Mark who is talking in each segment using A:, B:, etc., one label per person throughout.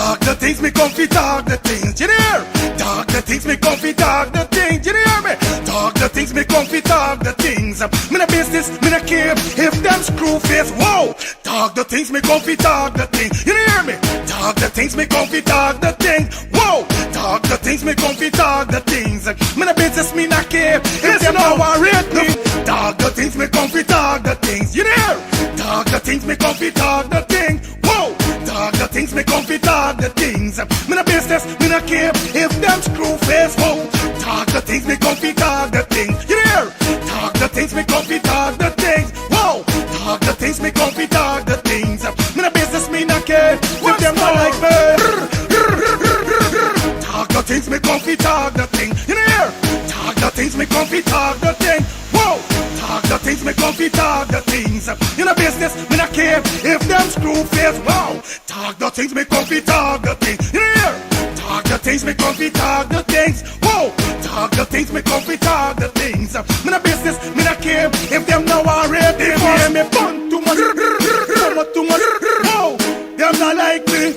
A: Talk the things, me comfy talk the things, you hear? Talk the things, me comfy talk the things, you hear me? Talk the things, me comfy talk the things. Me no business, me no care if them screw face, whoa. Talk the things, me comfy talk the things, you hear me? Talk the things, me comfy talk the things, whoa. Talk the things, me comfy talk the things. Me no business, me no care if them no worried me. Talk the things, me comfy talk the things, you hear? Talk the things, me comfy talk the things, whoa. Talk the things, me comfy talk the things. Me no business, me no care if them screw face, whoa. Talk the things, me comfy talk the things, you hear? Talk the things, me comfy talk the things, whoa. Talk the things, me comfy talk the things. Me no business, me no care if them not like me. Talk the things, me comfy talk the thing, you hear? Talk the things, me comfy talk the thing, whoa. Talk the things, me comfy talk the things. You know business, me not care if them screw face, wow. Talk the things, me comfy talk the things, you hear? Talk the things, me comfy talk the things, whoa. Talk the things, me comfy talk the things. Me not business, me not care if them now already hear me fun too much, too much, whoa. Them not like me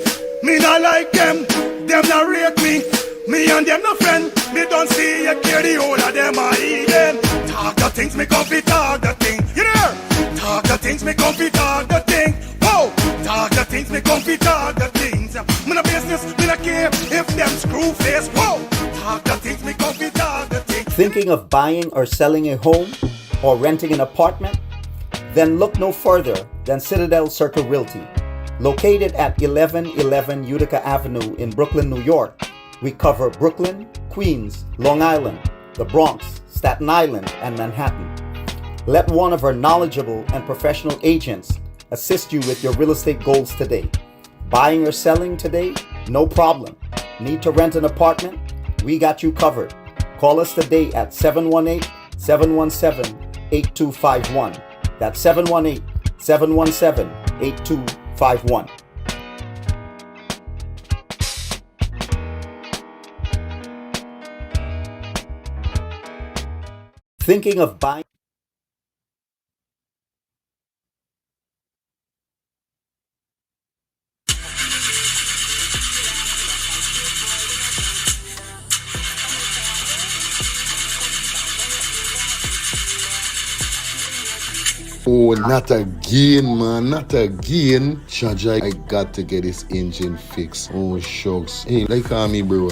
A: not like them not rate me. Me and them no friend, me don't see you care the whole of them are even. Talk the things, me comfy talk the thing, you hear? Talk the things, me comfy talk the thing, whoa. Talk the things, me comfy talk the things. Me no business, me no care if them screw face, whoa. Talk the things, me comfy talk the things.
B: Thinking of buying or selling a home or renting an apartment? Then look no further than Citadel Circle Realty. Located at 1111 Utica Avenue in Brooklyn, New York, we cover Brooklyn, Queens, Long Island, the Bronx, Staten Island, and Manhattan. Let one of our knowledgeable and professional agents assist you with your real estate goals today. Buying or selling today? No problem. Need to rent an apartment? We got you covered. Call us today at 718-717-8251. That's 718-717-8251. Thinking of buying?
C: Oh, not again, man, not again. Chaja, I got to get this engine fixed. Oh, shucks. Hey, like call me, bro.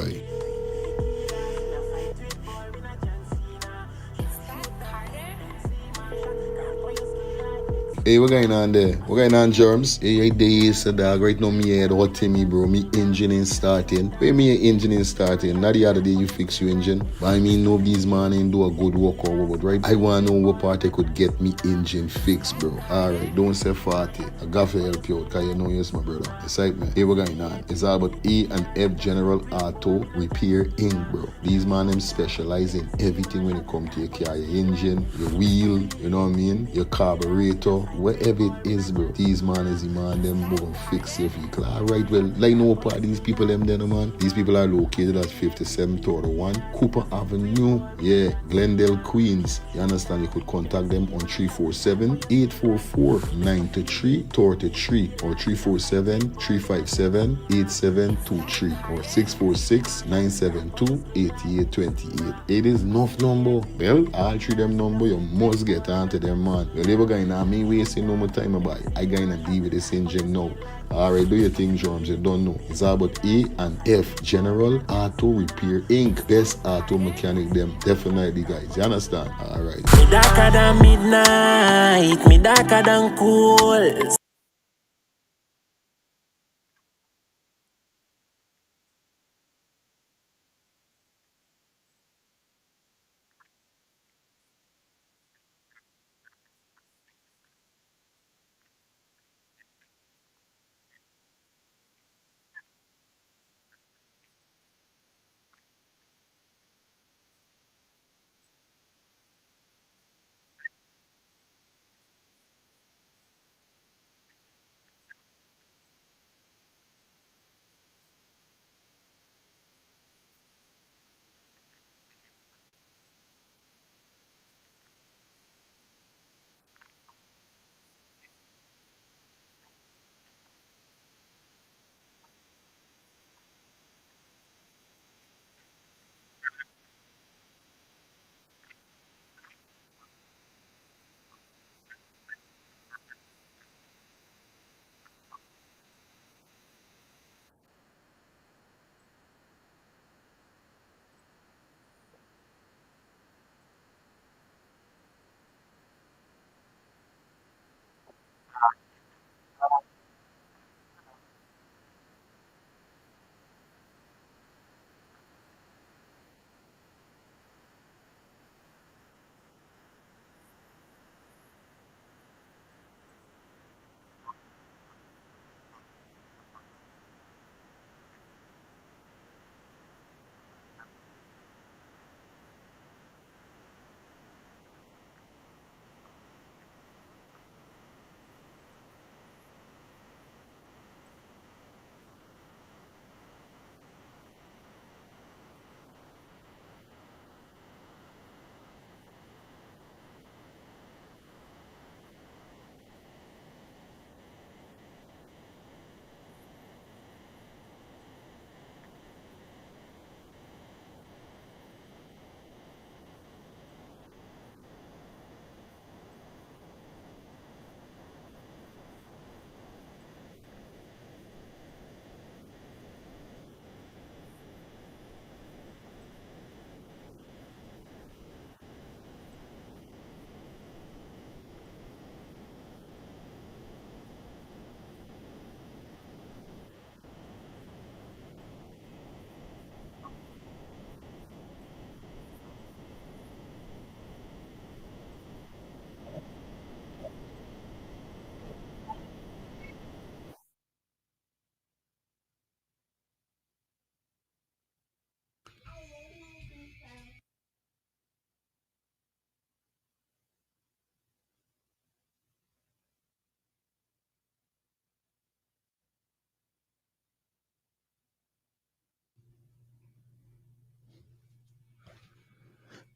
C: Hey, what going on there? What going on, Germs? Hey, I days, dog. Right now, me head hot to me, bro. Me engine ain't starting. Where me engine ain't starting? Not the other day you fix your engine. But I mean, nobody's man ain't do a good work or what, right? I want to know what part I could get me engine fixed, bro. Alright, don't say 40. I got to help you out, because you know you're my brother. Excitement. Hey, what going on? It's all about A and F General Auto Repair Inc., bro. These man, them specialize in everything when it comes to your car, your engine, your wheel, you know what I mean? Your carburetor. Whatever it is, bro. These man is the man them go fix your vehicle. Alright, well, like no part these people them there, man. These people are located at 5731 Cooper Avenue. Yeah, Glendale, Queens. You understand? You could contact them on 347-844-9333 or 347-357-8723 or 646-972-8828. It is enough number. Well, all three them number, you must get onto them, man. You never going to me wasting no more time about it. I gonna deal with this engine now. Alright, do your thing, Drums. You don't know. It's all about A and F General Auto Repair Inc. Best auto mechanic them. Definitely, guys. You understand? Alright.
D: Me darker than midnight. Me darker than cool.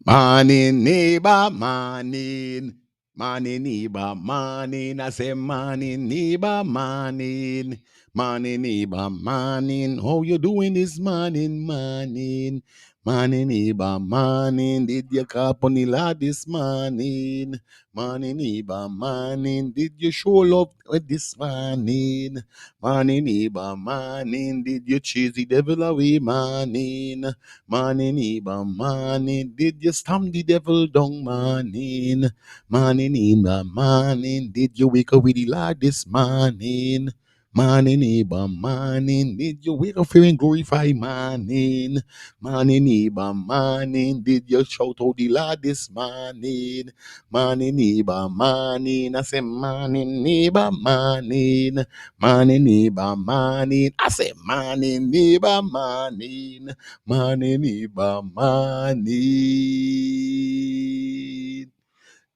C: Morning, neighbor, morning. Morning, neighbor, morning. I say morning, neighbor, morning. Morning, neighbor, morning. How you doing this morning, morning? Morning, neighbor, morning. Did you call on the Lord this morning? Morning, neighbor, morning. Did you show love with this morning? Morning, neighbor, morning. Did you chase the devil away, morning? Morning, Eva, morning. Did you stamp the devil down, morning? Morning, Eva, morning. Did you wake up with the Lord this morning? Morning, Eva, morning. Did you wake up feeling glorify, morning? Morning, Eva, morning. Did you shout out the Lord this morning? Morning, Eva, morning. I say, morning, Eva, morning. Morning, Eva, morning. I say, morning, Eva, morning. Morning, Eva, morning.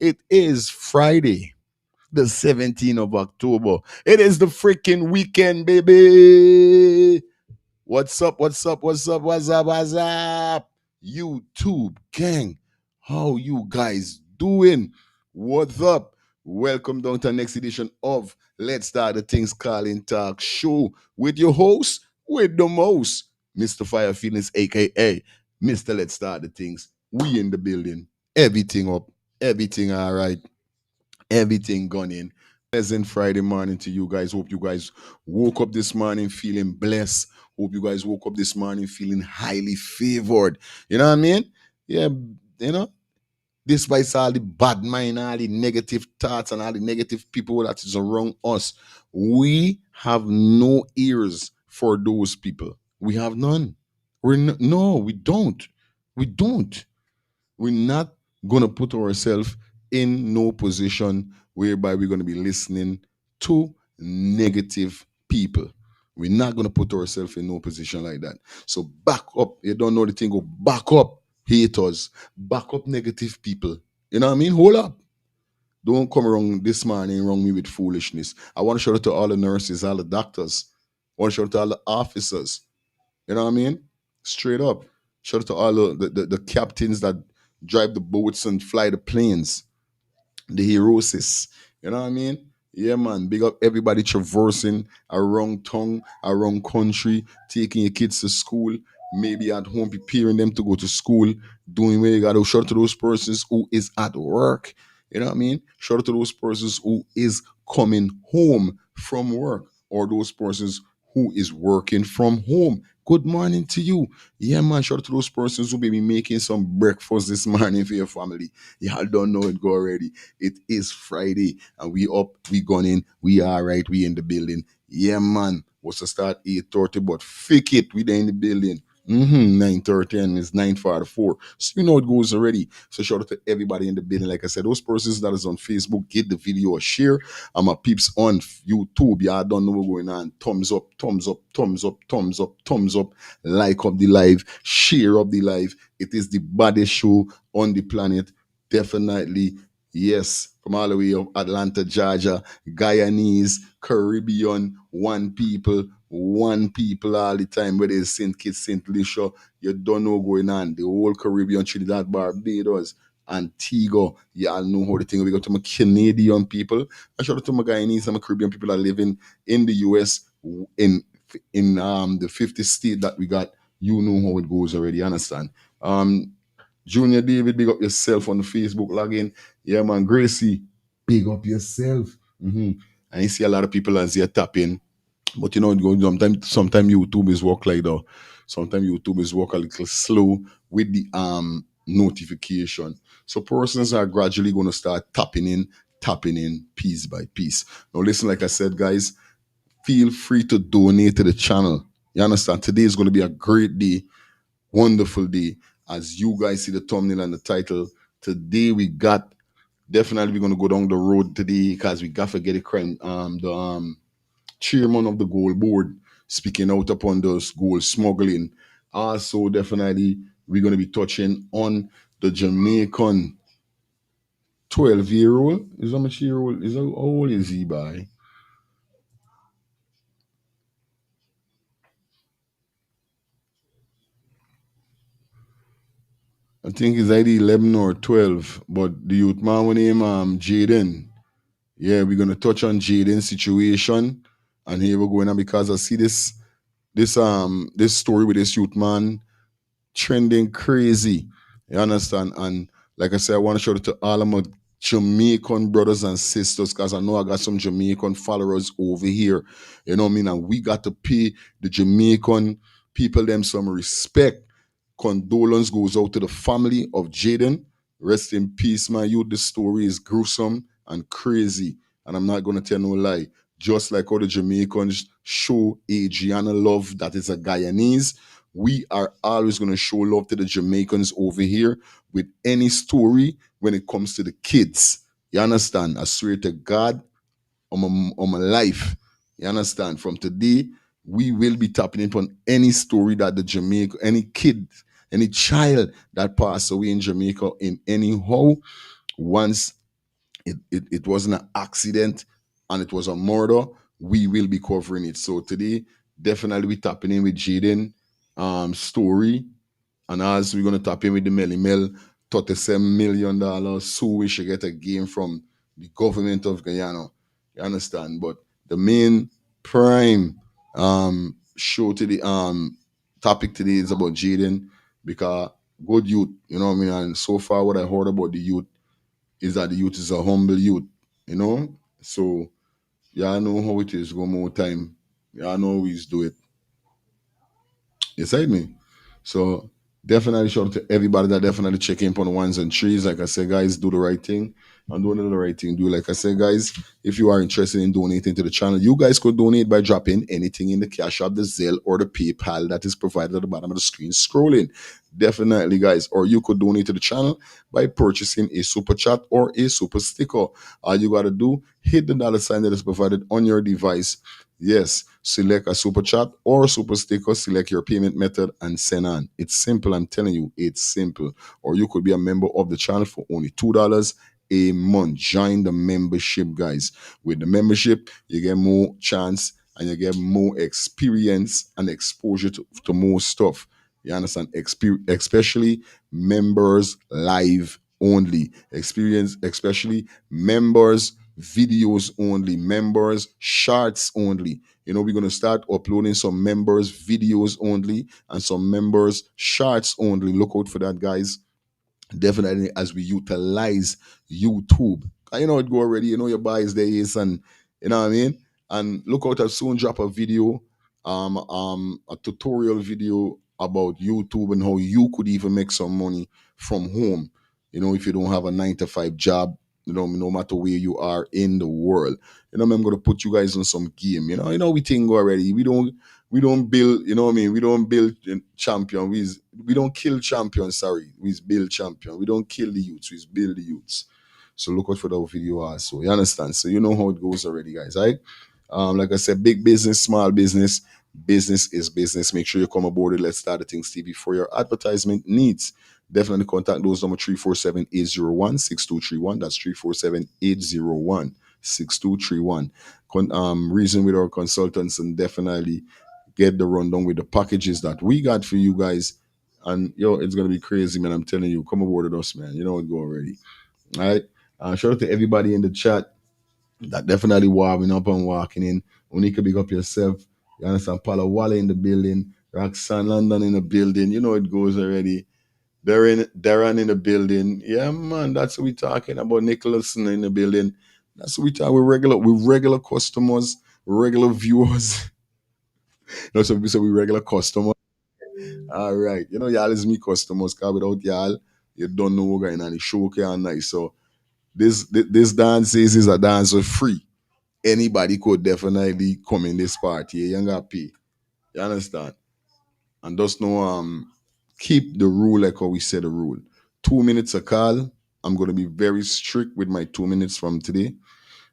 C: It is Friday, the 17th of October. It is the freaking weekend, baby. What's up? What's up? What's up? What's up? What's up? YouTube gang, how you guys doing? What's up? Welcome down to the next edition of Let's Start the Things Calling Talk Show with your host, with the most, Mr. Fire Feelings, aka Mr. Let's Start the Things. We in the building. Everything up, everything all right, everything gone in. Pleasant Friday morning to you guys. Hope you guys woke up this morning feeling blessed. Hope you guys woke up this morning feeling highly favored. You know what I mean? Yeah, you know, despite all the bad mind, all the negative thoughts, and all the negative people that is around us, we have no ears for those people. We have none. No, we don't. We don't. We're not going to put ourselves in no position whereby we're going to be listening to negative people. We're not going to put ourselves in no position like that. So back up. You don't know the thing. Go back up, haters. Back up negative people. You know what I mean? Hold up. Don't come around this morning wrong me with foolishness. I want to shout out to all the nurses, all the doctors. I want to shout out to all the officers. You know what I mean? Straight up. Shout out to all the captains that drive the boats and fly the planes, the heroes. You know what I mean? Yeah, man. Big up everybody traversing around town, around country, taking your kids to school, maybe at home, preparing them to go to school, doing where you got to. Shout out to those persons who is at work. You know what I mean? Shout out to those persons who is coming home from work or those persons who is working from home. Good morning to you. Yeah, man. Shout out to those persons who may be making some breakfast this morning for your family. Y'all don't know it go already. It is Friday and we up, we gone in, we all right, we in the building. Yeah, man. Was to start 8:30, but fake it, we there in the building. 9:30 and it's 9:44. So you know it goes already. So shout out to everybody in the building. Like I said, those persons that is on Facebook, get the video a share. I'm a peeps on YouTube. Yeah, I don't know what's going on. Thumbs up, thumbs up, thumbs up, thumbs up, thumbs up. Like up the live, share up the live. It is the baddest show on the planet. Definitely, yes. From all the way of Atlanta, Georgia, Guyanese, Caribbean, one people all the time, whether it's St. Kitts, St. Lucia, you don't know going on. The whole Caribbean, Trinidad, Barbados, Antigua, y'all know how the thing we got to my Canadian people. I shout out to my Guyanese and my Caribbean people that living in the US in the 50 state that we got. You know how it goes already, understand? Junior David, big up yourself on the Facebook login. Yeah, man. Gracie, big up yourself. And you see a lot of people as you're tapping. But you know, sometimes YouTube is work like that. Sometimes YouTube is work a little slow with the notification. So persons are gradually going to start tapping in piece by piece. Now listen, like I said, guys, feel free to donate to the channel. You understand? Today is going to be a great day, wonderful day. As you guys see the thumbnail and the title, today we got, definitely we're gonna go down the road today because we got to get a crime. The chairman of the gold board speaking out upon those gold smuggling. Also, definitely we're gonna be touching on the Jamaican 12-year-old. Is how much year old? Is how old is he by? I think it's either 11 or 12. But the youth man with name Jayden. Yeah, we're gonna touch on Jayden's situation. And here we're going on because I see this story with this youth man trending crazy. You understand? And like I said, I want to shout out to all of my Jamaican brothers and sisters because I know I got some Jamaican followers over here. You know what I mean? And we got to pay the Jamaican people them some respect. Condolence goes out to the family of Jayden. Rest in peace, my youth. The story is gruesome and crazy. And I'm not going to tell no lie. Just like how the Jamaicans show a Guyana love that is a Guyanese, we are always going to show love to the Jamaicans over here with any story when it comes to the kids. You understand? I swear to God on my life. You understand? From today, we will be tapping into any story that the Jamaica, any kid, any child that passed away in Jamaica in any how, once it wasn't an accident and it was a murder, we will be covering it. So today, definitely we tapping in with Jayden story, and also we're gonna tap in with the Melly Mell $37 million. So we should get a game from the government of Guyana. You understand? But the main prime show to the topic today is about Jayden because good youth, you know what I mean? And so far what I heard about the youth is that the youth is a humble youth, you know? So yeah, I know how it is, one more time. Yeah, I know how we do it. You said me. So definitely shout out to everybody that definitely check in on the ones and threes. Like I said, guys, do the right thing. And doing the right thing. Do like I said, guys, if you are interested in donating to the channel, you guys could donate by dropping anything in the Cash App, the Zelle, or the PayPal that is provided at the bottom of the screen scrolling. Definitely, guys. Or you could donate to the channel by purchasing a super chat or a super sticker. All you gotta do, hit the dollar sign that is provided on your device. Yes, select a super chat or super sticker, select your payment method and send on. It's simple, I'm telling you, it's simple. Or you could be a member of the channel for only $2 a month. Join the membership, guys. With the membership, you get more chance and you get more experience and exposure to more stuff. You understand? Especially members live only. Experience, especially members videos only, members shorts only. You know, we're gonna start uploading some members videos only and some members shorts only. Look out for that, guys. Definitely as we utilize YouTube. You know it go already, you know your bias there is, and you know what I mean? And look out, I'll soon drop a video, a tutorial video about YouTube and how you could even make some money from home. You know, if you don't have a 9 to 5 job, you know, no matter where you are in the world. You know, I'm gonna put you guys on some game. You know, we think already. We don't build, you know what I mean? We don't build champion. We don't kill champions, sorry. We build champion. We don't kill the youths, we build the youths. So look out for that video also. You understand? So you know how it goes already, guys, right? Like I said, big business, small business, business is business. Make sure you come aboard it. Let's Start the Things TV for your advertisement needs. Definitely contact those number 347-801-6231. That's 347-801-6231. Reason with our consultants and definitely get the rundown with the packages that we got for you guys. And yo, it's gonna be crazy, man. I'm telling you, come aboard with us, man. You know it go already. All right. Shout out to everybody in the chat that definitely warming up and walking in. Unika, big up yourself. You understand? Paula Wale in the building. Roxanne London in the building. You know it goes already. Darren in the building. Yeah, man. That's what we talking about. Nicholson in the building. That's what we talk. We're regular customers, regular viewers. You know, some people say we regular customers. All right. You know, y'all is me customers, cause without y'all, you don't know what going on. The show can nice. So this dance is a dance for free. Anybody could definitely come in this party. You ain't got pay. You understand? And just know keep the rule like how we said the rule. 2 minutes a call. I'm gonna be very strict with my 2 minutes from today.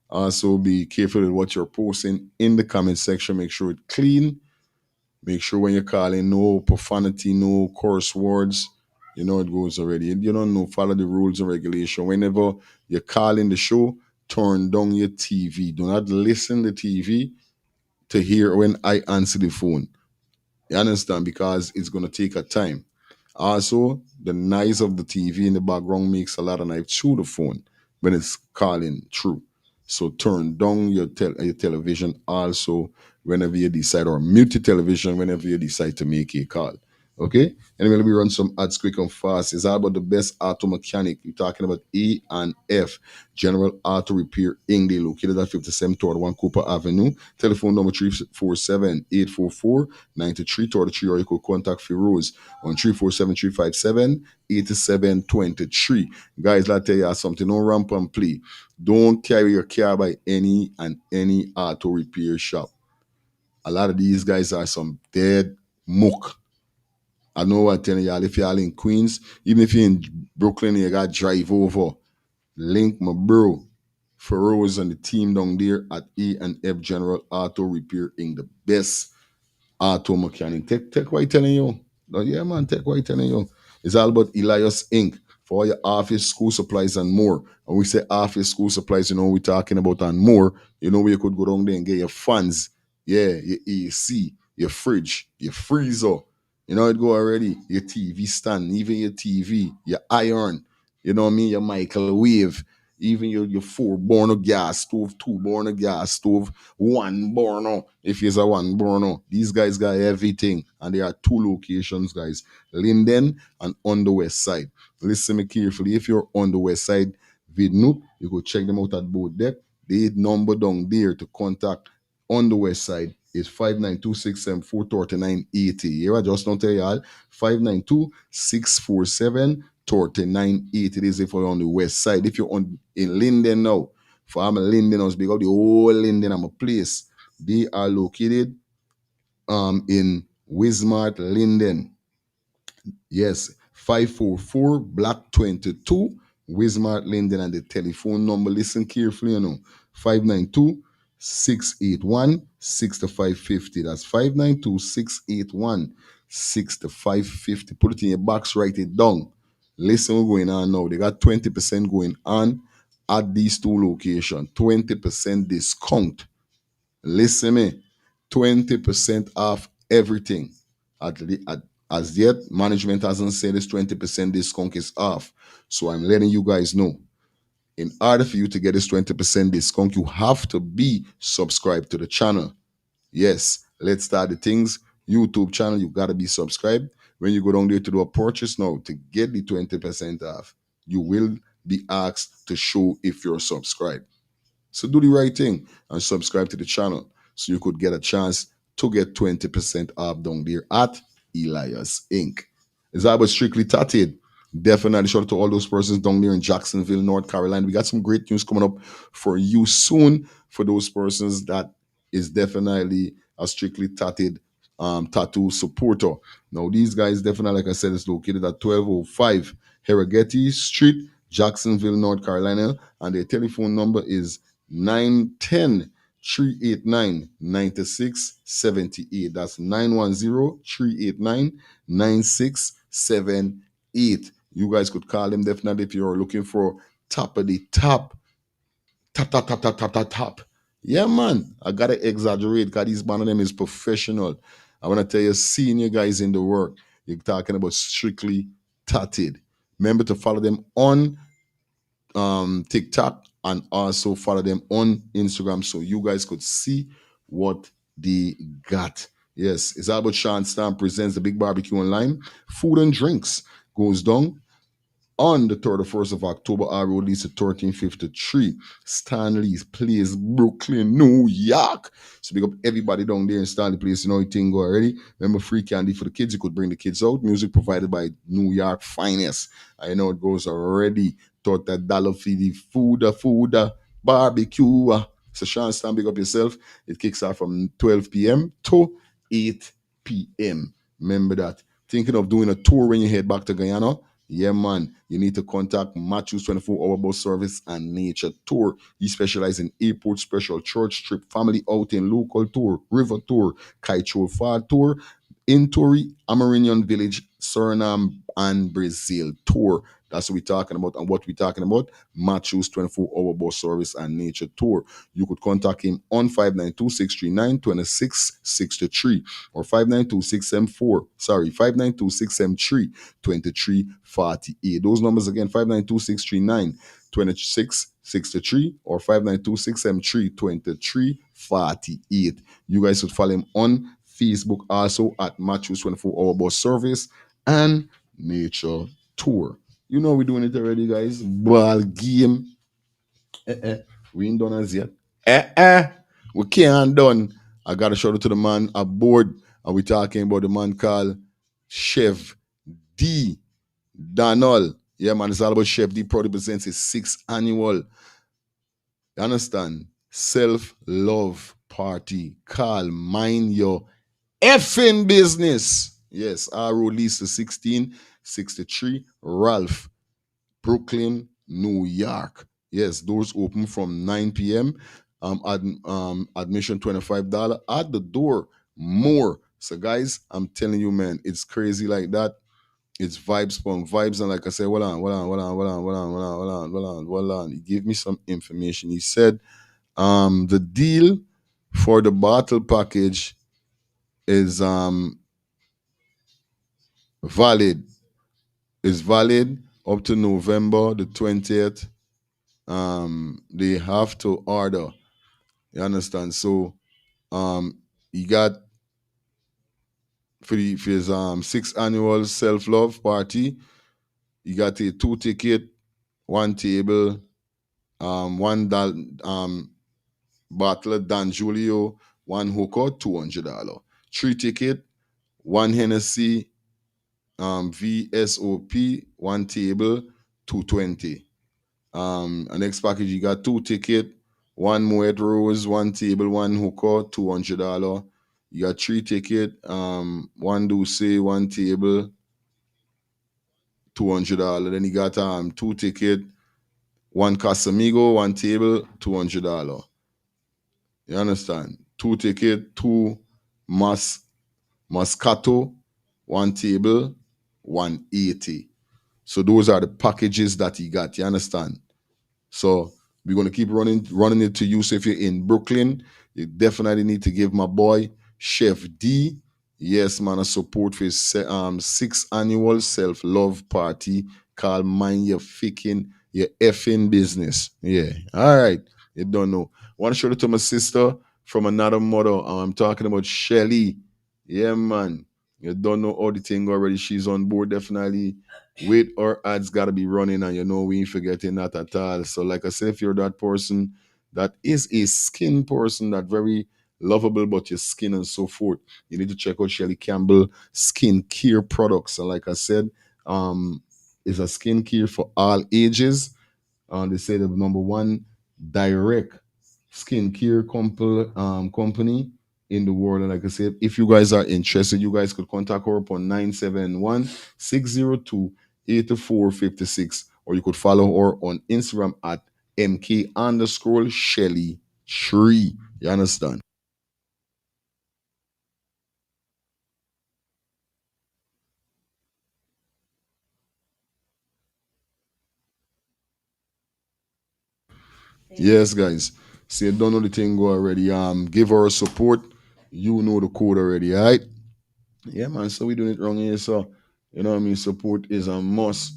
C: Also be careful with what you're posting in the comment section. Make sure it's clean. Make sure when you're calling, no profanity, no coarse words. You know it goes already. You don't know, follow the rules and regulation. Whenever you're calling the show, turn down your TV. Do not listen to TV to hear when I answer the phone. You understand? Because it's gonna take a time. Also, the noise of the TV in the background makes a lot of noise through the phone when it's calling through. So turn down your television also whenever you decide, or mute your television whenever you decide to make a call. Okay? Anyway, let me run some ads quick and fast. It's all about the best auto mechanic. We're talking about E and F, General Auto Repair Inc. They located at 57 toward 1 Cooper Avenue. Telephone number 347-844-93 toward 3, or you could contact Firoz on 347-357-8723. Guys, let me tell you something. Don't ramp and play. Don't carry your car by any and any auto repair shop. A lot of these guys are some dead muck. I know what I'm telling y'all. If y'all in Queens, even if you're in Brooklyn, you got to drive over. Link my bro, Feroz, and the team down there at E&F General Auto Repair in the best auto mechanic. Tech what I telling you. No, yeah, man, tech what I telling you. It's all about Elias Inc. for all your office, school supplies, and more. And we say office, school supplies, you know, we're talking about and more. You know, where you could go down there and get your fans. Yeah, your AC, your fridge, your freezer. You know it go already. Your TV stand, even your TV, your iron. You know what I mean? Your microwave, even your 4 burner gas stove, 2 burner gas stove, 1 burner. If it's a 1 burner, these guys got everything, and there are 2 locations, guys: Linden and on the west side. Listen me carefully. If you're on the west side, Vidnoot, you go check them out at both deck. The number down there to contact on the west side is 592-674-3980. Here I just don't tell y'all. 592-647-3980. It is if you're on the west side. If you're on in Linden now, for I'm a Linden, I was big up the whole Linden. I'm a place. They are located in Wismart, Linden. Yes, 544 Black 22, Wismart, Linden, and the telephone number. Listen carefully, 592-681-6550. That's 592-681-6550. Put it in your box, write it down. Listen what's going on now. They got 20% going on at these 2 locations. 20% discount. Listen me, 20% off everything. As yet, management hasn't said this 20% discount is off. So I'm letting you guys know. In order for you to get this 20% discount, you have to be subscribed to the channel. Yes, let's start the things. YouTube channel, you gotta be subscribed. When you go down there to do a purchase now, to get the 20% off, you will be asked to show if you're subscribed. So do the right thing and subscribe to the channel so you could get a chance to get 20% off down there at Elias Inc. Is that was strictly tatted? Definitely shout out to all those persons down there in Jacksonville, North Carolina. We got some great news coming up for you soon. For those persons that is definitely a strictly tatted tattoo supporter. Now, these guys definitely, like I said, is located at 1205 Herageti Street, Jacksonville, North Carolina, and their telephone number is 910-389-9678. That's 910-389-9678. You guys could call them definitely if you're looking for top of the top. Top. Yeah, man. I gotta exaggerate because these man of them is professional. I wanna tell you, senior guys in the work. You're talking about strictly tatted. Remember to follow them on TikTok and also follow them on Instagram so you guys could see what they got. Yes, it's all about Sean Stamp presents the Big Barbecue Online. Food and drinks goes down on the 31st of October. Our road leads to 1353 Stanley's Place, Brooklyn, New York. So big up everybody down there in Stanley Place. You know your thing go already. Remember, free candy for the kids. You could bring the kids out. Music provided by New York Finest. I know it goes already. Thought that dollar for the food, barbecue. So Sean Stan, big up yourself. It kicks off from 12 p.m. to 8 p.m. Remember that. Thinking of doing a tour when you head back to Guyana? Yeah, man. You need to contact Matthew's 24-hour bus service and nature tour. He specializes in airport special, church trip, family outing, local tour, river tour, Kaichol Far tour, Intori, Amerindian Village, Suriname, and Brazil tour. That's what we're talking about. And what we're talking about, Matthews 24-hour bus service and nature tour. You could contact him on 592-639-2663 or 592-673-2348. Those numbers again, 592-639-2663 or 592-673-2348. You guys should follow him on Facebook also at Matthews 24-hour bus service and nature tour. You know we're doing it already, guys. Ball game. We ain't done as yet. We can't done. I got to shout out to the man aboard. And we talking about the man called Chef D. Donald. Yeah, man, it's all about Chef D. Proudly presents his 6th annual, you understand, self-love party called Mind Your effing Business. Yes, our release the 1663 Ralph, Brooklyn, New York. Yes, doors open from 9 p.m. Admission $25 at the door. More. So guys, I'm telling you, man, it's crazy like that. It's vibes from vibes, and like I said, hold on. He gave me some information. He said, the deal for the bottle package is valid. Is valid up to November the 20th. They have to order. You understand? So he got for his 6th annual self-love party, you got a 2 ticket, 1 table, bottle of Dan Julio, 1 hooker, $200. 3 ticket, 1 Hennessy, VSOP, 1 table, $220. An next package, you got 2 ticket, 1 Moet Rose, 1 table, 1 hooker, $200. You got 3 ticket, 1 Douce, 1 table, $200. Then you got 2 ticket, 1 Casamigo, 1 table, $200. You understand? 2 ticket, 2 Moscato, 1 table, $180. So those are the packages that he got. You understand? So we're gonna keep running it to you. So if you're in Brooklyn, you definitely need to give my boy Chef D, yes man, a support for his 6th annual self-love party called Mind Your effing Business. Yeah. All right. You don't know. Want to show it to my sister from another mother. I'm talking about Shelly. Yeah, man. You don't know all the thing already. She's on board definitely. With our ads gotta be running, and you know we ain't forgetting that at all. So, like I said, if you're that person that is a skin person, that very lovable about your skin and so forth, you need to check out Shelly Campbell skin care products. And like I said, it's a skin care for all ages. They say the number 1 direct skincare company in the world. And like I said, if you guys are interested, you guys could contact her upon 971-602-8456, or you could follow her on Instagram at MK_Shelly Tree. You understand? Yes, guys. See, you don't know the thing go already. Give her support. You know the code already, all right? Yeah, man. So we doing it wrong here. So, you know what I mean? Support is a must.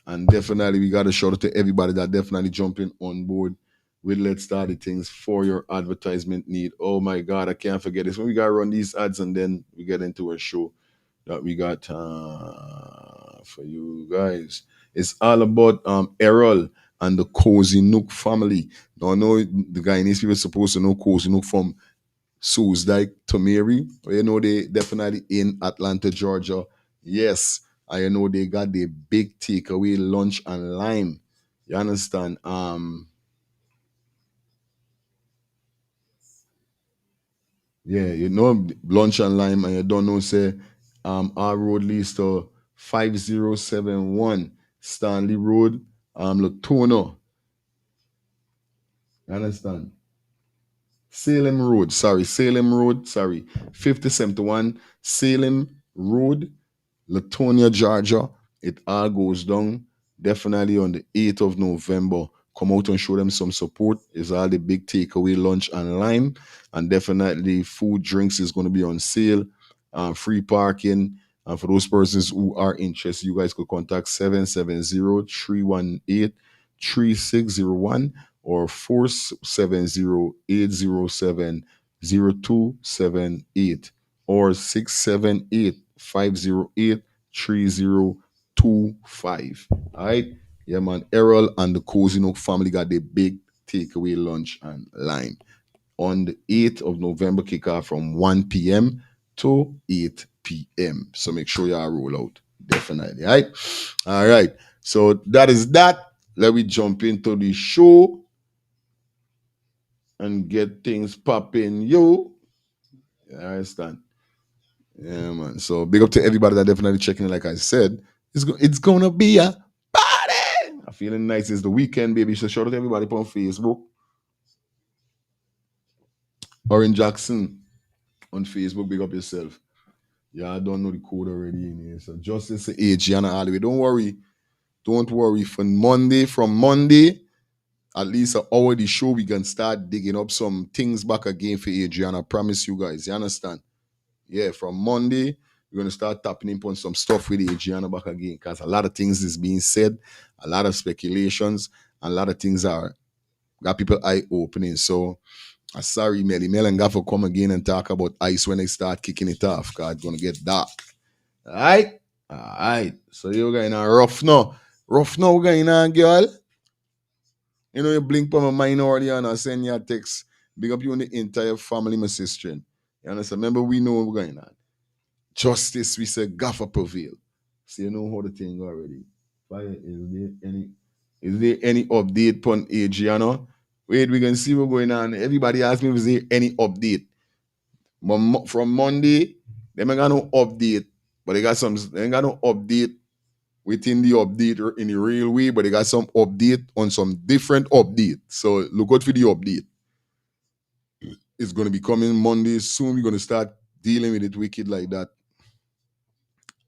C: And definitely we got to shout out to everybody that definitely jumping on board with Let's Start the Things for your advertisement need. Oh my God, I can't forget this. When we got to run these ads and then we get into a show that we got for you guys. It's all about Errol and the Cozy Nook family. Now, I know the Guyanese people supposed to know Cozy Nook from Sue's like to Mary. You know they definitely in Atlanta, Georgia. Yes, I know they got the big takeaway lunch and lime. You understand? Yeah, you know lunch and lime, and you don't know say our road leads to 5071 Stanley Road, Latono. You understand? Salem Road, sorry. 5071 Salem Road, Latonia, Georgia. It all goes down definitely on the 8th of November, come out and show them some support. It's all the big takeaway lunch and lime. And definitely food, drinks is going to be on sale. Free parking. And for those persons who are interested, you guys could contact 770-318-3601 or 470-807-0278 or 678-508-3025. All right. Yeah, man. Errol and the Cozy Nook family got the big takeaway lunch and lime on the 8th of November, kickoff from 1 p.m. to 8 p.m. So make sure y'all roll out. Definitely. All right. All right. So that is that. Let me jump into the show and get things popping. Yo. I understand. Yeah, man. So big up to everybody that definitely checking it. Like I said, it's gonna be a party. I'm feeling nice. It's the weekend, baby. So shout out to everybody on Facebook. Orange Jackson on Facebook. Big up yourself. Yeah, I don't know the code already in here. So Justice Age, Guyana all the way. Don't worry. Don't worry. From Monday, at least an hour the show, we can start digging up some things back again for Adriana. I promise you guys. You understand? Yeah, from Monday, we're gonna start tapping in on some stuff with Adriana back again. Because a lot of things is being said, a lot of speculations, and a lot of things are got people eye opening. So sorry, Melly Mell and Gaffer come again and talk about ice when they start kicking it off. Cause it's gonna get dark. Alright? Alright. So you're going on rough now. Rough now going on, girl. You know, you blink on my minority and I send you a text. Big up you and the entire family, my sister. You understand? Remember, we know what's going on. Justice, we say, Gaffer prevail. So you know how the thing go already. Fire, is there any update on Adriana? Wait, we can see what's going on. Everybody asked me if there any update. From Monday, they ain't got no update. But they ain't got no update within the update or in the real way, but they got some update on some different update. So look out for the update. It's gonna be coming Monday soon. We're gonna start dealing with it wicked like that.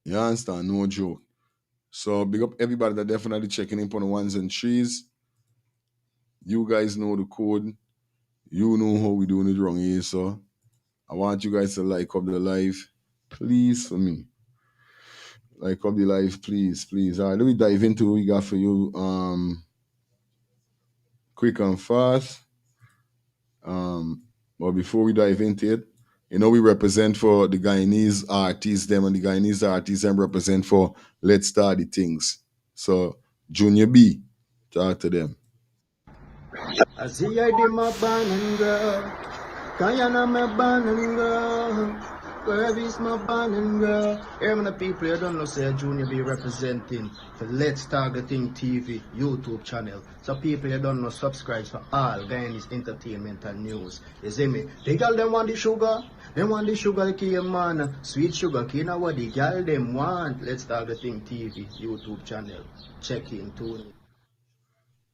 C: You understand? No joke. So big up everybody that definitely checking in on the ones and threes. You guys know the code. You know how we doing it wrong here. So I want you guys to like up the live, please, for me. Like up the live, please, please. All right, let me dive into what we got for you. Quick and fast. But before we dive into it, you know, we represent for the Guyanese artists, them and the Guyanese artists them represent for Let's Start the Things. So Junior B, talk to them.
E: I see I did my banana girl. Guyana my banana girl. Where is my banana girl? Here the people you don't know say Junior be representing for Let's Targeting TV YouTube channel. So people you don't know subscribe for all Guyanese entertainment and news. You see me? The girl them want the sugar. They want the sugar cane man. Sweet sugar cane what the girl them want. Let's Targeting TV YouTube channel. Check in tune in.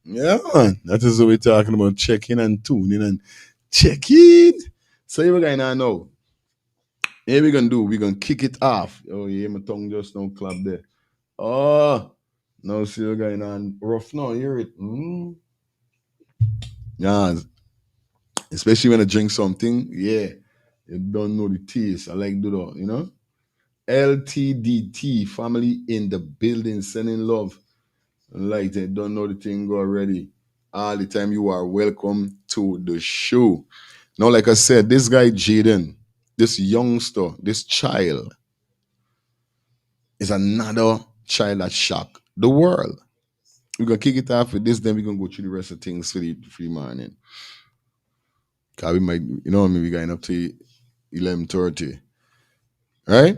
C: Yeah, man. That is what we're talking about. Checking and tuning and checking. So here we're going to know. Here we're going to do. We're going to kick it off. Oh, yeah, my tongue just now clap there. Oh, now see we're going on rough now. Hear it. Yeah, especially when I drink something. Yeah, you don't know the taste. I like do that, you know? LTDT, family in the building, sending love. Like they don't know the thing already. All the time you are welcome to the show. Now, like I said, this guy Jayden, this youngster, this child is another child that shocked the world. We're gonna kick it off with this, then we're gonna go through the rest of things for the morning. Cause we might, you know, maybe going up to 11:30. Right?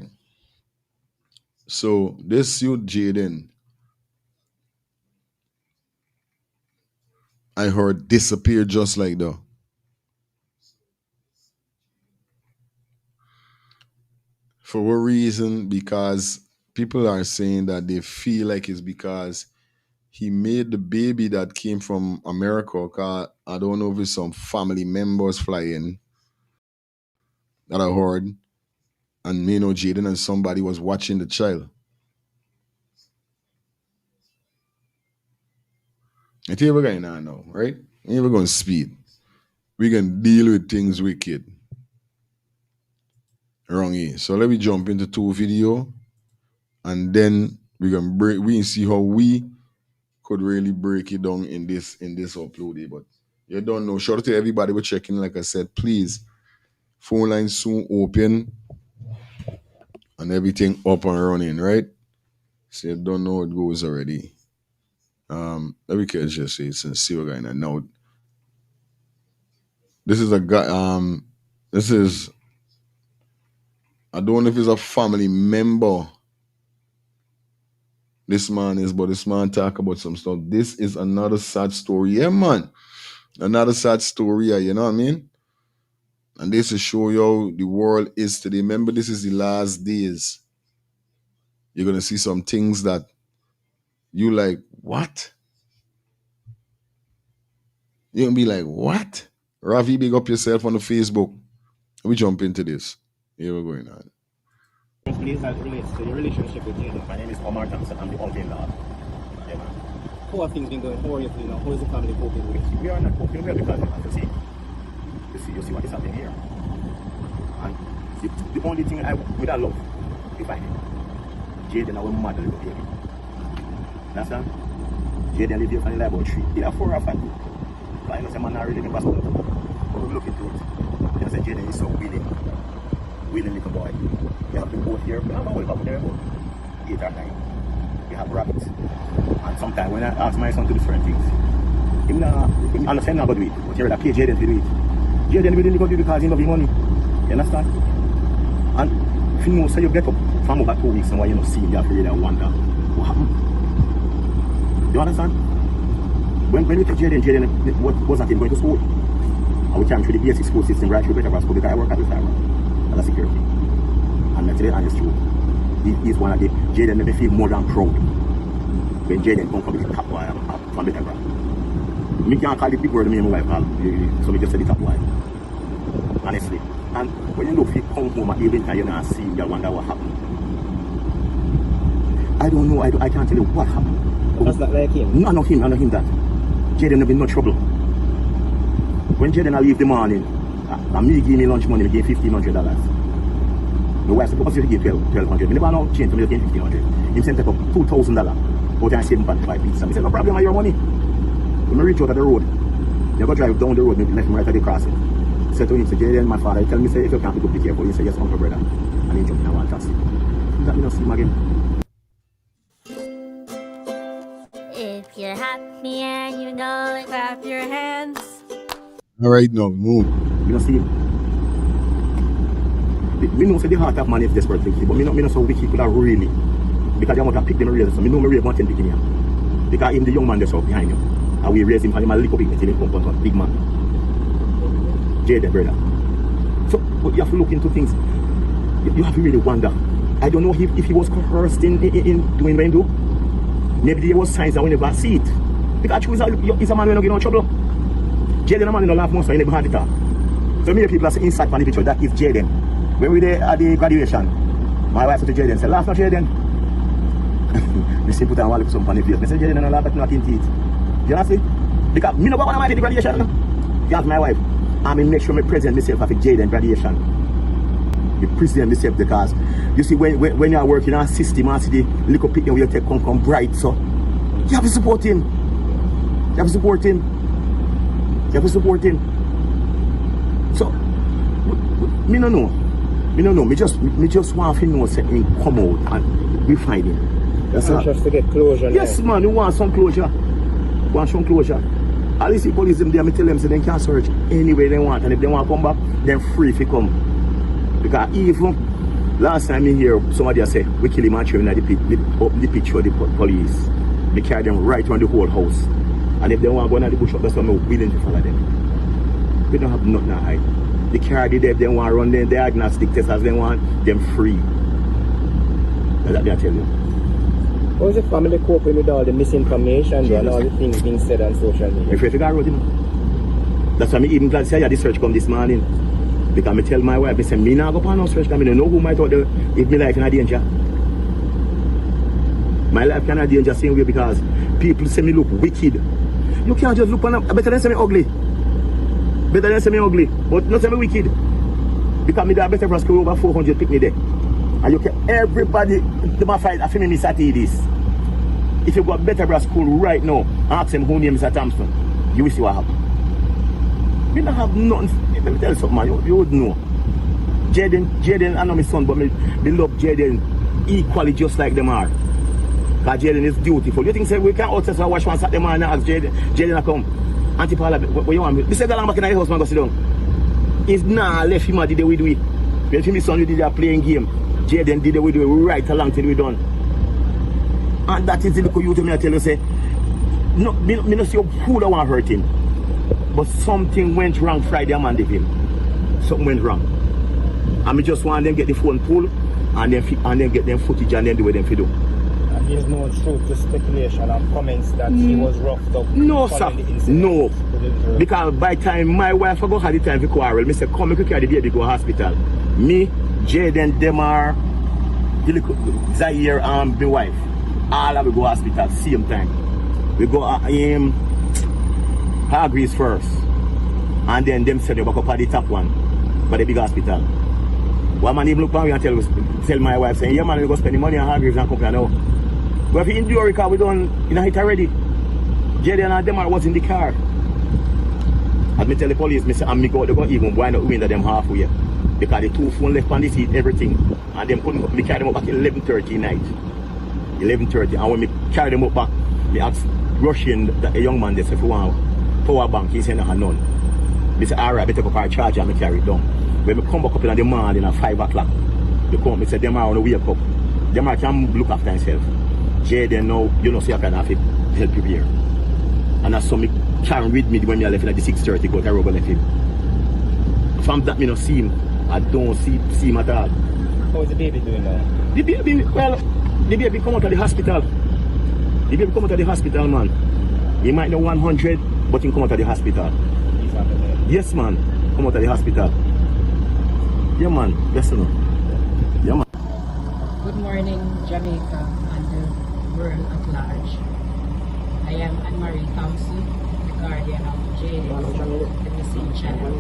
C: So this youth Jayden, I heard disappear just like that. For what reason? Because people are saying that they feel like it's because he made the baby that came from America. Cause I don't know if it's some family members flying that I heard. And you know, Jayden and somebody was watching the child. I tell you what we're going on now, right? We're never going to speed. We can deal with things wicked. Wrong here. So let me jump into 2 video and then we can see how we could really break it down in this upload here. But you don't know. Shout out to everybody we're checking. Like I said, please, phone lines soon open and everything up and running, right? So you don't know how it goes already. Let me just say since see what's going on now. This is a guy. This is, I don't know if it's a family member. This man is, but this man talk about some stuff. This is another sad story, yeah, man. Another sad story, you know what I mean? And this is show you how the world is today. Remember, this is the last days. You're gonna see some things that you like, what? You're gonna be like, what? Ravi, big up yourself on the Facebook. We jump into this. Here we're going on.
F: Please, as relates to your relationship with Jayden. My name is Omar Thompson. I'm the uncle-in-law. Yeah, man.
G: How have things been going? How are you feeling now? How is the family coping with it?
F: We are not coping well because you have to see. You see what is happening here. And the only thing I would have loved if I did. Jayden, our mother live here. Understand? Jayden live here for like about 3. Either 4 or 5. But I know some man are really in Passport. But we look into it. You know, say Jayden is so willing little boy. We have the boat here. We have a whole couple there about 8 or 9. We have rabbits. And sometimes when I ask my son to do certain things, he understand not going to do it. But you're like, pay Jayden to do it. Jayden will really go do it because he love his money. You understand? And if you know, so you get up from over 2 weeks and why you don't see him, you have to really wonder what happened. You understand? When we take Jayden, what wasn't him going to school? And we came through the basic school system right through Better School because I work at the time as a security. And that's the honest truth. He's one of the Jayden made me feel more than proud. When Jayden come from the top boy from Better School. Me can't call the big word me and my wife, so me just say the top boy. Honestly. And when you look, he come home and even time you not see him, you wonder what happened. I don't know, I can't tell you what happened.
G: That's not like him?
F: No, not him that. Jayden have been no trouble. When Jayden leave the morning, and me give me lunch money, me give $1,500. My wife supposed to give $1,200. Me never know change, so me give $1,500. He sent up $2,000. But I saved 5 pieces. I said, no problem, I your money. When I reach out of the road, you go drive down the road, maybe left me right at the crossing. I said to him, say, Jayden, my father, he tell me, say, if you can't pick up, be careful. He said, yes, uncle, brother. And he jumped in one taxi. Let me not see him again.
H: If you're happy and you know it, clap your hands.
C: All right, now, move.
F: You don't see him. Me know say the heart of man is desperate thing, but me know so wicked could have really. Because they want to pick them real, so me know me raise 110 picking him. Because him the young man that's up behind him. And we raise him and him a little bit until he come to a big man. Jayden, brother. So, but you have to look into things. You have to really wonder. I don't know if he was coerced in doing what he do. Maybe there was signs that we never see it. Because he's a man who don't get no trouble. Jayden a man who don't laugh most, so he never had it up. So many people are saying inside on the picture, that is Jayden. When we there at the graduation, my wife said to Jayden, say, laugh not Jayden. They say put on one some on the face. I said, Jayden, no laugh but not in teeth. You know see? Because me no go on the graduation. You ask my wife, I mean make sure I present myself at the Jayden graduation. You present myself because you see when you are working on a system and see the little picture where you take come bright, so you have to support him. You have to support him. You have to support him. So me no know. Me no know. Me just want to know say him come out and we find him.
G: That's just to get closure.
F: Yes,
G: now.
F: man, you want some closure. Want some closure. At least the police them there, me tell them so they can search anywhere they want, and if they want to come back, then free if they come. Because even last time in here, somebody said we kill him and throw him at the picture of the police. They carry them right around the whole house. And if they want to go into the bush up, that's why we're willing to follow them. We don't have nothing to hide. They carry the dead, they want to run them diagnostic tests as they want, them free. That's what I tell you.
G: How is the family coping with all the misinformation and all the things being said on social media?
F: I'm afraid to go road him. That's why I'm even glad to say this search come this morning. Because I tell my wife, I say, me not go on no search because I don't know who might thought if my life in a danger. My life can be in danger same way because people say me look wicked. You can't just look on them. Better than say me ugly. Better than say me ugly. But not say me wicked. Because me there better for school over 400 pick me there. And you can everybody the my fight after me Mr. T this. If you go better for school right now and ask him who name Mr. Thompson, you will see what happen. Me don't have nothing. Let me tell you something, man. You would know. Jayden, I know my son, but me love Jayden equally just like them are. Because Jayden is dutiful. You think say we can outside so watch one Saturday morning and ask Jayden to come? Auntie Paula, what you want me? Me say go back in the house, man, go sit down. If nah left him did the way do it. When my son we did that playing game, Jayden did the way do it right along till we done. And that is the look you to me I tell you say, no, me no see who don't want to hurt him. But something went wrong Friday man with him. Something went wrong. And me just want them get the phone pull and then get them footage and then do what them fi do.
G: And there's no truth to speculation and comments that he was roughed up.
F: No sir, no. Because by the time my wife go had the time to quarrel, me say come me carry the baby go hospital. Me, Jayden, Demar, Zaire and my wife. All of we go hospital same time. We go Hargreaves first. And then them send you back up at the top one. For the big hospital. One man even look at me and tell my wife saying, yeah man, we go spend the money on Hargreaves and company now. But if you endure because we done in a hit already. Jayden and them was in the car. As me tell the police, they go even wind up window them halfway. Because the two phone left on the seat, everything. And them couldn't me carry them up back 11:30 night. 11:30. And when me carry them up back, me ask Russian, a young man, they say, if you want power bank, he said, no, none. Me say, alright, better go for a charger and me carry it down. When me come back up in the morning at 5 o'clock, they come, me say, them are on the wake up. Them are can look after himself. Jayden now, you know, see I can have it, help you here. And that's so me carry with me when me left at the 6:30, go to Robo left him. From that me not see him, I don't see him at all.
G: How is the baby doing now?
F: The baby come out of the hospital. The baby come out of the hospital, man. He might know 100, but he come out of the hospital.
G: He's not there.
F: Yes, man. Come out of the hospital. Yeah, man. Yes, no. Yeah, man.
I: Good morning, Jamaica and the world at large. I am Anne-Marie Thompson, the guardian of Jayden, the missing child.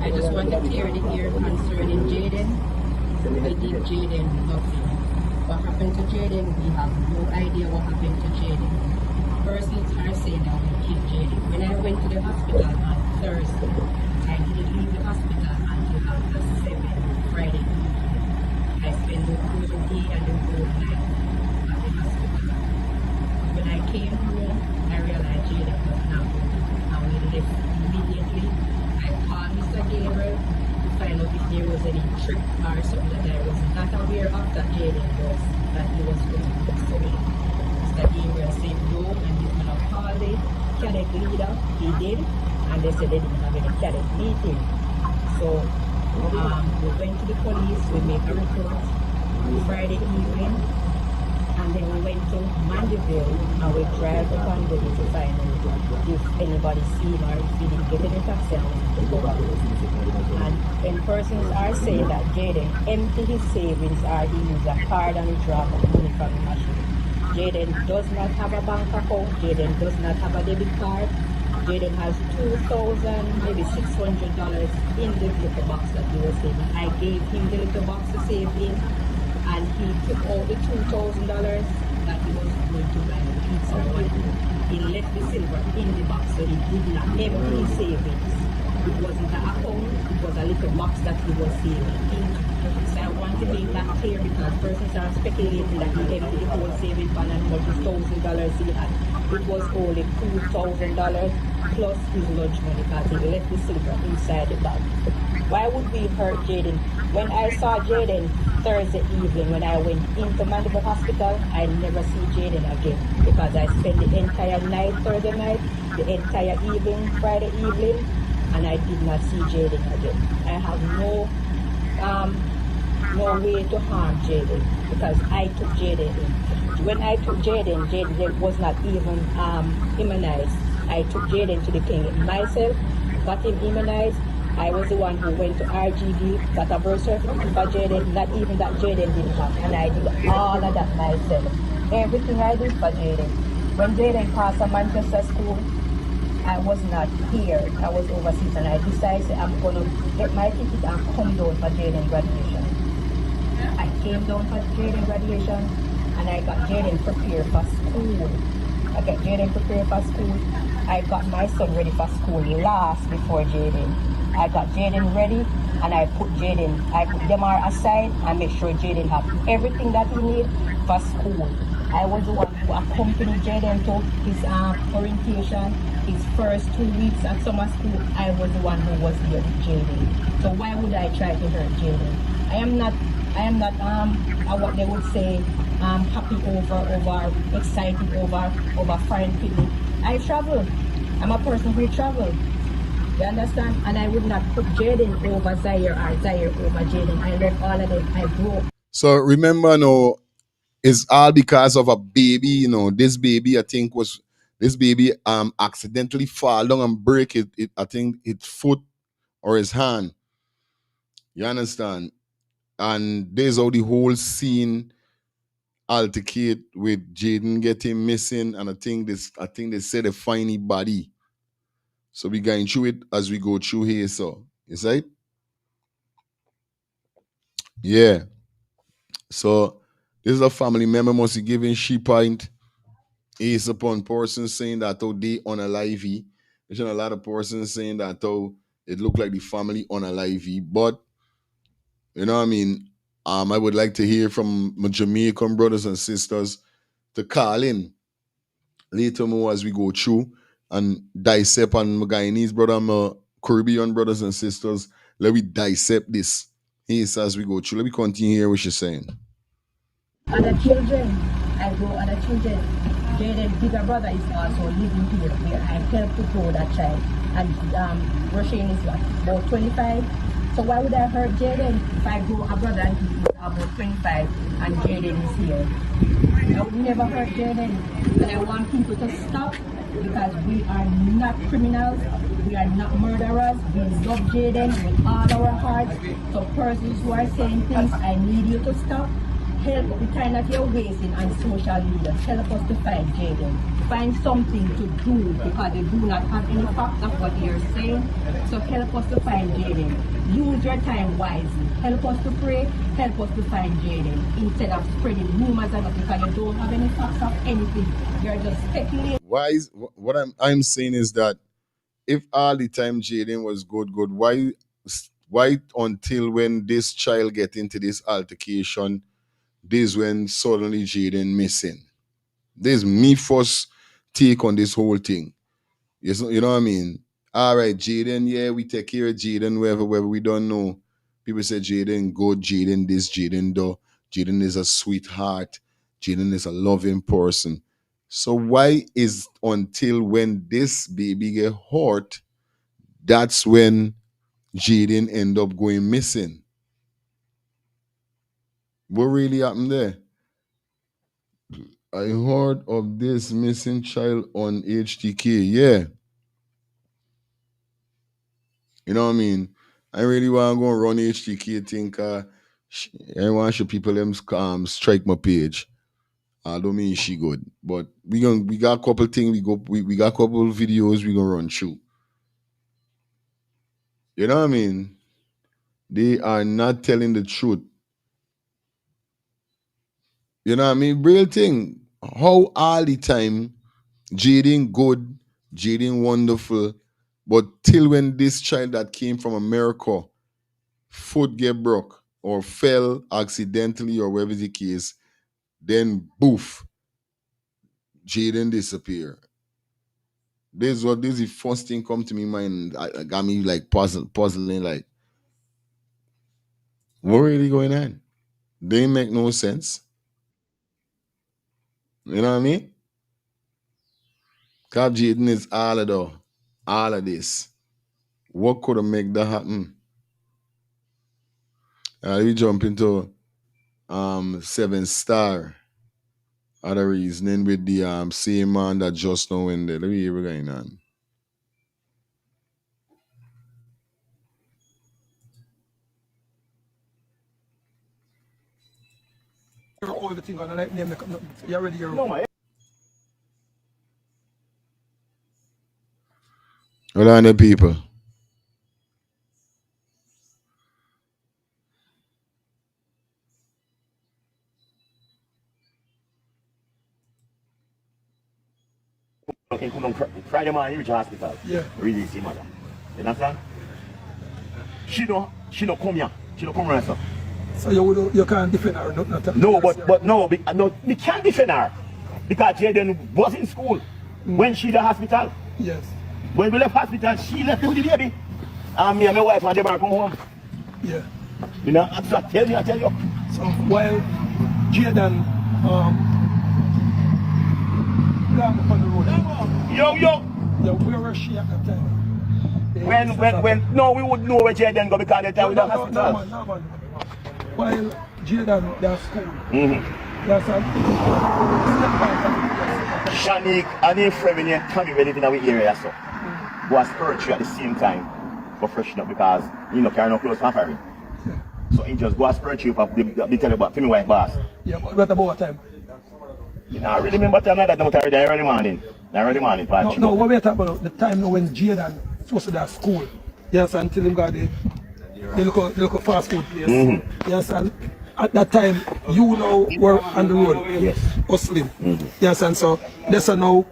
I: I just want to clear the air concerning Jayden. We did Jayden nothing. What happened to Jayden? We have no idea what happened to Jayden. Persons are saying that we killed Jayden. When I went to the hospital on Thursday, I didn't leave the hospital until after 7 Friday. I spent the whole day and the whole night at the hospital. When I came home, I realized Jayden was not home. And we left immediately. I called Mr. Gabriel to find out if there was any trick or something that I was not aware of that Jayden was, that he was going to be stolen. Mr. Gabriel said no, and he's going to call the cadet leader. He did, and they said they didn't have any cadet meeting. So we went to the police, we made a report Friday evening, and then we went to Mandeville and we drive the convoy to find out if anybody seen or if he didn't get any taxi and go back. And when persons are saying that Jayden empty his savings or he used a card and he draw money from the machine. Jayden does not have a bank account, Jayden does not have a debit card. Jayden has $2,000, maybe $600 in the little box that he was saving. I gave him the little box to save in, and he took out the $2,000 that he was going to buy pizza or whatever. He left the silver in the box, so he did not empty his savings. It wasn't an account, it was a little box that he was saving in. So I want to make that clear because persons are speculating that he emptied the whole saving fund and what $1,000 he had. It was only $2,000 plus his lunch money because he left the silver inside the bag. Why would we hurt Jayden? When I saw Jayden Thursday evening, when I went into Mandeville Hospital, I never see Jayden again because I spent the entire night, Thursday night, the entire evening, Friday evening, and I did not see Jayden again. I have no way to harm Jayden because I took Jayden in. When I took Jayden, Jayden was not even immunized. I took Jayden to the clinic myself, got him immunized. I was the one who went to RGD, got a birth certificate for Jayden, not even that Jayden didn't have, and I did all of that myself. Everything I did for Jayden. When Jayden passed a Manchester school, I was not here. I was overseas, and I decided I'm gonna get my ticket and come down for Jayden graduation. I came down for Jayden graduation, and I got Jayden prepared for school. I got Jayden prepared for school. I got my son ready for school last before Jayden. I got Jayden ready, and I put them all aside and make sure Jayden have everything that he need for school. I was the one who accompanied Jayden to his orientation, his first 2 weeks at summer school. I was the one who was there with Jayden. So why would I try to hurt Jayden? I am not what they would say happy over excited over foreign people. I travel. I'm a person who travel. You understand? And I would not put Jayden over Zaire or Zaire over Jayden. I left all of them. I broke.
C: So remember no, it's all because of a baby, you know. This baby, I think, accidentally fall down and break I think its foot or his hand. You understand? And there's how the whole scene altercate with Jayden getting missing, and I think they said a funny body. So we going through it as we go through here. So is that? Yeah. So this is a family member must be giving she point is upon person saying that though they on a livey. There's a lot of persons saying that though it looked like the family on a livey. But you know what I mean? I would like to hear from my Jamaican brothers and sisters to call in later more as we go through and dissect on my Guyanese brother and my Caribbean brothers and sisters. Let we dissect this here as we go through. Let me continue here what she's saying.
I: Other children, I grow other children. Jayden's bigger brother is also living here where I help to grow that child. And Roshane is about 25. So why would I hurt Jayden if I grow a brother and he is about 25 and Jayden is here? I would never hurt Jayden. But I want people to stop because we are not criminals. We are not murderers. We love Jayden with all our hearts. So persons who are saying things, I need you to stop. Help the time that you're wasting on social media. Help us to find Jayden. Find something to do because they do not have any facts of what you're saying. So help us to find Jayden. Use your time wisely. Help us to pray. Help us to find Jayden instead of spreading rumors and because you don't have any facts of anything. You're just speculating.
C: What I'm saying is that if all the time Jayden was good, why until when this child get into this altercation? This when suddenly Jayden missing. This me first take on this whole thing. You know what I mean? All right, Jayden, yeah, we take care of Jayden wherever we don't know. People say Jayden good, Jayden this, Jayden though. Jayden is a sweetheart. Jayden is a loving person. So why is until when this baby get hurt, that's when Jayden end up going missing? What really happened there? I heard of this missing child on HTK. Yeah. You know what I mean? I really want to go and run HTK thing. I want to show people them strike my page. I don't mean she good. But we got a couple things we got a couple videos we gonna run through. You know what I mean? They are not telling the truth. You know what I mean? Real thing. How all the time Jayden good, Jayden wonderful, but till when this child that came from America foot get broke or fell accidentally or whatever the case, then boof, Jayden disappear. This is the first thing come to me mind. I got me like puzzling like, what really going on? They make no sense. You know what I mean? Cause Jayden is all of this. What could have make that happen? We jump into 7 star. Other reasoning with the same man that just now went there. Let me hear what's going on.
A: All the thing on like name you already hear.
F: No, man.
C: Well, on the people.
F: Okay, come on, Friday morning, you reach the hospital.
A: Yeah.
F: Release him, mother. You understand? She don't come here. She don't come around, sir.
A: So you can't defend her, not
F: No, but no, we can't defend her. Because Jayden was in school when she the hospital.
A: Yes.
F: When we left hospital, she left with the baby. And me and my wife and them are come home.
A: Yeah.
F: You know, so I tell you.
A: So while Jayden gone up on the road.
F: Yo.
A: Yeah, where was she at that time?
F: When no, we would know where Jayden go because they tell we the hospital.
A: No, man. While Jayden at school. That's
F: Shanik and his friend when you come in in our area so. Was spiritual at the same time for freshen up because you know carry no clothes for him. So he just go spiritual for the tell about me wife boss.
A: Yeah, but what about time?
F: You know, I really remember time like that I'm tired early morning. Early morning part.
A: No, what we talking about the time now when Jayden supposed to be at school. Yes, until him got the local fast food place. Yes, and at that time you know were on the road.
F: Yes.
A: Hustling. Yes, and so that's now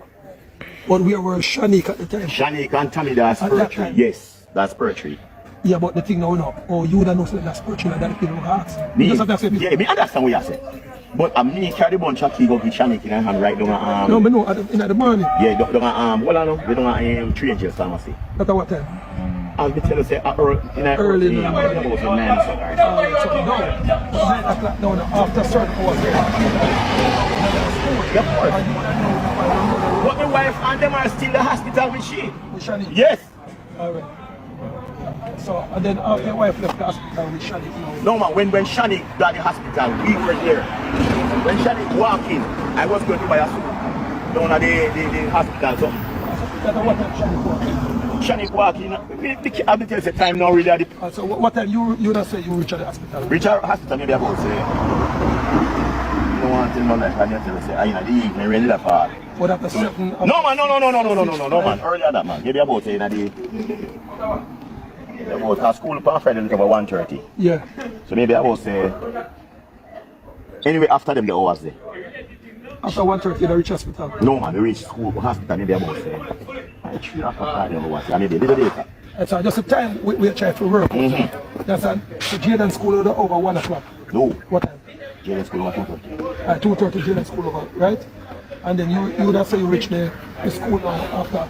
A: but we were Shanik at the time.
F: Shanik and Tommy that's spiritual. Yes, that's spiritual.
A: Yeah, but the thing now, you don't know that's spiritual and that people ask.
F: Me understand what you say. But me carry the bunch of key go with Shanik in hand right down
A: no, but no, in the morning.
F: Yeah, down well I know, they don't 3 inches pharmacy.
A: At what time?
F: I'll be telling you say early in the morning about 9 o'clock.
A: So no, 9 o'clock down after certain hours.
F: Of course. But my wife and them are still in the hospital with she.
A: With Shanik?
F: Yes.
A: Alright. So, and then after your wife left the hospital with Shanik,
F: No man, when Shanik got the hospital, we were there. When Shanik walked in, I was going to buy a soup down at the hospital. So,
A: that's what time Shanik walked in?
F: Shanik walked in, I'll be telling you the time now really.
A: So what time you don't say you reach the hospital?
F: Reach the hospital maybe about say, you don't want to know that, and you tell me say, in the evening, really that far.
A: What after 7?
F: No man, no man, earlier that man, maybe about say in the about our school on Friday about 1:30.
A: Yeah.
F: So maybe I will say anyway after them the hours there.
A: After 1:30 they reach hospital?
F: No man, they reach school hospital maybe about say 3 o'clock maybe a little later.
A: So just the time we try to work. That's so Jayden school over 1 o'clock.
F: No.
A: What time?
F: Jayden school over 2:30.
A: 2:30 Jayden school over, right? And then you would have say you reach the school now after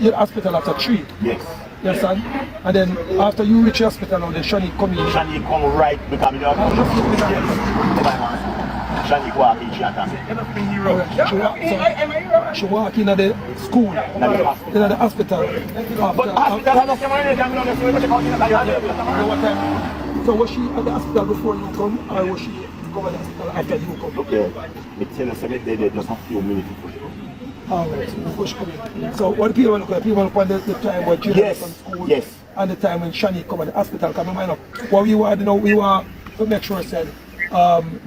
A: the hospital after 3.
F: Yes.
A: Yes, son. And then after you reach the hospital now, then Shanik come in.
F: Shanik come right because we don't have Shanik walk in,
A: she walk in at the school, in at the hospital.
F: But hospital has
A: So was she at the hospital before you come, or was she come at the hospital after you come?
F: Okay, me tell you something, they just a few minutes before you come.
A: Alright, so what people look at, people look at the time when Jayden from school, and the time when Shanik come at the hospital. Come in mind up, what we were, we were to make sure said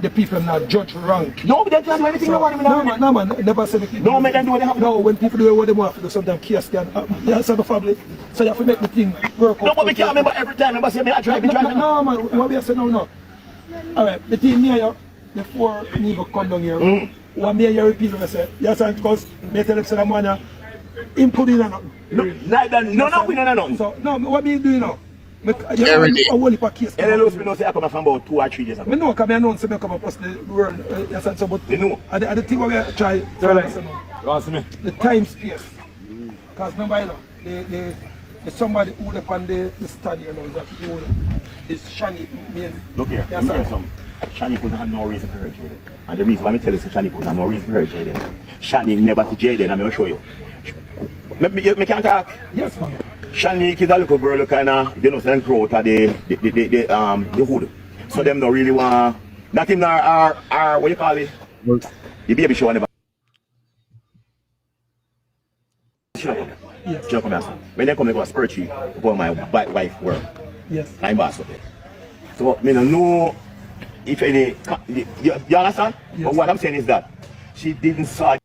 A: the people not judge wrong.
F: No, but they can't do anything.
A: So, no man, never said anything.
F: No, man, they do what they have.
A: No, when people do what they want to do, sometimes chaos can happen. Yeah, so the family, so you have to make the thing work out.
F: No, but we can't remember every time. Remember, say me I drive.
A: No, man, what we say no. Alright, the thing me and you, before me go come down here. What me and you repeat when I say, yes, and because me tell them say that man, him put in a nothing.
F: No.
A: So, no, what me do now? I want to case.
F: And then me know say I come from about 2 or 3 days ago.
A: I know, because I know say me come across the world, yes, and so, but
F: they know.
A: And the thing what we try, the time space. Because remember, you know, the somebody who up on the study, you know, that you is Shanik.
F: Look here, yes, Shanik would have no reason to hurt Jayden. And the reason why I tell you Shanik would have no reason to hurt Jayden. Shanik never to Jayden, I'm going to show you. Me can't talk?
A: Yes, ma'am.
F: Shanik is a little girl kind of, you know, send growth at the hood. So them don't really want, not in our what you call it? The baby show never.
A: Yes.
F: When they come, they go spiritually for my wife work.
A: Yes.
F: I'm boss of it. So, I don't know if any, you understand?
A: Yes.
F: But what I'm saying is that she didn't saw.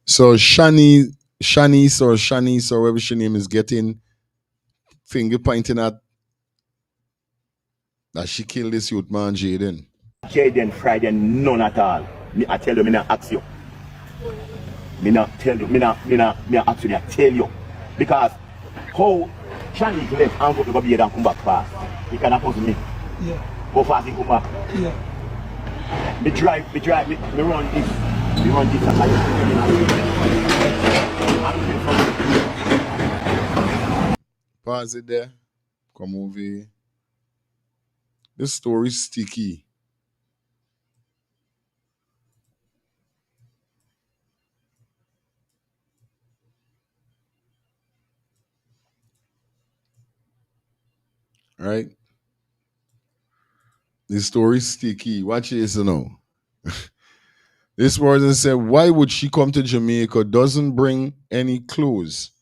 C: So Shani Shanice or whatever she name is getting finger pointing at that she killed this youth man Jayden.
F: Jayden, Friday, none at all. I tell you, me not ask you. Me not tell you, me not ask you, I tell you. Because how Shanice left and go to bed and come back fast. He cannot come to me. Yeah. Go fast, he come back. Yeah. Me drive, me run this. Me run this and
C: Pause it there. Come over here. This story is sticky. Right? This story is sticky. Watch this now. This person said, why would she come to Jamaica? Doesn't bring any clothes.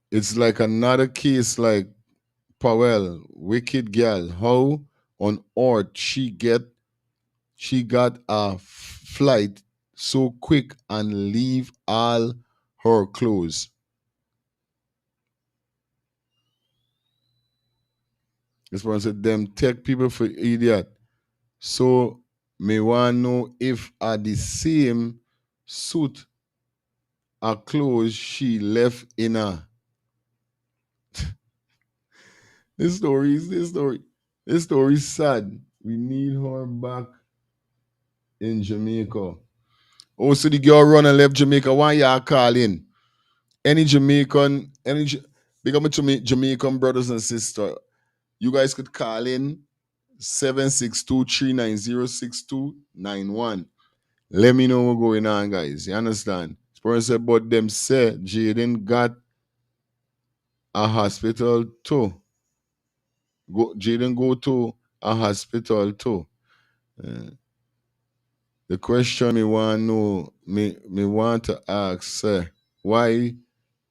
C: It's like another case like Powell, wicked girl. How on earth she got a flight so quick and leave all her clothes? This person said, them take people for idiot. So me want know if are the same suit or clothes she left in her. This story is sad. We need her back in Jamaica. Oh, so the girl run and left Jamaica. Why y'all calling? Any Jamaican, big up to me, Jamaican brothers and sisters. You guys could call in 762-390-6291. Let me know what's going on, guys. You understand? Person said, but them say Jayden got a hospital too. Jayden go to a hospital too. The question me want know, me want to ask, why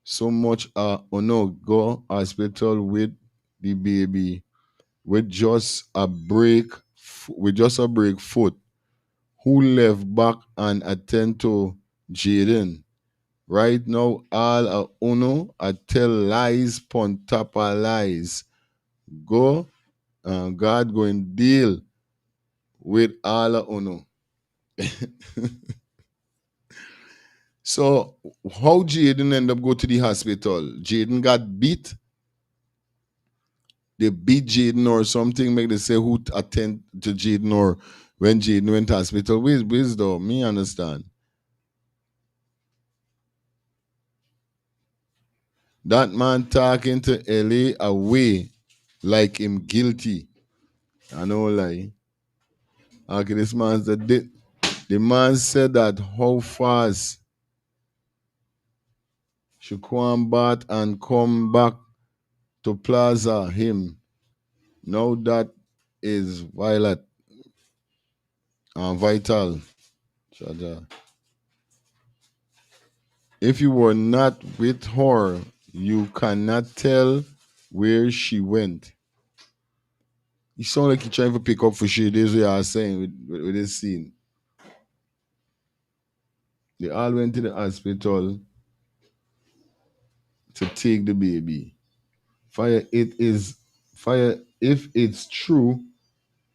C: so much no go hospital with the baby with just a break foot? Who left back and attend to Jayden? Right now, all uno I tell lies pon top of lies. Go, God going deal with all uno. So, how Jayden end up go to the hospital? Jayden got beat. They beat Jayden or something. Make they say who attend to Jayden or when Jayden went to hospital. Where's though? Me understand. That man talking to LA away like him guilty. I know lie. Okay, this man said the man said that how fast she come back and come back to Plaza him. Now that is vital. Shaja. If you were not with her, you cannot tell where she went. You sound like you're trying to pick up for shit. This is what you are saying with this scene. They all went to the hospital to take the baby. Fire if it's true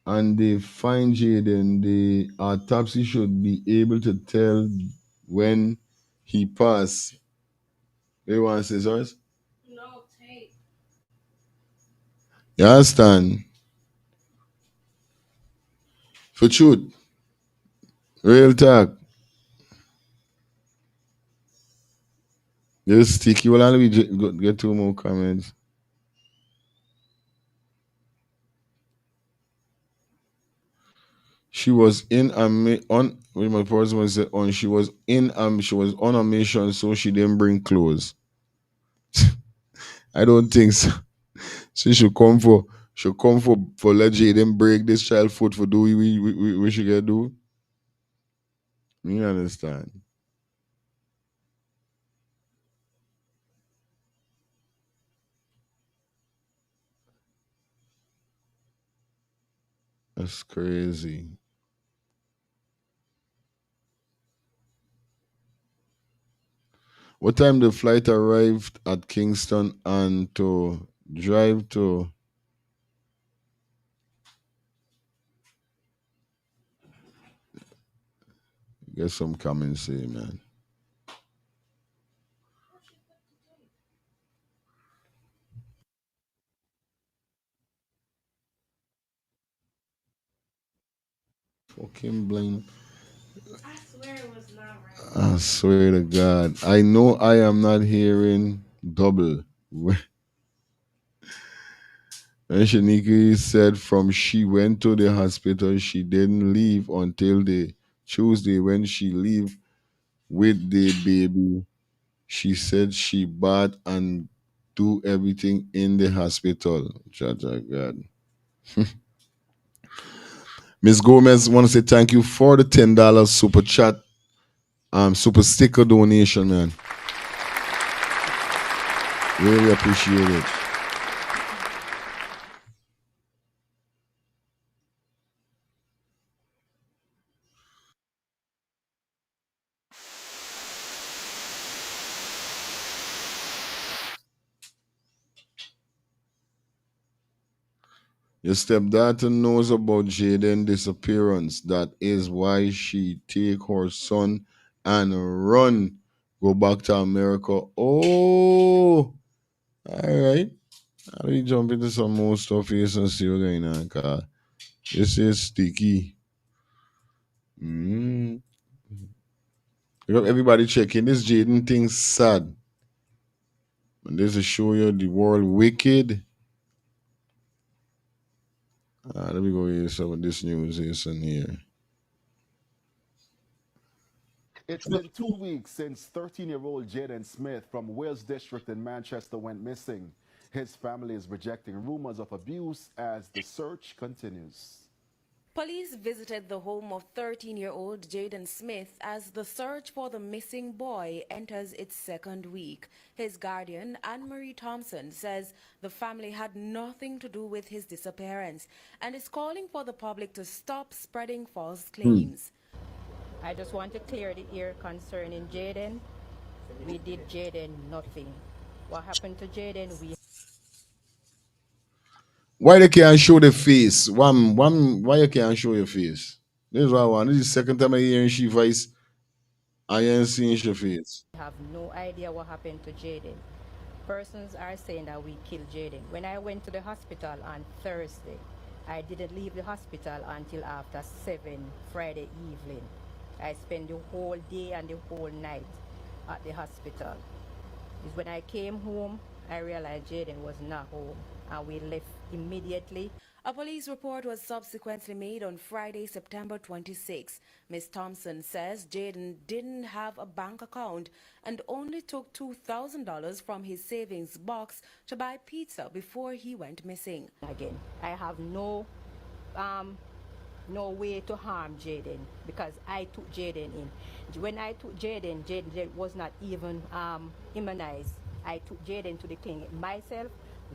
C: and they find Jayden, the autopsy should be able to tell when he passed. They want scissors? No, tape. You understand? For truth. Real talk. Just sticky. Well, let me get two more comments. She was in on when my person was on. She was on a mission, so she didn't bring clothes. I don't think so. She should come for let Jayden break this child foot for do we should get do. You understand? That's crazy. What time the flight arrived at Kingston and to drive to get some comments here, man. Fucking blind.
I: I swear it was not right.
C: I swear to God. I know I am not hearing double. When Shanika said from she went to the hospital, she didn't leave until the Tuesday when she leave with the baby. She said she bath and do everything in the hospital. Jaja God. Miss Gomez want to say thank you for the $10 super chat, super sticker donation, man. Really appreciate it. Your stepdaughter knows about Jayden's disappearance. That is why she take her son and run, go back to America. Oh, all right. How do you jump into some more stuff here and see what's going on? Cause this is sticky. Mm. Everybody checking. This Jayden thing's sad. And this is show you the world wicked. Let me go hear some of this news here.
J: It's been 2 weeks since 13-year-old Jayden Smith from Wales District in Manchester went missing. His family is rejecting rumors of abuse as the search continues.
K: Police visited the home of 13-year-old Jayden Smith as the search for the missing boy enters its second week. His guardian, Anne-Marie Thompson, says the family had nothing to do with his disappearance and is calling for the public to stop spreading false claims.
L: I just want to clear the air concerning Jayden. We did Jayden nothing. What happened to Jayden,
C: Why they can't show the face? Why you can't show your face? This is what I want. This is the second time I hearing she voice. I ain't seeing your face.
L: have no idea what happened to Jayden. Persons are saying that we killed Jayden. When I went to the hospital on Thursday, I didn't leave the hospital until after 7 Friday evening. I spent the whole day and the whole night at the hospital. It's when I came home, I realized Jayden was not home, and we left immediately.
K: A police report was subsequently made on Friday, September 26. Ms. Thompson says Jayden didn't have a bank account and only took $2,000 from his savings box to buy pizza before he went missing.
L: Again, I have no way to harm Jayden because I took Jayden in. When I took Jayden, Jayden was not even immunized. I took Jayden to the clinic myself,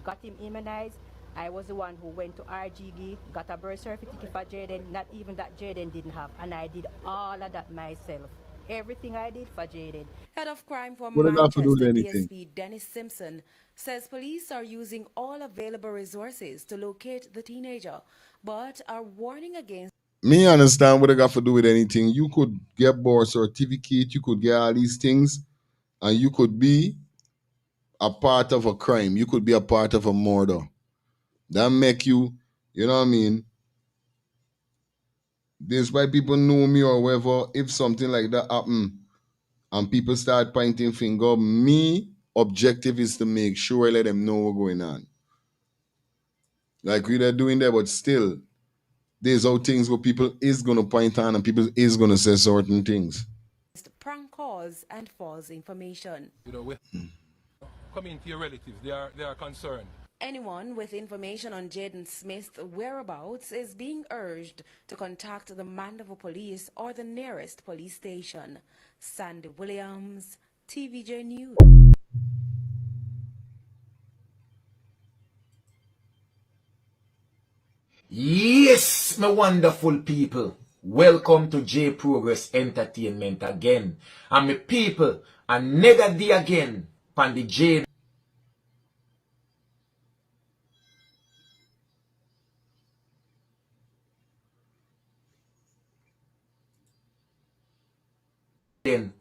L: got him immunized. I was the one who went to RGG, got a birth certificate for Jayden, not even that Jayden didn't have, and I did all of that myself. Everything I did for Jayden.
K: Head of crime for
C: What does that have to do with
K: Manchester,
C: anything?
K: DSP Dennis Simpson, says police are using all available resources to locate the teenager, but are warning against.
C: Me understand what it got to do with anything. You could get birth certificate, you could get all these things, and you could be a part of a crime. You could be a part of a murder. That make you, you know what I mean? This why people know me or whatever. If something like that happen and people start pointing finger, me objective is to make sure I let them know what's going on. Like we are doing there, but still, there's all things where people is gonna point on and people is gonna say certain things.
K: Prank calls and false information.
M: Community relatives, they are concerned.
K: Anyone with information on Jayden Smith's whereabouts is being urged to contact the Mandeville Police or the nearest police station. Sandy Williams, TVJ News.
N: Yes, my wonderful people. welcome to J Progress Entertainment again. And my people, another day again, pan the Jayden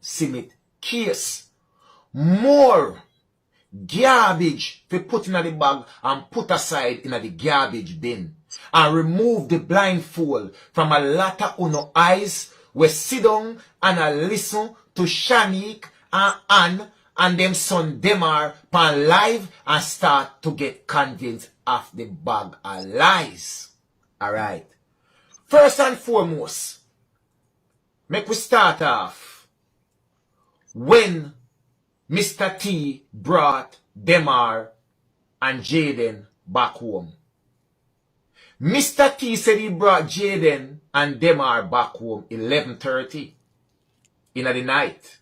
N: Smith case. More garbage to put in the bag and put aside in the garbage bin. And remove the blindfold from a lot of uno eyes. We sit down and I listen to Shanique and Ann and them son Demar pan live and start to get convinced of the bag of lies. Alright. First and foremost, make we start off when Mr. T brought Demar and Jayden back home. Mr. T said he brought Jayden and Demar back home 11:30 in the night.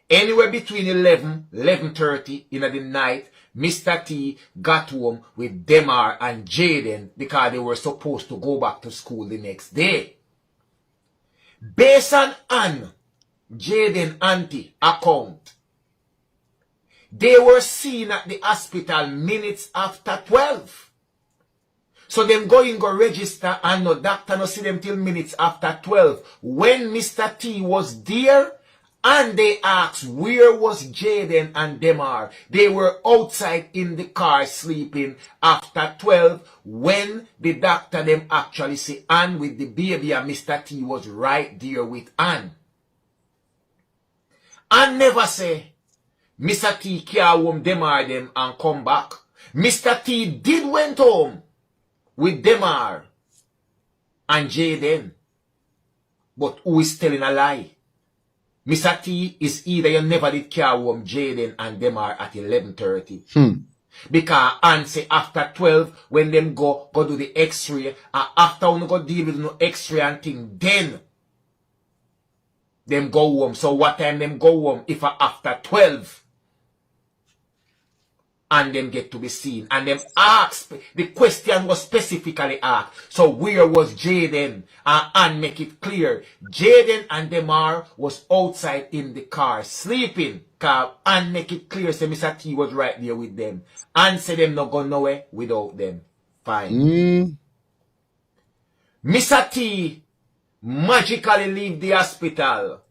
N: Anywhere between 11:30 in the night, Mr. T got home with Demar and Jayden because they were supposed to go back to school the next day. Based on Jayden auntie account, they were seen at the hospital minutes after 12. So them go register and no doctor no see them till minutes after 12. When Mr. T was there and they asked where was Jayden and Demar, they were outside in the car sleeping after 12 when the doctor them actually see Ann with the baby and Mr. T was right there with Ann. Ann never say Mr. T carry home Demar them and come back. Mr. T did went home with Demar and Jayden. But who is telling a lie? Mr. T is either you never did carry home Jayden and Demar at 11:30. Because Ann say after 12 when them go do the x-ray and after when go deal with no x-ray and thing, then them go home. So what time them go home if after 12? And them get to be seen. And them ask, the question was specifically asked. So where was Jayden? And make it clear. Jayden and Demar was outside in the car sleeping. And make it clear, say Mr. T was right there with them. And say them not go nowhere without them. Fine. Mr. T magically leave the hospital.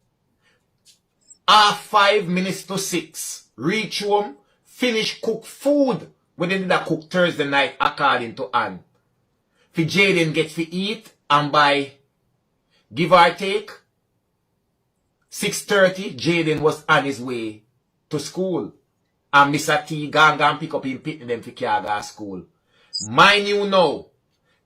N: 5 minutes to 6. Reach home. Finish cook food when they did a cook Thursday night according to Ann. For Jayden get to eat and by give or take 6:30 Jayden was on his way to school. And Mr. T gang pick up him pitting them for carry school. Mind you know,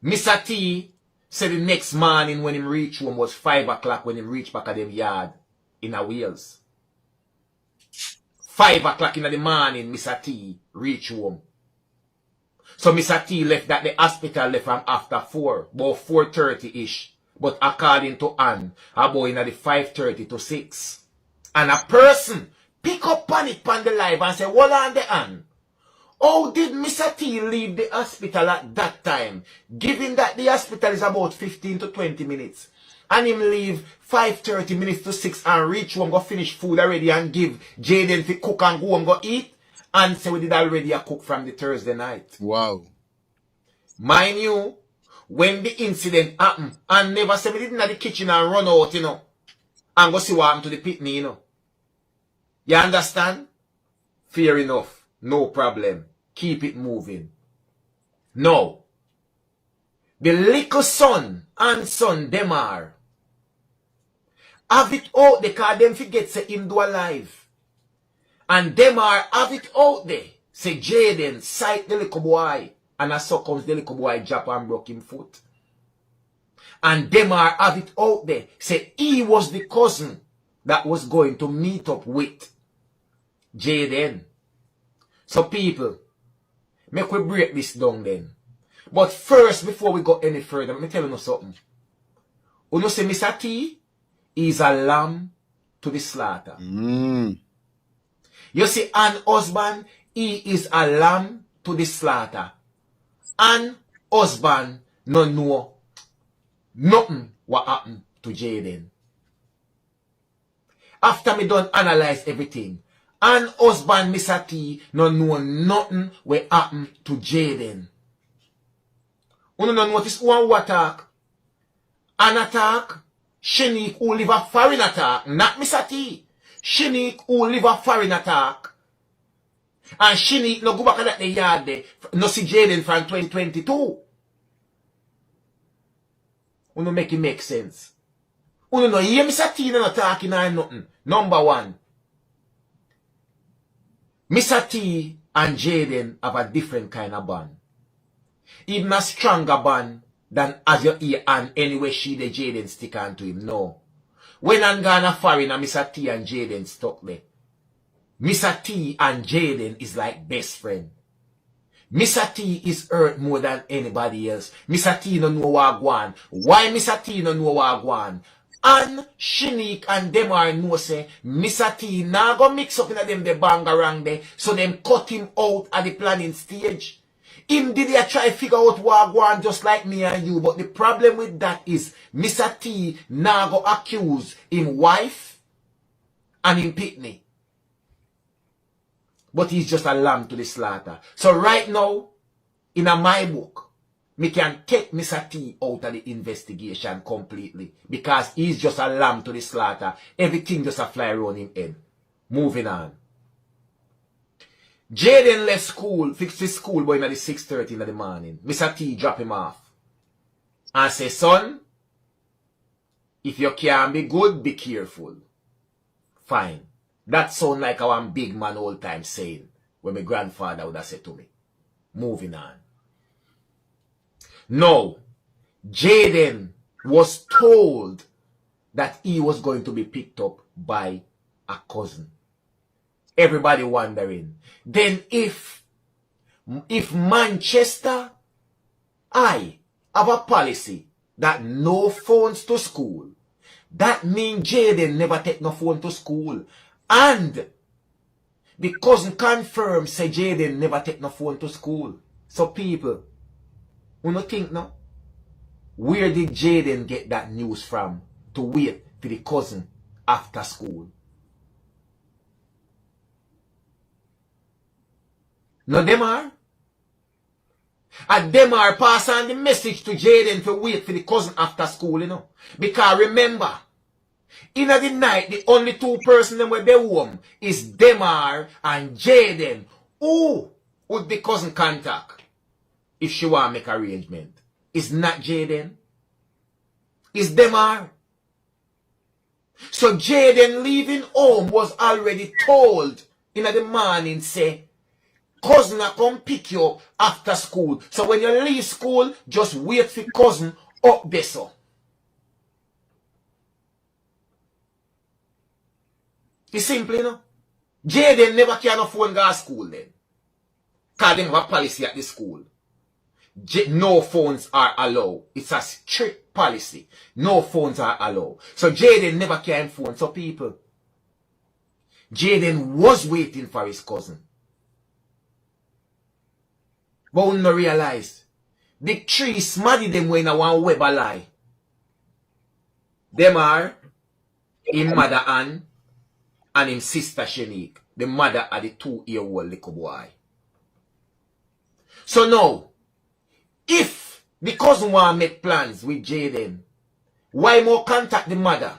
N: Mr. T said the next morning when him reach home was 5 o'clock when him reach back at them yard in a Wales. 5 o'clock in the morning, Mr. T reach home. So Mr. T left that the hospital left from after 4, about 4:30-ish. But according to Ann, about in the 5:30 to 6. And a person pick up on it on the live and say, hold on the Ann. How did Mr. T leave the hospital at that time? Given that the hospital is about 15 to 20 minutes. And him leave 5:30 minutes to 6 and reach home, go finish food already and give Jayden to cook and go home, go eat. And say we did already a cook from the Thursday night.
C: Wow.
N: Mind you, when the incident happened, and never say we did in the kitchen and run out, you know, and go see what happened to the pitney, you know. You understand? Fair enough. No problem. Keep it moving. Now, the little son and son Demar have it out there because them forget say him do alive. And Demar have it out there. Say Jayden sight the little boy. And as so comes the little boy drop and broke him foot. And Demar have it out there. Say he was the cousin that was going to meet up with Jayden. So people, make we break this down then. But first, before we go any further, let me tell you something. You know say Mr. T is a lamb to the slaughter. You see, Ann husband, he is a lamb to the slaughter. Ann husband no know nothing what happened to Jayden. After me done analyze everything, and husband Mr. T no know nothing what happened to Jayden. You don't notice one attack? An attack? Shanique who live a foreign attack, not Mr. T. Shanique who live a foreign attack. And Shanique no go back at the yard there, no see Jayden from 2022. You don't make it make sense. You don't know, hear Mr. T no talking or nothing. Number one, Mr. T and Jayden have a different kind of bond. Even a stronger bond than as you hear and anyway she the Jayden stick on to him. No. When I'm gonna foreign and Mr. T and Jayden stuck there. Mr. T and Jayden is like best friend. Mr. T is hurt more than anybody else. Mr. T no know what go on. Why Mr. T no know what go on? And Shanique and them are know say Mr. T now go mix up in them the bangarang there, so them cut him out at the planning stage. Him did they try to figure out what go on just like me and you, but the problem with that is Mr. T now go accuse him wife and him pitney. But he's just a lamb to the slaughter. So right now, in my book, me can take Mr. T out of the investigation completely. Because he's just a lamb to the slaughter. Everything just a fly around him head. Moving on. Jayden left school, fixed his school boy at the 6:30 in the morning. Mr. T drop him off. And say, son, if you can be good, be careful. Fine. That sound like our big man old time saying, when my grandfather would have said to me. Moving on. No, Jayden was told that he was going to be picked up by a cousin. Everybody wondering. Then if Manchester, I have a policy that no phones to school, that means Jayden never take no phone to school. And the cousin confirmed say Jayden never take no phone to school. So people, you no think no? Where did Jayden get that news from to wait for the cousin after school? No, them are. And them are pass on the message to Jayden to wait for the cousin after school, you know. Because remember, in the night, the only two persons them were there home is Demar and Jayden. Who would the cousin contact if she want to make arrangement? It's not Jayden. It's Demar. So Jayden leaving home was already told in the morning, say, cousin will come pick you up after school. So when you leave school, just wait for cousin up there, so. It's simple, you know. Jayden never can phone go to school then. Because they have a policy at the school. No phones are allowed. It's a strict policy. No phones are allowed. So Jayden never can phone. So people, Jayden was waiting for his cousin. But we no realize the three smaddy them when I want web a lie. Them are him mother Ann and him sister Shanique. The mother of the 2-year-old little boy. So now, if the cousin want to make plans with Jayden, why more contact the mother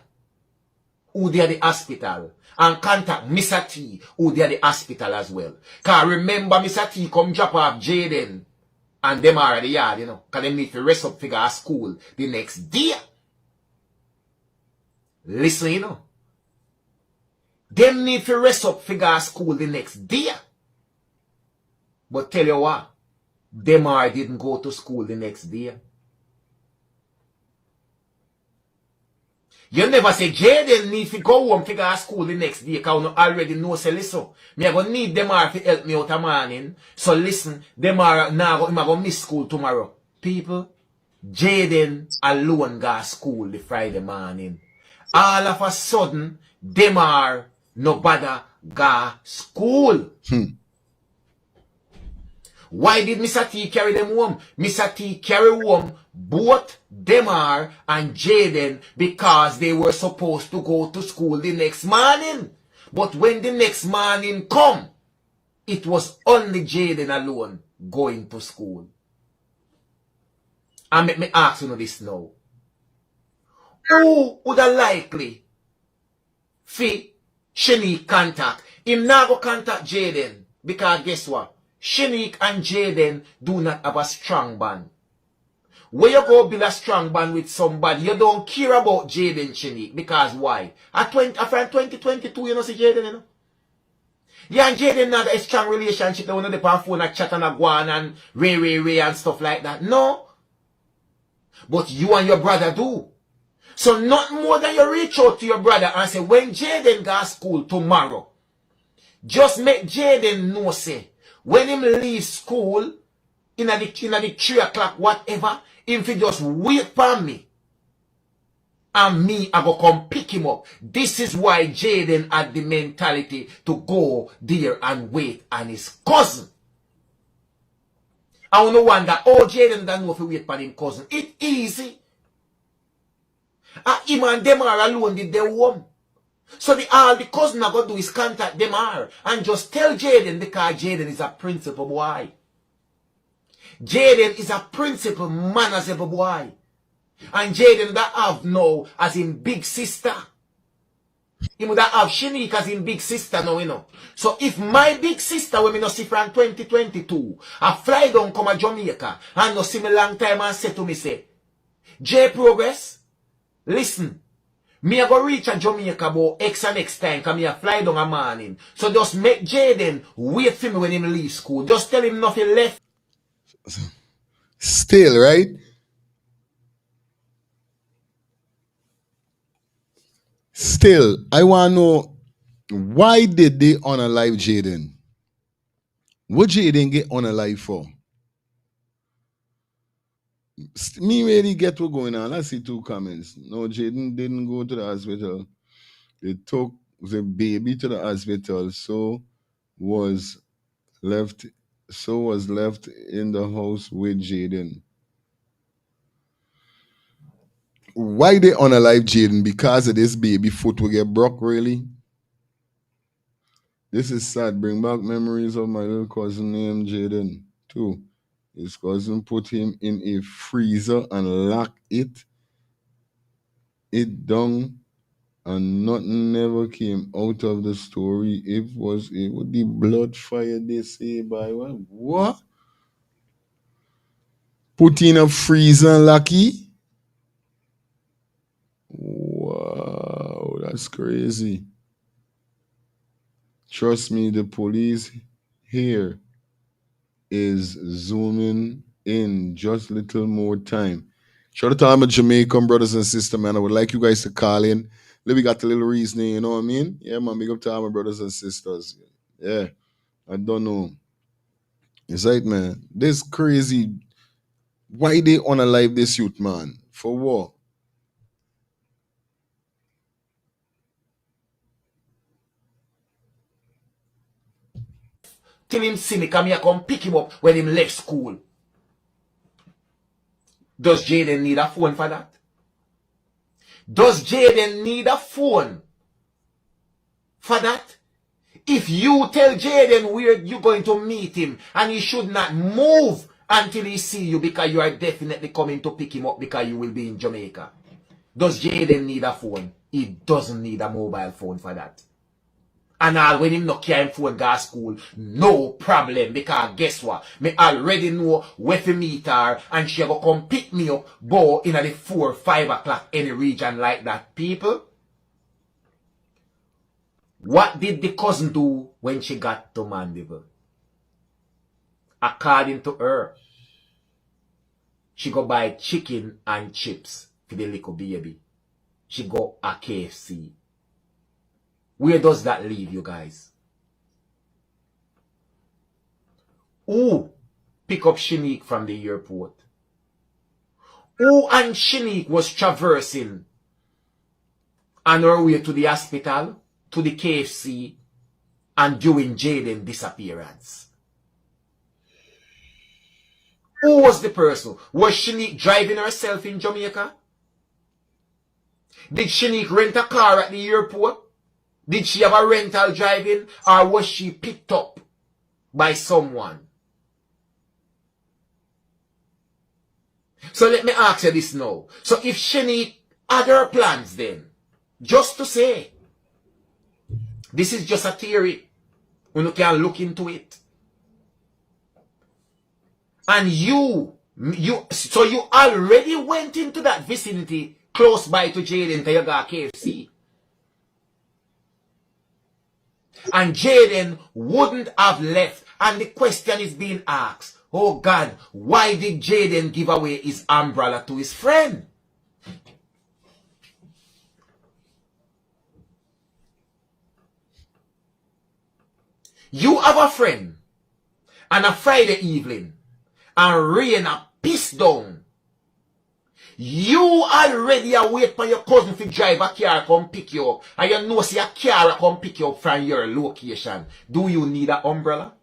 N: who they at the hospital and contact Mr. T who they at the hospital as well? Because remember Mr. T come drop off Jayden and them are at the yard, you know, because they need to rest up figure at school the next day. Listen, you know. Them need to rest up figure at school the next day. But tell you what, Demar didn't go to school the next day. You never say Jayden need to go home figure at school the next day because you already know say listen. Me I gonna need Demar to help me out a morning. So listen, Demar now I'm gonna miss school tomorrow. People, Jayden alone go to school the Friday morning. All of a sudden, Demar no bother go school. Why did Mr. T carry them home? Mr. T carry home both Demar and Jayden because they were supposed to go to school the next morning. But when the next morning come, it was only Jayden alone going to school. And let me ask you this now. Who would have likely fi Shanique contact? Him now go contact Jayden because guess what? Shanique and Jayden do not have a strong bond. When you go build a strong bond with somebody, you don't care about Jayden Shanique because why? After 2022, you know see Jayden, you know? Yeah, and Jayden not a strong relationship. They want to depend on phone and chat and a Guyana and Ray and stuff like that. No. But you and your brother do. So not more than you reach out to your brother and say, when Jayden go to school tomorrow, just make Jayden know, say, when him leave school, in the 3 o'clock, whatever, him fi just wait for me. And me, I go come pick him up. This is why Jayden had the mentality to go there and wait on his cousin. I no wonder, oh, Jayden don't know if he wait for him cousin. It easy. Him and Demar alone did their home. So all the cousin are going to do is contact Demar and just tell Jayden because Jayden is a principal boy. Jayden is a principal man as a boy. And Jayden that have now as in big sister. He would have Shanique as in big sister now, you know. So if my big sister, when me no see from 2022, I fly down come to Jamaica and no see me long time and say to me, say, J Progress, listen, me a go reach a Jamaica about X and X time because me a fly down a morning. So just make Jayden wait for me when him leave school. Just tell him nothing left.
C: Still, right? Still, I want to know, why did they unalive Jayden? What Jayden get unalive for? Me really get what going on. I see 2 comments. No, Jayden didn't go to the hospital. They took the baby to the hospital, so was left in the house with Jayden. Why they unalive Jayden? Because of this baby foot will get broke, really? This is sad. Bring back memories of my little cousin named Jayden, too. His cousin put him in a freezer and locked it down, and nothing never came out of the story. It was the blood fire, they say, by what? Put in a freezer and lock it? Wow, that's crazy. Trust me, the police here is zooming in just little more time. Shout out to all my Jamaican brothers and sisters, man. I would like you guys to call in. We got a little reasoning, you know what I mean? Yeah, man, big up to all my brothers and sisters. Yeah, I don't know. It's right, man. This crazy. Why they unalive this youth, man? For what?
N: Till him see me, come here, come pick him up when him left school. Does Jayden need a phone for that? Does Jayden need a phone for that? If you tell Jayden where you're going to meet him and he should not move until he see you because you are definitely coming to pick him up because you will be in Jamaica. Does Jayden need a phone? He doesn't need a mobile phone for that. And all when him not carry him phone go to school, no problem, because guess what? Me already know where to meet her and she go come pick me up, bo in the 4 or 5 o'clock any region like that. People, what did the cousin do when she got to Mandeville? According to her, she go buy chicken and chips for the little baby. She go a KFC. Where does that leave you guys? Who pick up Shanique from the airport? Who and Shanique was traversing on her way to the hospital, to the KFC, and during Jayden's disappearance? Who was the person? Was Shanique driving herself in Jamaica? Did Shanique rent a car at the airport? Did she have a rental driving? Or was she picked up by someone? So let me ask you this now. So if Shanique had her plans then, just to say, this is just a theory, you can look into it. And so you already went into that vicinity close by to Jayden to your KFC. And Jayden wouldn't have left. And the question is being asked, oh God, why did Jayden give away his umbrella to his friend? You have a friend on a Friday evening and rain a piss down. You already wait for your cousin to drive a car come pick you up. And you know see a car come pick you up from your location. Do you need an umbrella?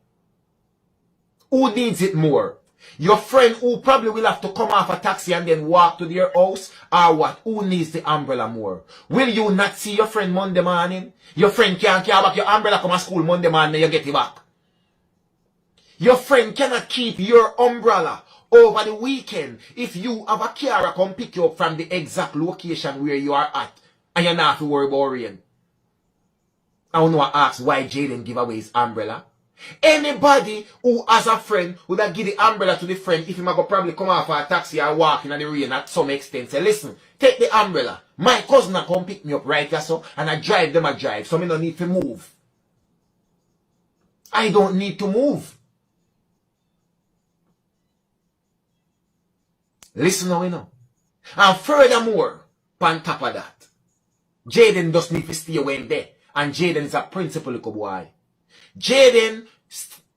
N: Who needs it more? Your friend who probably will have to come off a taxi and then walk to their house? Or what? Who needs the umbrella more? Will you not see your friend Monday morning? Your friend can't carry back your umbrella come to school Monday morning and you get it back. Your friend cannot keep your umbrella over the weekend if you have a car come pick you up from the exact location where you are at and you're not have to worry about rain. I want to ask why Jayden give away his umbrella. Anybody who has a friend would have give the umbrella to the friend if he might go probably come off a taxi and walk in the rain at some extent. Say, listen, take the umbrella. My cousin will come pick me up right here so and I drive them a drive so I don't need to move. I don't need to move. Listen now, you know. And furthermore, on top of that, Jayden doesn't need to stay away there. And Jayden is a principal little boy. Jayden,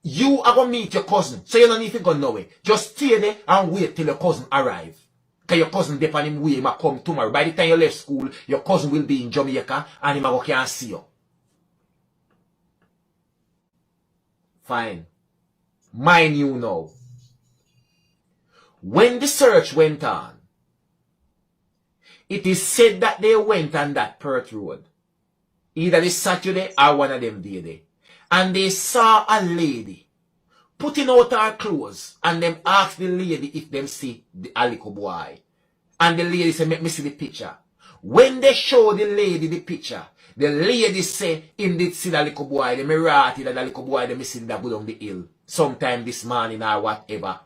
N: you are going to meet your cousin. So you don't need to go nowhere. Just stay there and wait till your cousin arrive. Because your cousin depend on him way, he might come tomorrow. By the time you left school, your cousin will be in Jamaica and he might go and see you. Fine. Mind you now. When the search went on, it is said that they went on that Perth Road. Either this Saturday or one of them day. And they saw a lady putting out her clothes and them asked the lady if them see the little boy. And the lady said, make me see the picture. When they show the lady the picture, the lady say, indeed see the little boy, the mirati that the little boy, they see that go down the hill. Sometime this morning or whatever.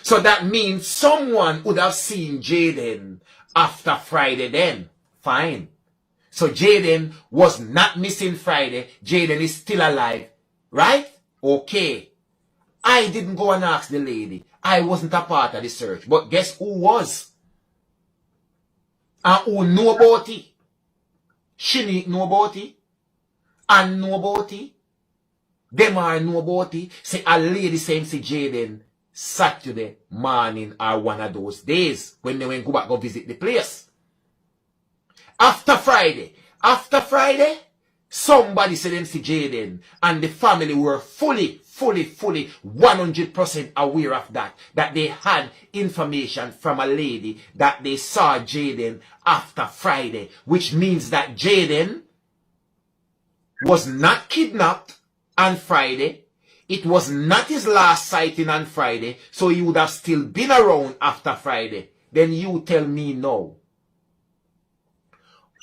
N: So that means someone would have seen Jayden after Friday then. Fine. So Jayden was not missing Friday. Jayden is still alive. Right? Okay. I didn't go and ask the lady. I wasn't a part of the search. But guess who was? And who know about it? Shanique know about it. And know about it. Them are know about it. Say a lady saying say Jayden Saturday morning or one of those days when they went go back go visit the place. After Friday, somebody said them see Jayden and the family were fully 100% aware of that they had information from a lady that they saw Jayden after Friday, which means that Jayden was not kidnapped on Friday. It was not his last sighting on Friday, so he would have still been around after Friday. Then you tell me now.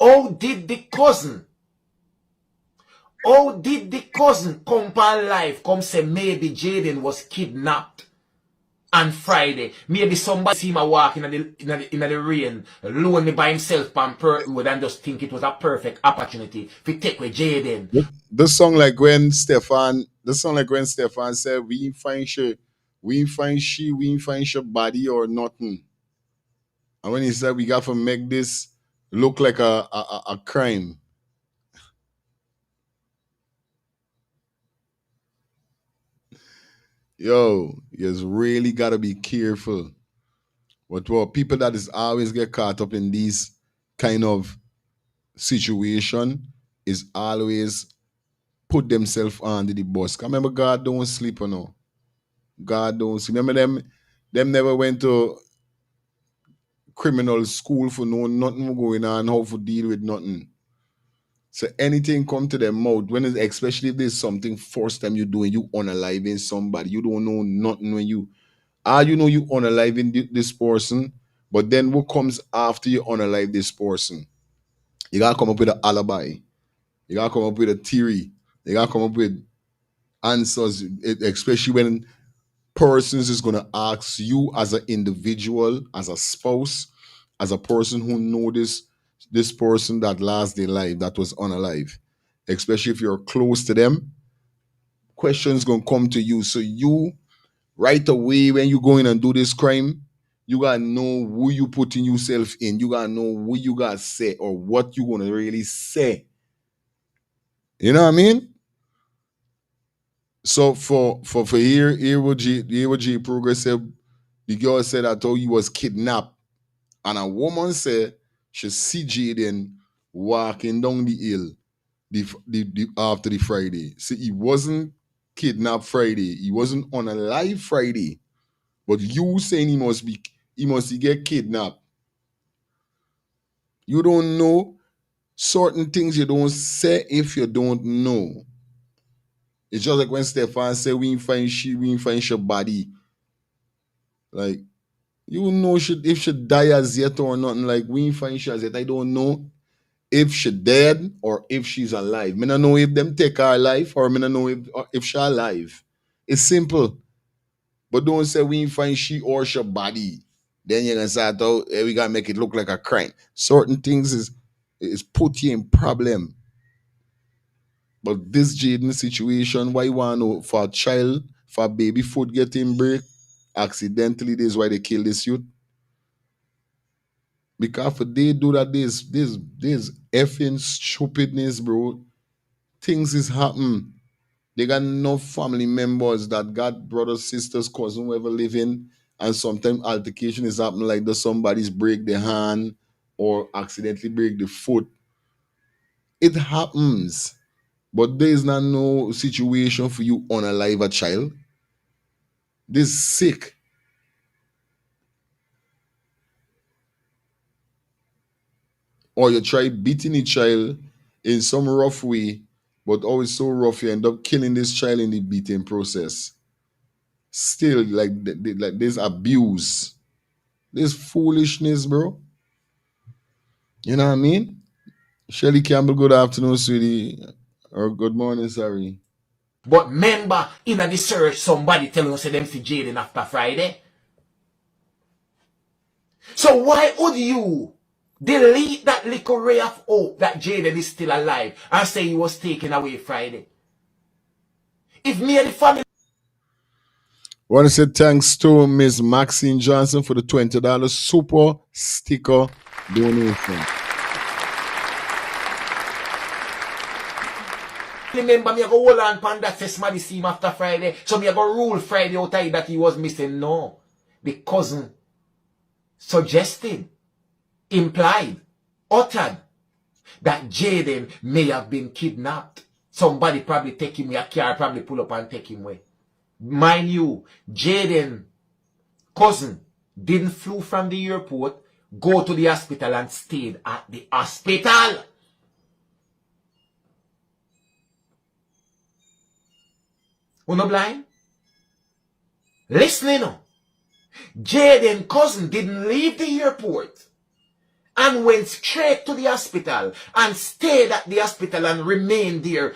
N: How did the cousin come on live, come say maybe Jayden was kidnapped on Friday? Maybe somebody see him walking in the rain, lonely by himself on Perth Road and just think it was a perfect opportunity to take away Jayden.
C: This song like when Stefan said, we ain't find she body or nothing. And when he said we got to make this look like a crime. Yo, you just really gotta be careful. But well, people that is always get caught up in these kind of situation is always put themselves under the bus. Remember, God don't sleep, you know. God don't see. Remember them never went to criminal school for knowing nothing going on, how to deal with nothing. So anything come to their mouth, especially if there's something first time you doing, you unaliving somebody. You don't know nothing when you you know you unaliving this person, but then what comes after you unalive this person? You gotta come up with an alibi. You gotta come up with a theory. You gotta come up with answers, especially when persons is gonna ask you as an individual, as a spouse, as a person who know this person that lost their life, that was unalive. Especially if you're close to them, questions gonna come to you. So you right away when you go in and do this crime, you gotta know who you putting yourself in. You gotta know who you gotta say or what you gonna really say. You know what I mean? So for here what G progressive, the girl said that how he was kidnapped, and a woman said she see Jayden walking down the hill after the Friday. See, he wasn't kidnapped Friday. He wasn't on a live Friday. But you saying he must get kidnapped. You don't know certain things you don't say if you don't know. It's just like when Stefan said we ain't find your body. Like, you know if she die as yet or nothing. Like, we ain't find she as yet. I don't know if she dead or if she's alive. Me not know if them take her life or me not know if she alive. It's simple. But don't say we ain't find she or she body. Then you're gonna say, oh, we gotta make it look like a crime. Certain things is put you in problem. But this Jayden situation, why you want to know for a child, for a baby foot getting break, accidentally, this is why they kill this youth. Because if they do that, this effing stupidness, bro. Things is happening. They got no family members that got brothers, sisters, cousins, whoever living, and sometimes altercation is happening like does somebody's break their hand or accidentally break the foot. It happens. But there is not no situation for you unalive a child. This is sick. Or you try beating a child in some rough way, but always so rough you end up killing this child in the beating process. Still, like there's abuse. There's foolishness, bro. You know what I mean? Shelly Campbell, good afternoon, sweetie. Or good morning, sorry.
N: But remember, in the search, somebody tell us them see Jayden after Friday. So why would you delete that little ray of hope that Jayden is still alive and say he was taken away Friday? If me and the family...
C: I want to say thanks to Miss Maxine Johnson for the $20 super sticker donation.
N: Remember, me go hold on pan that say somebody see him after Friday. So me go rule Friday out of that he was missing. No. The cousin suggested, implied, uttered that Jayden may have been kidnapped. Somebody probably take him, a car probably pull up and take him away. Mind you, Jayden cousin didn't flew from the airport, go to the hospital and stayed at the hospital. Who no blind? Listening now. Jayden cousin didn't leave the airport and went straight to the hospital and stayed at the hospital and remained there.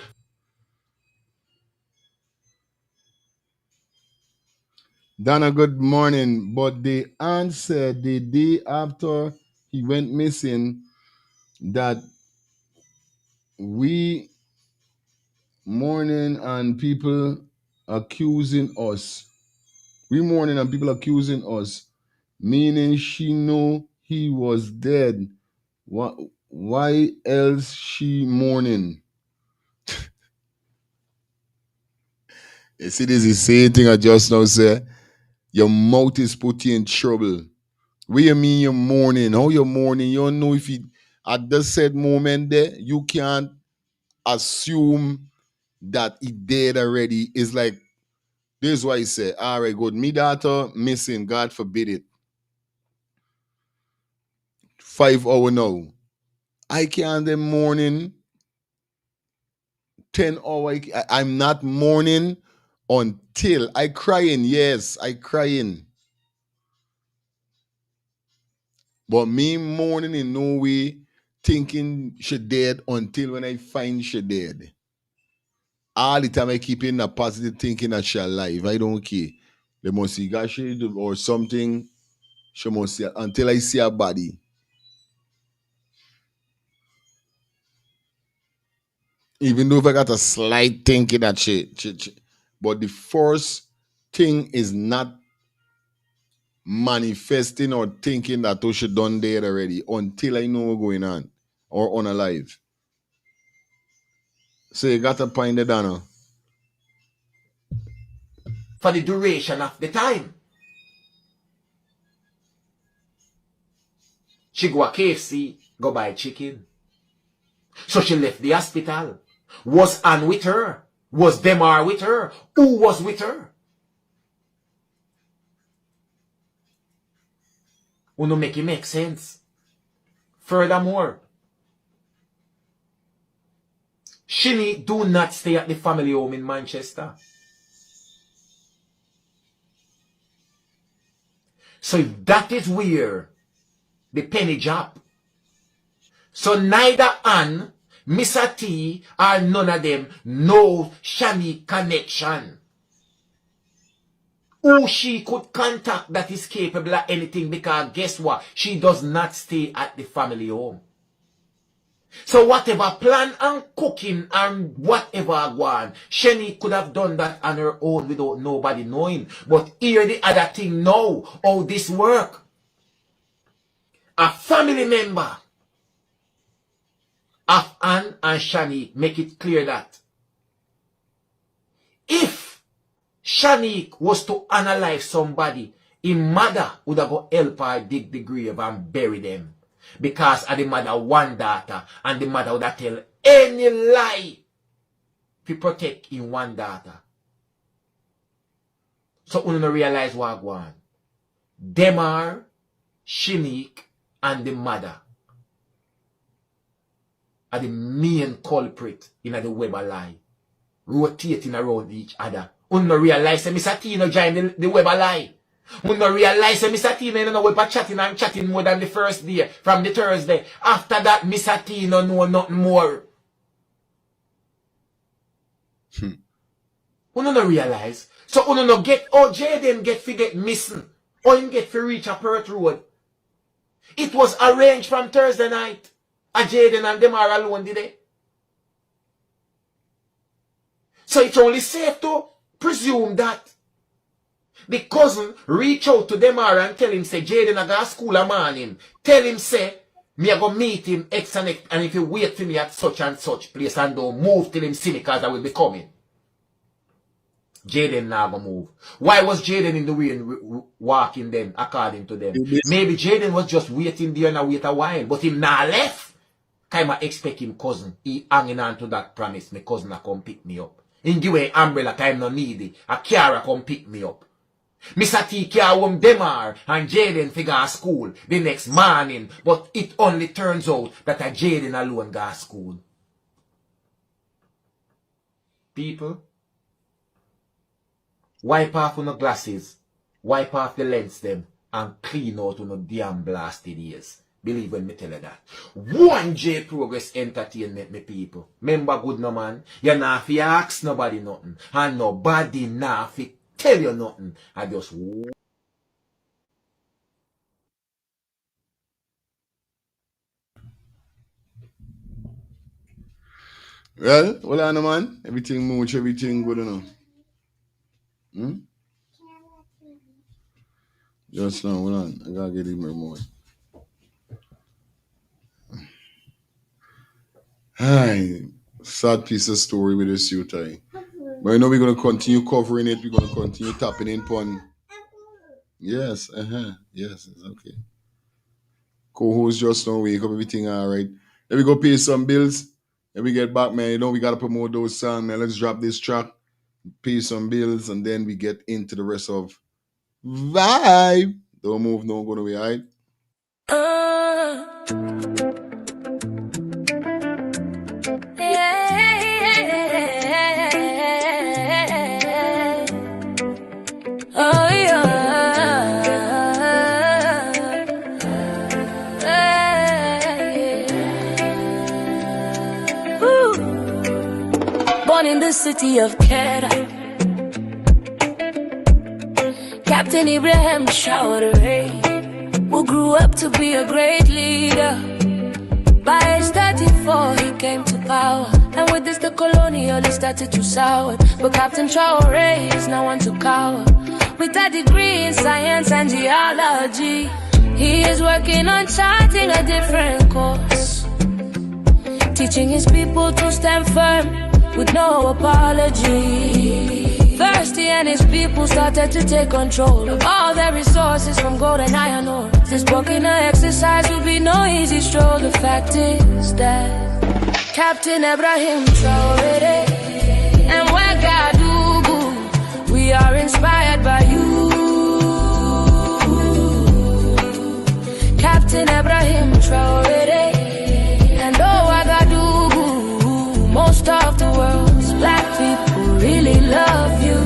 C: Donna, good morning. But the aunt said the day after he went missing that we mourning and people accusing us. We mourning and people accusing us, meaning she know he was dead. Why else she mourning? You see, this is the same thing I just now said. Your mouth is put you in trouble. What you mean you're mourning? How you mourning? You don't know if it at that said moment there, you can't assume that he dead already. It's like This is why he said, all right, good. Me daughter missing, God forbid it. 5 hours now. I can't the morning 10 hours. I'm not mourning until I crying. Yes, I crying. But me mourning in no way thinking she dead until when I find she dead. All the time I keep in a positive thinking that she alive. I don't care. They must see gashi or something. She must see until I see her body. Even though if I got a slight thinking that she. But the first thing is not manifesting or thinking that she done dead already until I know what's going on or unalive. So you got to find the Donna.
N: For the duration of the time. She go a KFC, go buy chicken. So she left the hospital. Was Ann with her? Was Demar with her? Who was with her? Uno make it make sense. Furthermore, Shinny do not stay at the family home in Manchester. So if that is where the penny drop. So neither Ann, Mr. T, or none of them know Shani connection. Who she could contact that is capable of anything, because guess what? She does not stay at the family home. So whatever plan and cooking and whatever go on, Shani could have done that on her own without nobody knowing. But here the other thing now, how this work. A family member of Ann and Shani make it clear that if Shanique was to analyze somebody, his mother would have go help her dig the grave and bury them. Because of the mother one daughter, and the mother would have tell any lie to protect in one daughter. So we don't realize what go on. Demar, Shanique, and the mother are the main culprit in the web of lie, rotating around each other. We don't realize that Mr. Tino joined the web of lie. We don't realize that Mr. Tino you know web chatting and chatting more than the first day, from the Thursday. After that, Mr. Tino know nothing more. We don't realize. So we don't get, oh, Jayden get missing, or him get to reach a Perth Road. It was arranged from Thursday night. And Jayden and them are alone, did they? So it's only safe to presume that the cousin reach out to Demar and tell him, say, Jayden I go to school a morning. Tell him, say, me I go meet him X and X, and if you wait for me at such and such place and don't move till him see me, because I will be coming. Jayden never move. Why was Jayden in the way walking then, according to them? Maybe Jayden was just waiting there and wait a while, but him now left. Kind of expect him cousin, he hanging on to that promise, my cousin a come pick me up. In the way umbrella time no need it, a car come pick me up. Mr. T car home Demar and Jayden figure at school the next morning, but it only turns out that a Jayden alone go to school. People, wipe off on the glasses, wipe off the lens them, and clean out on the damn blasted ears. Believe when me tell you that. 1J Progress Entertainment, me people. Remember good no man. You not fi ask nobody nothing. And nobody not fi tell you nothing. I just
C: Well, hold on, man. Everything mooch, everything good enough. Just now, hold on. I gotta get him remote. Hi. Sad piece of story with this youth. But you know we're gonna continue covering it, we're gonna continue tapping in upon. Yes, yes, it's okay. Co-host just now wake up, everything alright. Let me go pay some bills. Let me get back, man. You know we gotta promote those songs, man. Let's drop this track. pay some bills, and then we get into the rest of vibe. Don't move, don't go away, alright?
O: Born in the city of Kera, Captain Ibrahim Traore, who grew up to be a great leader. By age 34 he came to power, and with this the colonialists started to sour. But Captain Traore is now one to cower. With a degree in science and geology, he is working on charting a different course, teaching his people to stand firm with no apology. First he and his people started to take control of all their resources from gold and iron ore. This Burkina exercise will be no easy stroll. The fact is that Captain Ibrahim Traore and Ouagadougou, we are inspired by you. Captain Ibrahim Traore and Ouagadougou, most of the world's black people really love you.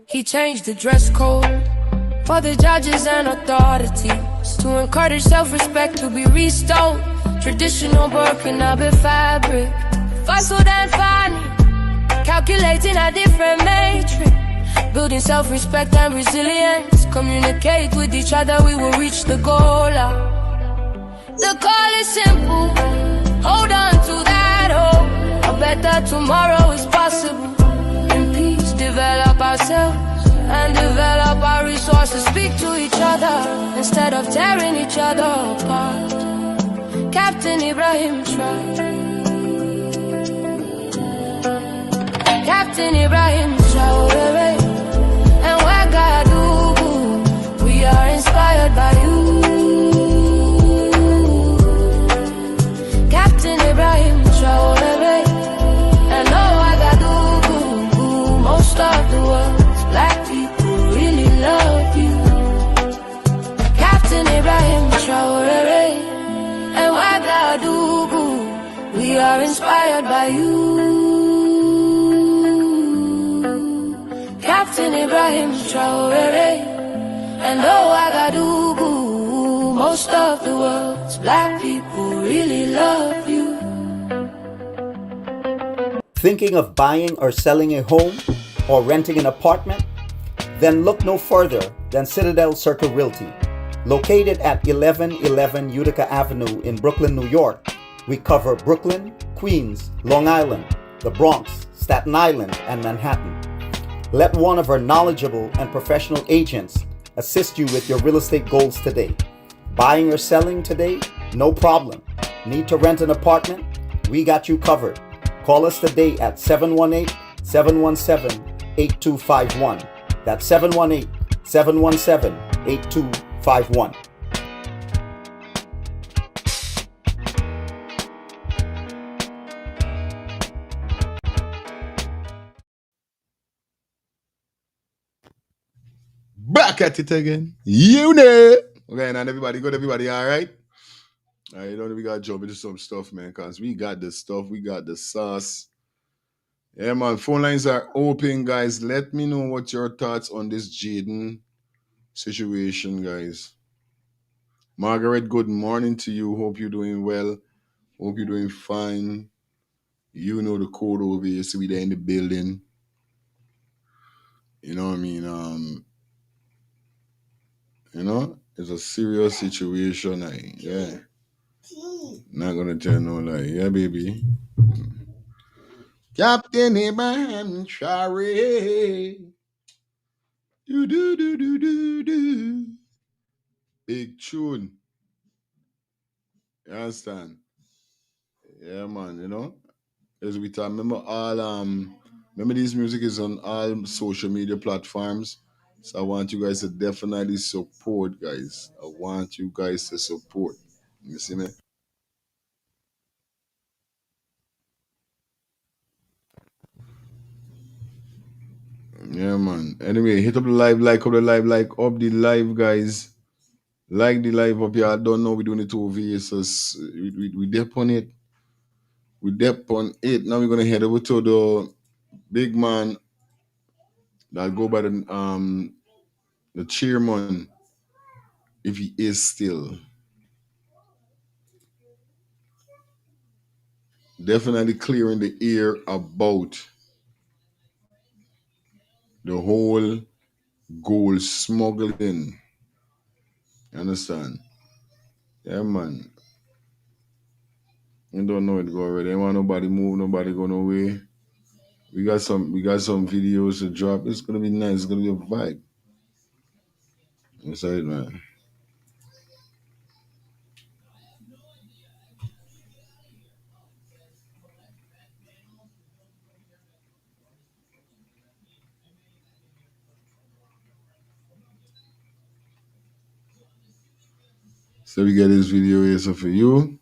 O: He changed the dress code for the judges and authorities to encourage self-respect to be restored. Traditional Burkinabe fabric, Fasoud and Fani, calculating a different matrix, building self-respect and resilience. Communicate with each other, we will reach the goal. The call is simple, hold on to that hope. A better tomorrow is possible. In peace, develop ourselves and develop our resources. Speak to each other instead of tearing each other apart. Captain Ibrahim Traore, Captain Ibrahim Traore and Ouagadougou, we are inspired by you. Captain Ibrahim Traore and Ouagadougou, most of the world's black people really love you. Captain Ibrahim Traore and Ouagadougou, we are inspired by you. Captain Ibrahim Traore and Ouagadougou, most of the world's black people really love you.
B: Thinking of buying or selling a home or renting an apartment? Then look no further than Citadel Circle Realty. Located at 1111 Utica Avenue in Brooklyn, New York, we cover Brooklyn, Queens, Long Island, the Bronx, Staten Island, and Manhattan. Let one of our knowledgeable and professional agents assist you with your real estate goals today. Buying or selling today? No problem. Need to rent an apartment? We got you covered. Call us today at 718-717-8251. That's 718-717-8251.
C: Back at it again. You know. Okay, and everybody good, everybody all right? All right, you know we got to jump into some stuff, man, because we got the stuff, we got the sauce. Yeah, man, phone lines are open, guys. Let me know what your thoughts on this Jayden situation, guys. Margaret, good morning to you. Hope you're doing well. Hope you're doing fine. You know the code over here, so we there in the building. You know what I mean? You know, it's a serious situation. Yeah. Not gonna tell no lie. Yeah, baby. Captain Ibrahim Traore. Do. Big tune. You understand? Yeah, man, you know? As we talk, remember these music is on all social media platforms. So I want you guys to definitely support, guys. I want you guys to support. You see me? Yeah, man. Anyway, hit up the live, like up the live, like up the live, guys. Like the live up here. I don't know we're doing it over here, so we dep on it. We dep on it. Now we're gonna head over to the big man that go by the chairman, if he is still. Definitely clearing the air about the whole gold smuggling. You understand? Yeah, man. You don't know it go already. Ain't want nobody move, nobody go nowhere. We got some videos to drop. It's gonna be nice. It's gonna be a vibe. That's it, man. So we get this video here so for you.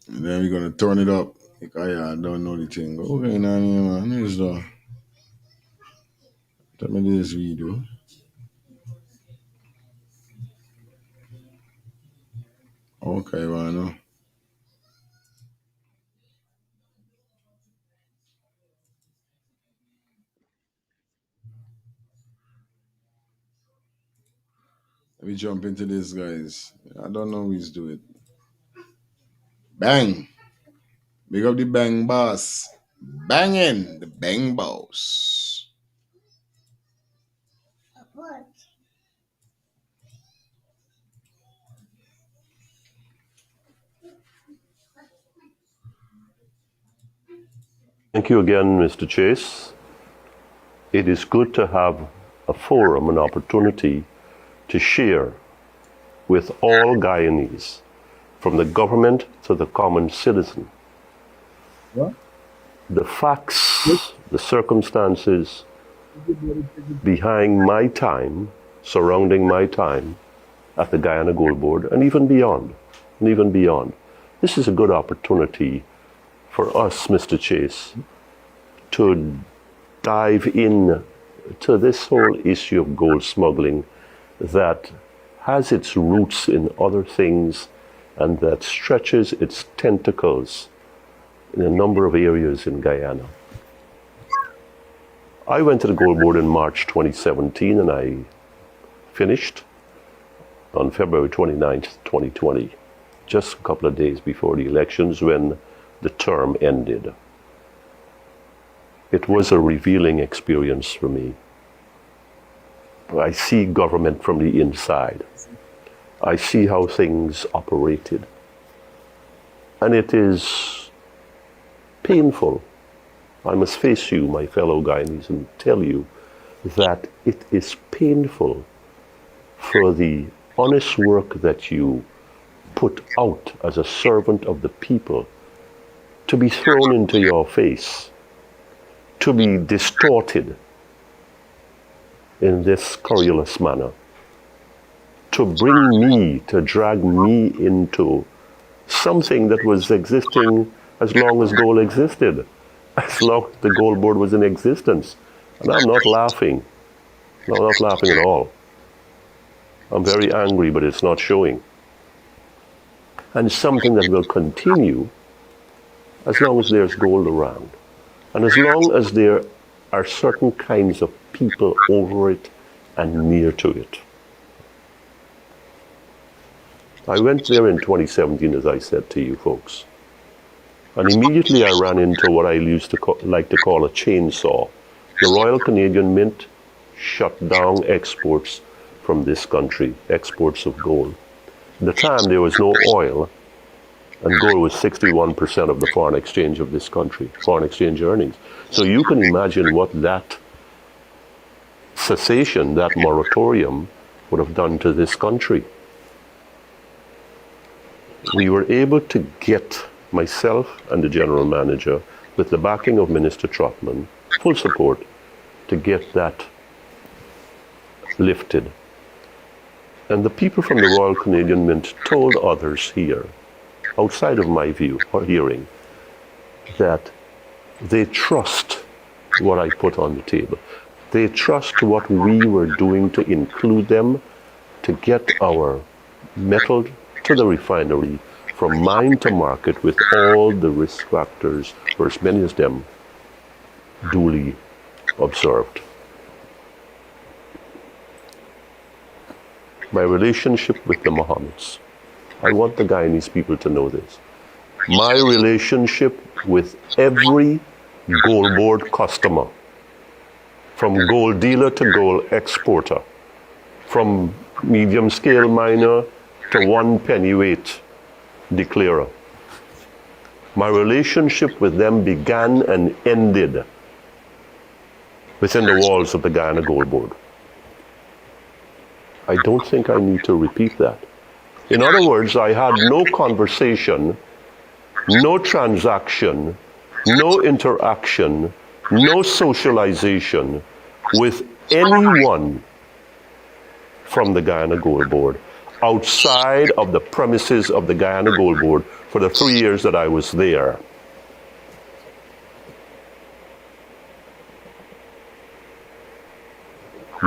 C: And then we're gonna turn it up. Like, I don't know the thing. Okay, now, man. Here's the. Tell me this video. Okay, well, I know. Let me jump into this, guys. I don't know who's doing it. Bang! Big up the bang boss. Banging the bang boss.
P: Thank you again, Mr. Chase. It is good to have a forum, an opportunity to share with all Guyanese, from the government to the common citizen, the facts, the circumstances behind my time, surrounding my time at the Guyana Gold Board, and even beyond, This is a good opportunity for us, Mr. Chase, to dive in to this whole issue of gold smuggling that has its roots in other things and that stretches its tentacles in a number of areas in Guyana. I went to the Gold Board in March 2017 and I finished on February 29th, 2020, just a couple of days before the elections when the term ended. It was a revealing experience for me. I see government from the inside. I see how things operated. And it is painful. I must face you, my fellow Guyanese, and tell you that it is painful for the honest work that you put out as a servant of the people to be thrown into your face, to be distorted in this scurrilous manner, to drag me into something that was existing as long as gold existed, as long as the Gold Board was in existence. And I'm not laughing. No, I'm not laughing at all. I'm very angry, but it's not showing. And something that will continue as long as there's gold around. And as long as there are certain kinds of people over it and near to it. I went there in 2017, as I said to you folks. And immediately I ran into what I used to like to call a chainsaw. The Royal Canadian Mint shut down exports from this country, exports of gold. At the time, there was no oil, and gold was 61% of the foreign exchange of this country, foreign exchange earnings. So you can imagine what that cessation, that moratorium, would have done to this country. We were able to get myself and the general manager, with the backing of Minister Trotman, full support to get that lifted. And the people from the Royal Canadian Mint told others here, outside of my view or hearing, that they trust what I put on the table. They trust what we were doing to include them to get our metal to the refinery, from mine to market, with all the risk factors, or as many as them, duly observed. My relationship with the Mohammeds. I want the Guyanese people to know this. My relationship with every gold board customer, from gold dealer to gold exporter, from medium scale miner to 1 pennyweight declarer. My relationship with them began and ended within the walls of the Guyana Gold Board. I don't think I need to repeat that. In other words, I had no conversation, no transaction, no interaction, no socialization with anyone from the Guyana Gold Board outside of the premises of the Guyana Gold Board for the 3 years that I was there.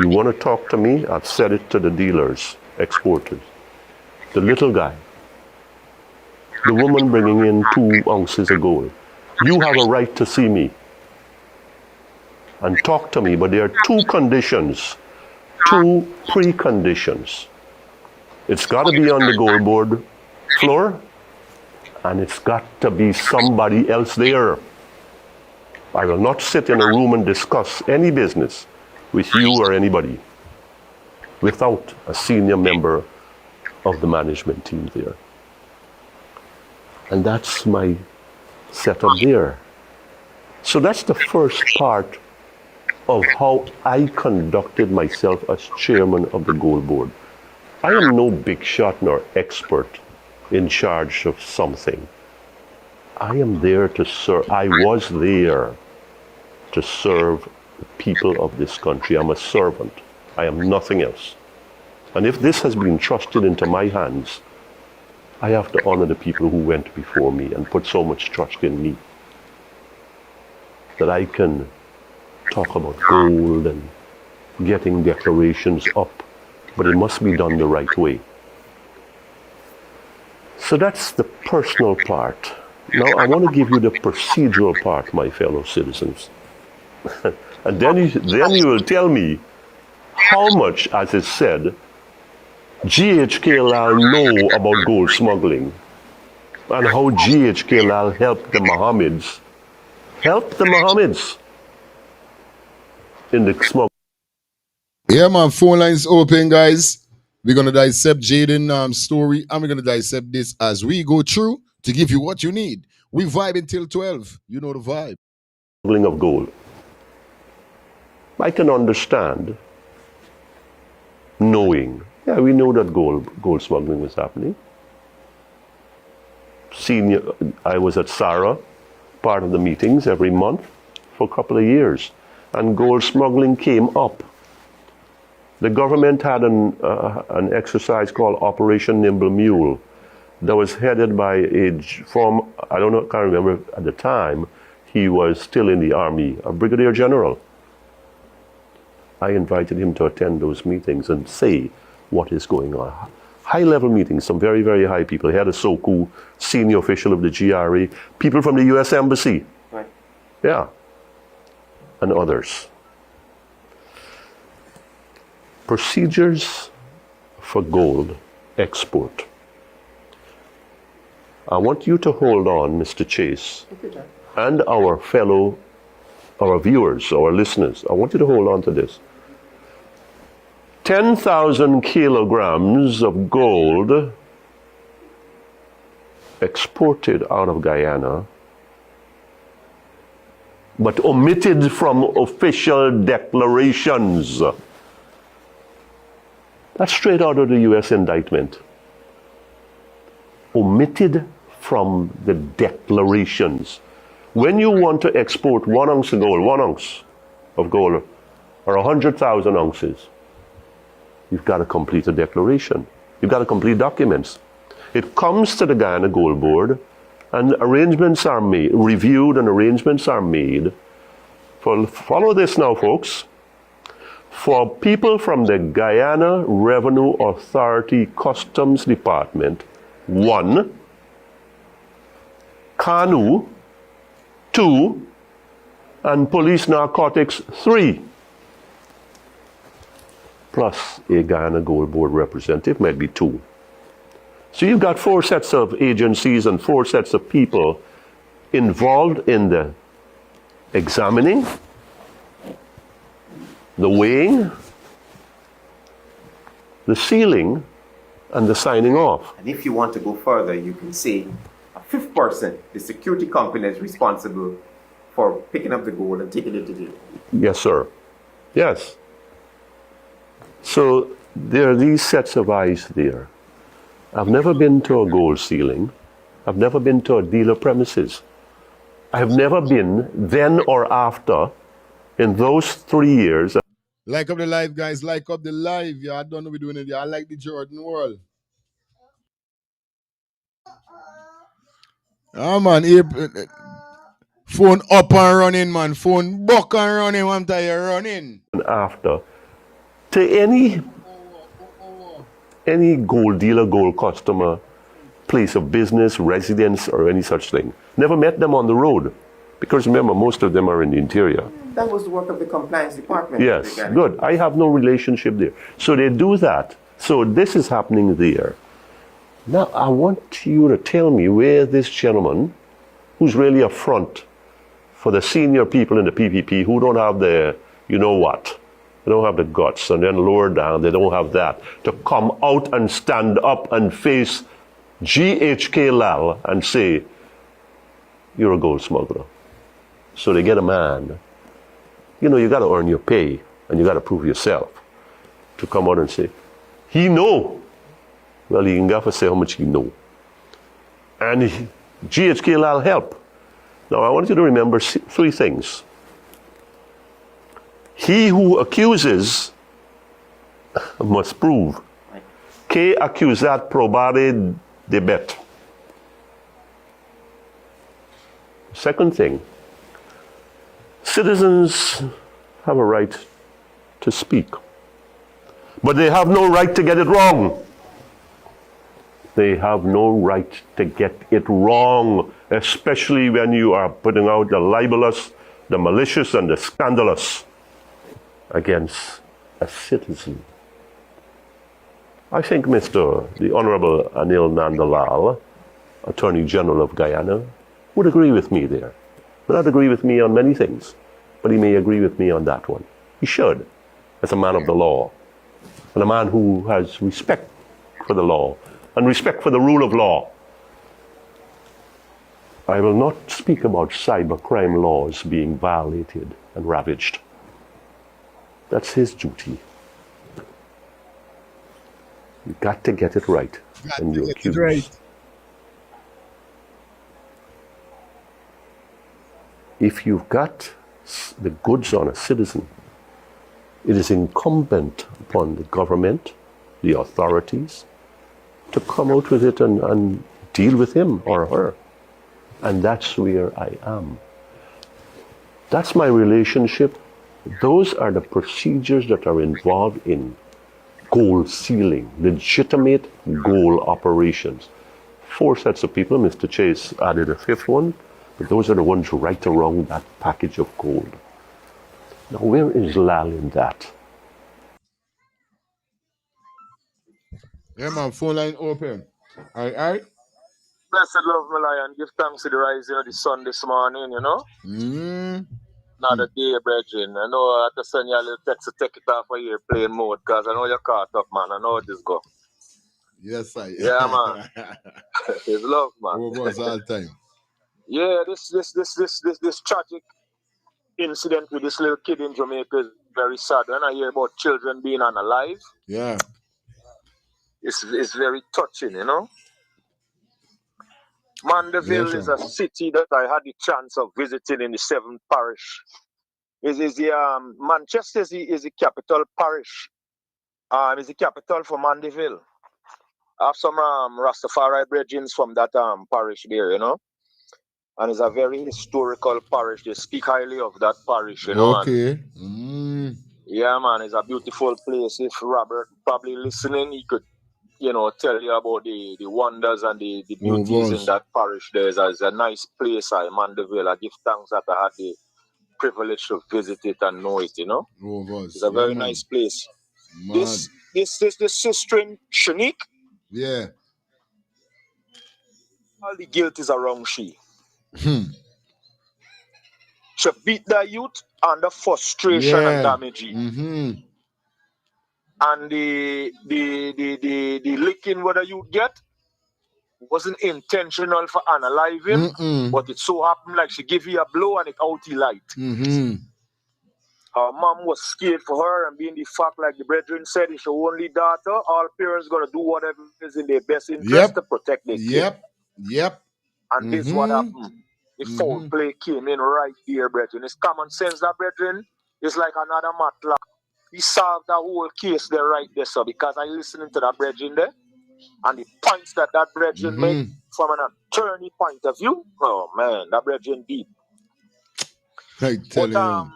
P: You want to talk to me? I've said it to the dealers, exporters. The little guy, the woman bringing in 2 ounces of gold. You have a right to see me and talk to me, but there are 2 conditions, 2 preconditions. It's got to be on the gold board floor, and it's got to be somebody else there. I will not sit in a room and discuss any business with you or anybody without a senior member of the management team there. And that's my setup there. So that's the first part of how I conducted myself as chairman of the Gold Board. I am no big shot nor expert in charge of something. I am there to serve. I was there to serve the people of this country. I'm a servant. I am nothing else. And if this has been trusted into my hands, I have to honor the people who went before me and put so much trust in me that I can talk about gold and getting declarations up, but it must be done the right way. So that's the personal part. Now I want to give you the procedural part, my fellow citizens. And then you will tell me how much, as is said, GHKLAL know about gold smuggling and how GHKLAL helped the Mohammeds in the smuggling.
C: Yeah, man, phone lines open, guys. We're going to dissect Jayden's story, and we're going to dissect this as we go through to give you what you need. We vibe until 12. You know the vibe.
P: Smuggling of gold. I can understand knowing. Yeah, we know that gold smuggling was happening. I was at SARA, part of the meetings every month for a couple of years, and gold smuggling came up. The government had an exercise called Operation Nimble Mule that was headed by I can't remember at the time, he was still in the army, a brigadier general. I invited him to attend those meetings and say what is going on. High-level meetings, some very, very high people. He had a SOKU, senior official of the GRA, people from the U.S. Embassy. Right. Yeah. And others. Procedures for gold export. I want you to hold on, Mr. Chase, and our viewers, our listeners. I want you to hold on to this. 10,000 kilograms of gold exported out of Guyana, but omitted from official declarations. That's straight out of the U.S. indictment. Omitted from the declarations. When you want to export 1 ounce of gold, 1 ounce of gold, or 100,000 ounces, you've got to complete a declaration. You've got to complete documents. It comes to the Guyana Gold Board, and arrangements are made, reviewed, and arrangements are made. Follow this now, folks. For people from the Guyana Revenue Authority Customs Department, 1, Canoe, 2, and Police Narcotics, 3. Plus a Guyana Gold Board representative, might be 2. So you've got 4 sets of agencies and 4 sets of people involved in the examining, the weighing, the sealing, and the signing off.
Q: And if you want to go further, you can say a 5th person, the security company, is responsible for picking up the gold and taking it to jail.
P: Yes, sir. Yes. So there are these sets of eyes there. I've never been to a gold sealing. I've never been to a dealer premises. I have never been then or after in those 3 years.
J: Like up the live, guys. Like up the live. Yeah, I don't know we're doing it. Yeah, I like the Jordan world. Ah, man. Phone up and running, man. Phone buck and running. I'm tired running.
P: And after, to any gold dealer, gold customer, place of business, residence, or any such thing. Never met them on the road. Because remember, most of them are in the interior.
Q: That was the work of the compliance department.
P: Yes, good. I have no relationship there. So they do that. So this is happening there. Now, I want you to tell me where this gentleman, who's really a front for the senior people in the PPP who don't have the, you know what, they don't have the guts, and then lower down, they don't have that, to come out and stand up and face GHK Lal and say, you're a gold smuggler. So they get a man. You know, you got to earn your pay, and you got to prove yourself to come out and say, he know. Well, he can go say how much he know. And GHK Lal help. Now, I want you to remember 3 things. He who accuses must prove. Que accusat probare debet. Second thing, citizens have a right to speak, but they have no right to get it wrong. They have no right to get it wrong, especially when you are putting out the libelous, the malicious, and the scandalous against a citizen. I think the Honorable Anil Nandalal, Attorney General of Guyana, would agree with me there. May not agree with me on many things, but he may agree with me on that one. He should, as a man of the law, and a man who has respect for the law and respect for the rule of law. I will not speak about cybercrime laws being violated and ravaged. That's his duty. You got to get it right when you accuse. Right. If you've got the goods on a citizen, it is incumbent upon the government, the authorities, to come out with it and deal with him or her. And that's where I am. That's my relationship. Those are the procedures that are involved in gold sealing, legitimate gold operations. 4 sets of people, Mr. Chase added a 5th one, but those are the ones right around that package of gold. Now, where is Lal in that?
J: Yeah, man, phone line open. All right.
R: Blessed love, my lion. Give thanks to the rising of the sun this morning, you know? Another day, brethren. I know I have to send you a little text to take it off of your plane mode, because I know you're caught up, man. I know how this go.
J: Yes, I.
R: Yeah, man. It's love, man.
J: Over us all the time.
R: Yeah, this tragic incident with this little kid in Jamaica is very sad. When I hear about children being unalive,
J: yeah,
R: it's very touching, you know? Mandeville
C: Yes,
R: is
C: sir.
R: a city that I had the chance of visiting in the 7th parish. Is the Manchester is the capital parish. Is the capital for Mandeville. I have some Rastafari brethren from that parish there, you know. And it's a very historical parish. They speak highly of that parish, you know.
C: Okay.
R: Yeah, man, it's a beautiful place. If Robert probably listening, he could, you know, tell you about the wonders and the beauties in that parish. There's a nice place, Mandeville. I give thanks that I had the privilege to visit it and know it, you know. It's a very nice place. This sister Shanique,
C: yeah.
R: all the guilt is around she. She beat the youth under frustration and
C: Yeah.
R: damage. And the licking what the youth get wasn't intentional for analyzing, but it so happened like she give you a blow and it out the light. Her mom was scared for her, and being the fact, like the brethren said, it's her only daughter, all parents gonna do whatever is in their best interest to protect their kid.
C: Yep.
R: And this what happened. The foul play came in right there, brethren. It's common sense that, brethren. It's like another matlock. We solved that whole case there right there, sir, because I listening to that brethren there, and the points that brethren made from an attorney point of view. Oh man, that brethren deep.
C: I tell you.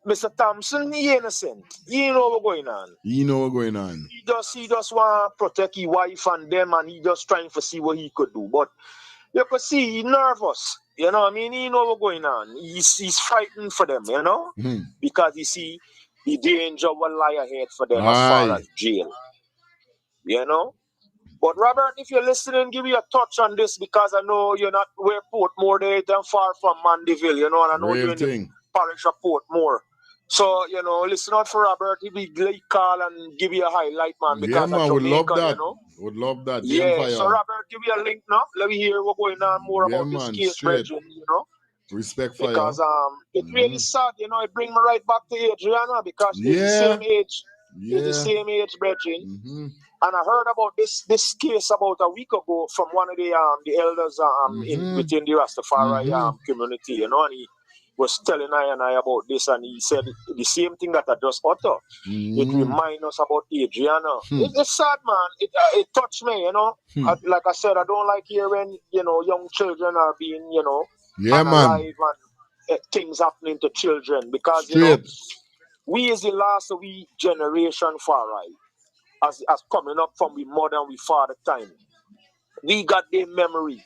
R: Mr. Thompson, he innocent. He know what's going on.
C: You know what's going on.
R: He just want to protect his wife and them, and he just trying to see what he could do. But you could see he's nervous. You know what I mean? He know what's going on. He's frightened for them, you know? Because he see the danger will lie ahead for them as far as jail. You know? But Robert, if you're listening, give me a touch on this, because I know you're not where Portmore there than far from Mandeville, you know, and I know you're in the parish of Portmore. So, you know, listen out for Robert. He'll be late call and give you a highlight, man, because
C: man,
R: of
C: would
R: Jamaica,
C: love that.
R: you know.
C: Would love that.
R: Yeah, so Robert, give me a link now. Let me hear what's going on more about this case, brethren, you know.
C: Respect for
R: because it's really sad, you know. It brings me right back to Adriana, because they're the same age. They're the same age, brethren. And I heard about this case about a week ago from one of the elders within the Rastafari community, you know, and he was telling I and I about this, and he said the same thing that I just uttered. It reminds us about Adriana. It's sad, man. It touched me, you know. Like I said, I don't like hearing, you know, young children are being, you know, unalive and things happening to children, because you know, we is the last of we generation far right. As coming up from we mother and we father time. We got their memory.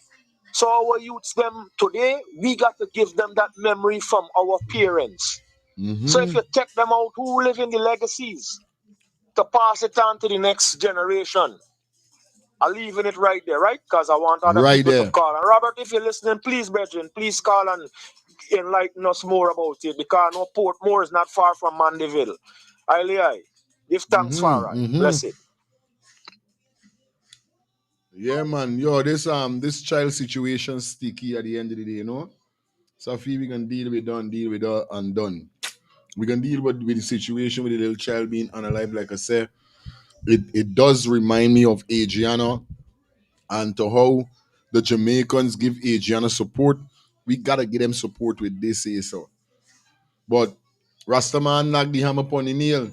R: So our youths them today, we got to give them that memory from our parents. So if you take them out, who live in the legacies to pass it on to the next generation? I'm leaving it right there, right? Because I want other people to call. And Robert, if you're listening, please, brethren, please call and enlighten us more about it, because no Portmore is not far from Mandeville. Aye. Give thanks for it. Bless it.
C: Yeah, man. Yo, this child situation sticky at the end of the day, you know. So if we can deal with it and done. We can deal with the situation with the little child being unalive, like I said. It does remind me of Adriana, and to how the Jamaicans give Adriana support. We gotta give them support with this, so. But Rastaman knocked the hammer upon the nail,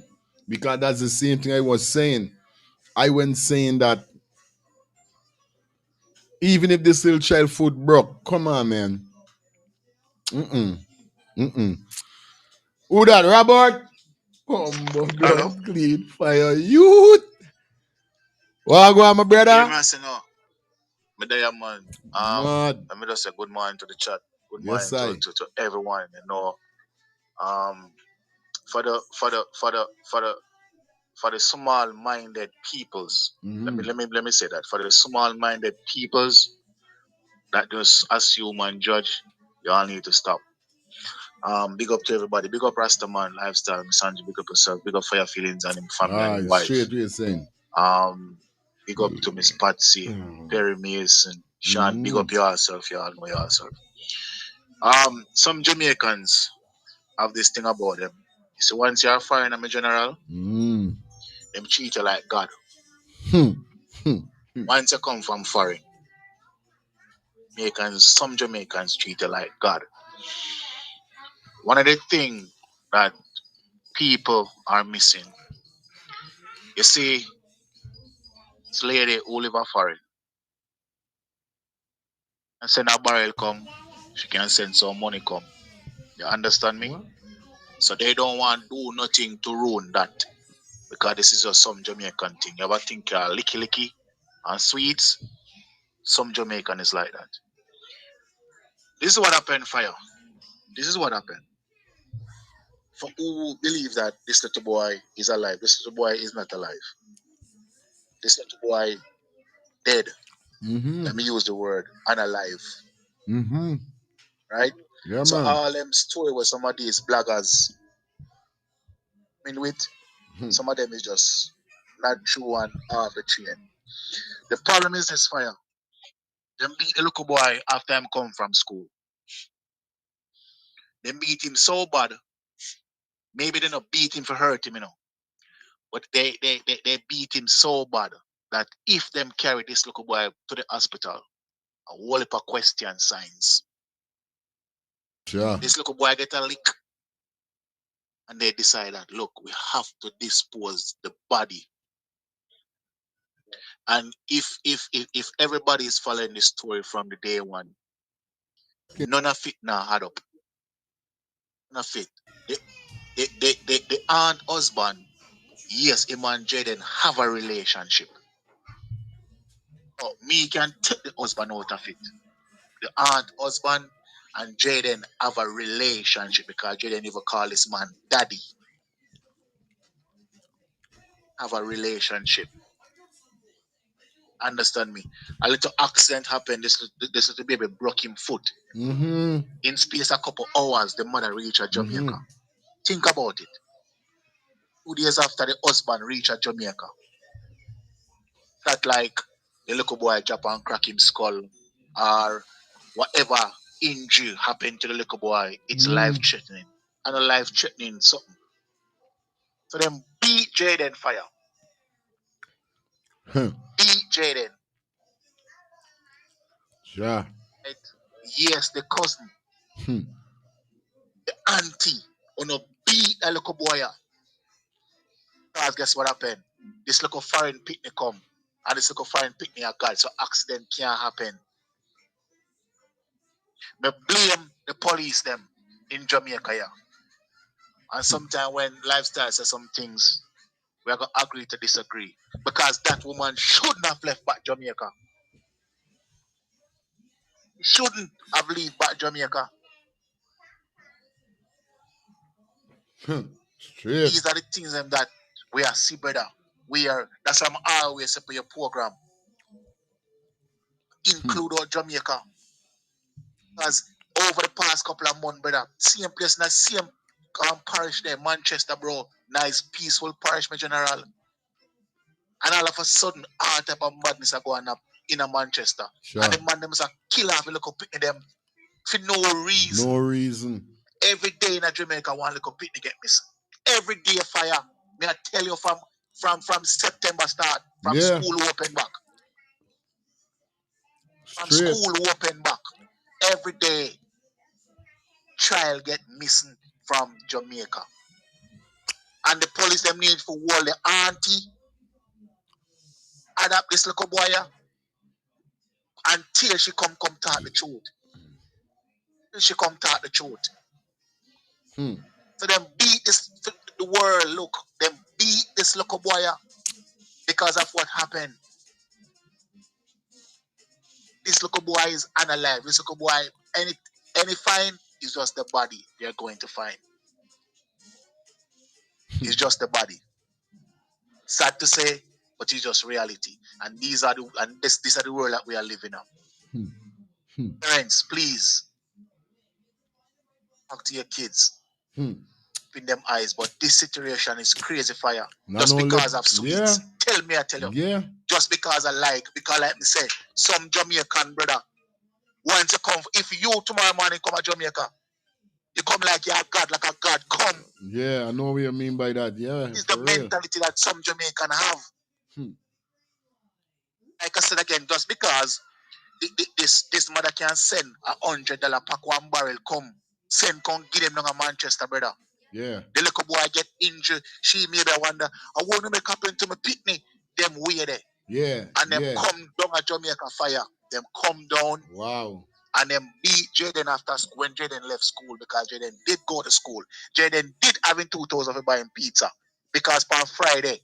C: because that's the same thing I was saying. I went saying that even if this little child foot broke, come on, man. Who that, Robert?
S: Hello?
C: God, clean fire, youth. What go on, my brother?
S: Yeah, man, say no. Me there, man. Let me just say good morning to the chat. Good morning to everyone, you know. For the small minded peoples. Let me say that. For the small minded peoples that just assume and judge, you all need to stop. Big up to everybody. Big up Rastaman lifestyle, Sanji. Big up yourself. Big up for your feelings and him family and him wife.
C: Straight what you're saying.
S: Big up to Miss Patsy, Perry Mason, Sean. Big up yourself. You all know yourself. Some Jamaicans have this thing about them. You see, once you're a foreigner, my general, them treat you like God. Once you come from foreign, some Jamaicans treat it like God. One of the things that people are missing, you see, this lady who live foreign and send a barrel come, she can send some money come. You understand me? So they don't want to do nothing to ruin that. Because this is just some Jamaican thing. You ever think licky licky and sweets? Some Jamaican is like that. This is what happened, fire. This is what happened. For who believe that this little boy is alive, this little boy is not alive. This little boy dead. Let me use the word unalive. Right?
C: Yeah,
S: So
C: man.
S: all them story with some of these bloggers, I mean, with some of them is just not true and off the chain. The problem is this, fire. Them beat the little boy after him come from school. They beat him so bad. Maybe they not beat him for hurt him, but they beat him so bad that if them carry this little boy to the hospital, a whole heap of question signs.
C: Sure.
S: This little boy get a lick, and they decide that look, we have to dispose the body. And if everybody is following this story from the day one, none of it now add up. None of it. The aunt husband, yes, him and Jayden have a relationship. Oh, me can take the husband out of it. The aunt husband and Jayden have a relationship because Jayden even call this man daddy. Have a relationship. Understand me? A little accident happened. This little baby broke him foot. In space a couple hours, the mother reached Jamaica. Think about it. 2 days after the husband reached Jamaica, that like the little boy drop and crack him skull or whatever injury happened to the little boy, it's life threatening. And a life threatening something. So them beat Jayden fire. Beat Jayden.
C: Sure.
S: Yes, the cousin, the auntie, wanna beat a little boy. Because guess what happened? This little foreign picnic come. And this little foreign picnic a God, so accident can't happen. Me blame the police them in Jamaica, yeah. And sometimes when lifestyle says some things, we are going to agree to disagree. Because that woman shouldn't have left back Jamaica. Shouldn't have left back Jamaica.
C: Straight.
S: These are the things that we are see, brother. That's why I'm always say for your program. Include our Jamaica. Because over the past couple of months, brother, same place, not same parish there, Manchester, bro. Nice, peaceful parish, my general. And all of a sudden, all type of madness are going up in a Manchester.
C: Sure.
S: And the man them is a kill off a little picnic them for no reason.
C: No reason.
S: Every day in a Jamaica, one little picnic get missing. Every day fire. Me I tell you from September start, from school open back. From school open back. Every day, child get missing from Jamaica. And the police them need for wall the auntie adapt this little boy until she come talk the truth. Till she come talk the truth. So them beat this the world. Look, them beat this little boy because of what happened. This little boy is unalive. This little boy, any find is just the body they're going to find. It's just the body. Sad to say, but it's just reality. And these are the world that we are living in. Parents, please talk to your kids. In them eyes, but this situation is crazy fire.
C: Not
S: just
C: only,
S: because of sweets. Tell me, I tell you.
C: Yeah.
S: Just because like me say, some Jamaican brother, once you come, if you tomorrow morning come to Jamaica, you come like you're a God, like a God, come.
C: Yeah, I know what you mean by that. Yeah.
S: It's the mentality that some Jamaican have. Like I said again, just because this mother can send $100 pack 1 barrel come give them down a Manchester, brother.
C: Yeah.
S: The little boy get injured. She maybe wonder, I want to make happen to my picnic. Them way there.
C: Yeah.
S: And them come down at Jamaica fire. Them come down.
C: Wow.
S: And them beat Jayden after school when Jayden left school because Jayden did go to school. Jayden did having 2,000 for buying pizza. Because on Friday,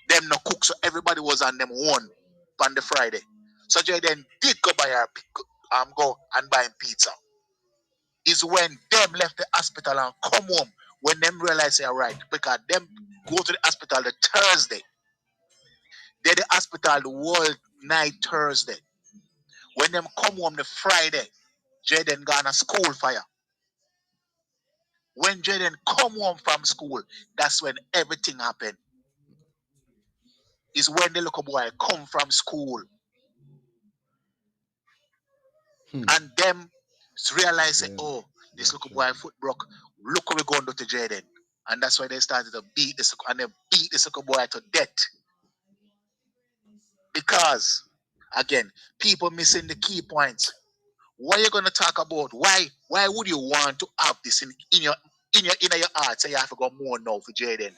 S: them no cook, so everybody was on them one on the Friday. So Jayden did go go and buy pizza. Is when them left the hospital and come home when them realize they're right. Because them go to the hospital the Thursday. They're the hospital the whole night Thursday. When them come home the Friday, Jayden gone a school fire. When Jayden come home from school, that's when everything happened. Is when the little boy come from school. And them realize, oh, this little boy foot broke. Look what we're going to do to Jayden. And that's why they started to beat this, and they beat this little boy to death. Because, again, people missing the key points. What are you going to talk about? Why would you want to have this in your heart? Say you have to go more now for Jayden.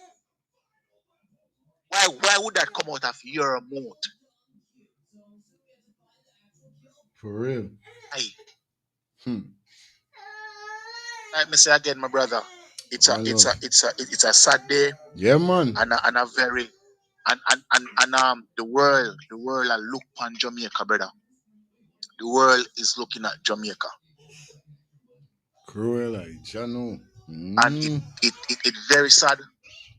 S: Why would that come out of your mouth?
C: For real.
S: Like me say again, my brother, it's a sad day.
C: Yeah, man.
S: And a very the world are look on Jamaica, brother. The world is looking at Jamaica.
C: Cruel, like Jano.
S: And it very sad.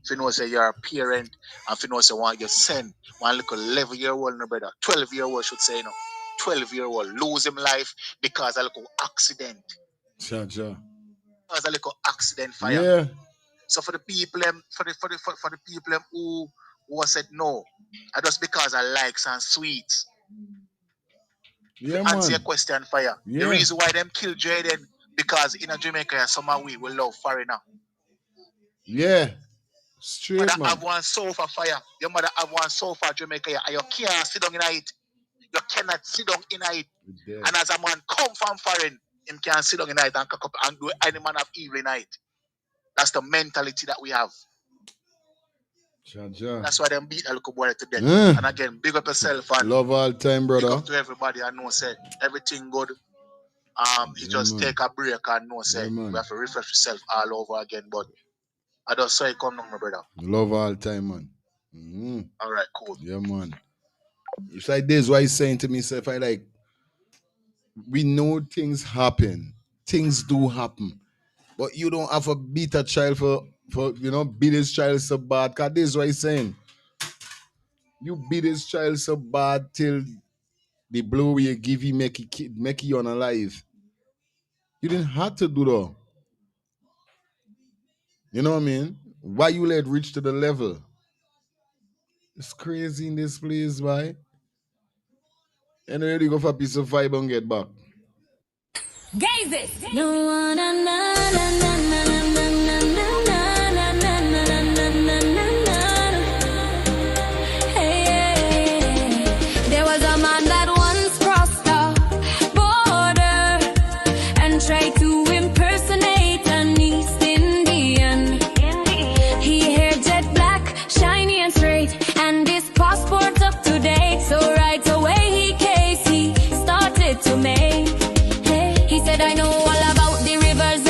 S: If you know say you're a parent, and if you know say want you send one little 11-year-old, no brother, 12-year-old should say, 12-year-old lose him life because a little accident. Because a little accident fire.
C: Yeah.
S: So for the people for the people who said no, just because of likes and sweets.
C: Yeah,
S: to answer
C: man.
S: your question, fire.
C: Yeah.
S: The reason why them kill Jayden because in a Jamaica somehow we will love foreigner.
C: Yeah. Straight,
S: mother
C: man.
S: Have one sofa fire. Your mother have one sofa Jamaica and you can't sit down in it. You cannot sit down in it. And as a man come from foreign, him can sit down in it and cock up and do any man of evil in it. That's the mentality that we have. That's why them beat a little boy to death. And again, big up yourself and
C: love all time, brother.
S: Big up to everybody and know say everything good. You just take a break and know say we have to refresh yourself all over again. But I just saw it come down, my brother.
C: Love all time, man.
S: All right, cool.
C: Yeah, man. It's like this, why he's saying to me, if I like, we know things happen. Things do happen. But you don't have to beat a child for beat his child so bad. Because this is what he's saying. You beat his child so bad till the blow you give him make you unalive. You didn't have to do that. You know what I mean? Why you let reach to the level? It's crazy in this place, why? And then you go for a piece of vibe and get back.
O: Gaze it. There was a man that once crossed the border and tried to impersonate an East Indian. He hair jet black, shiny and straight, and his passport up to date. So right away he started to make. He said, I know all about the rivers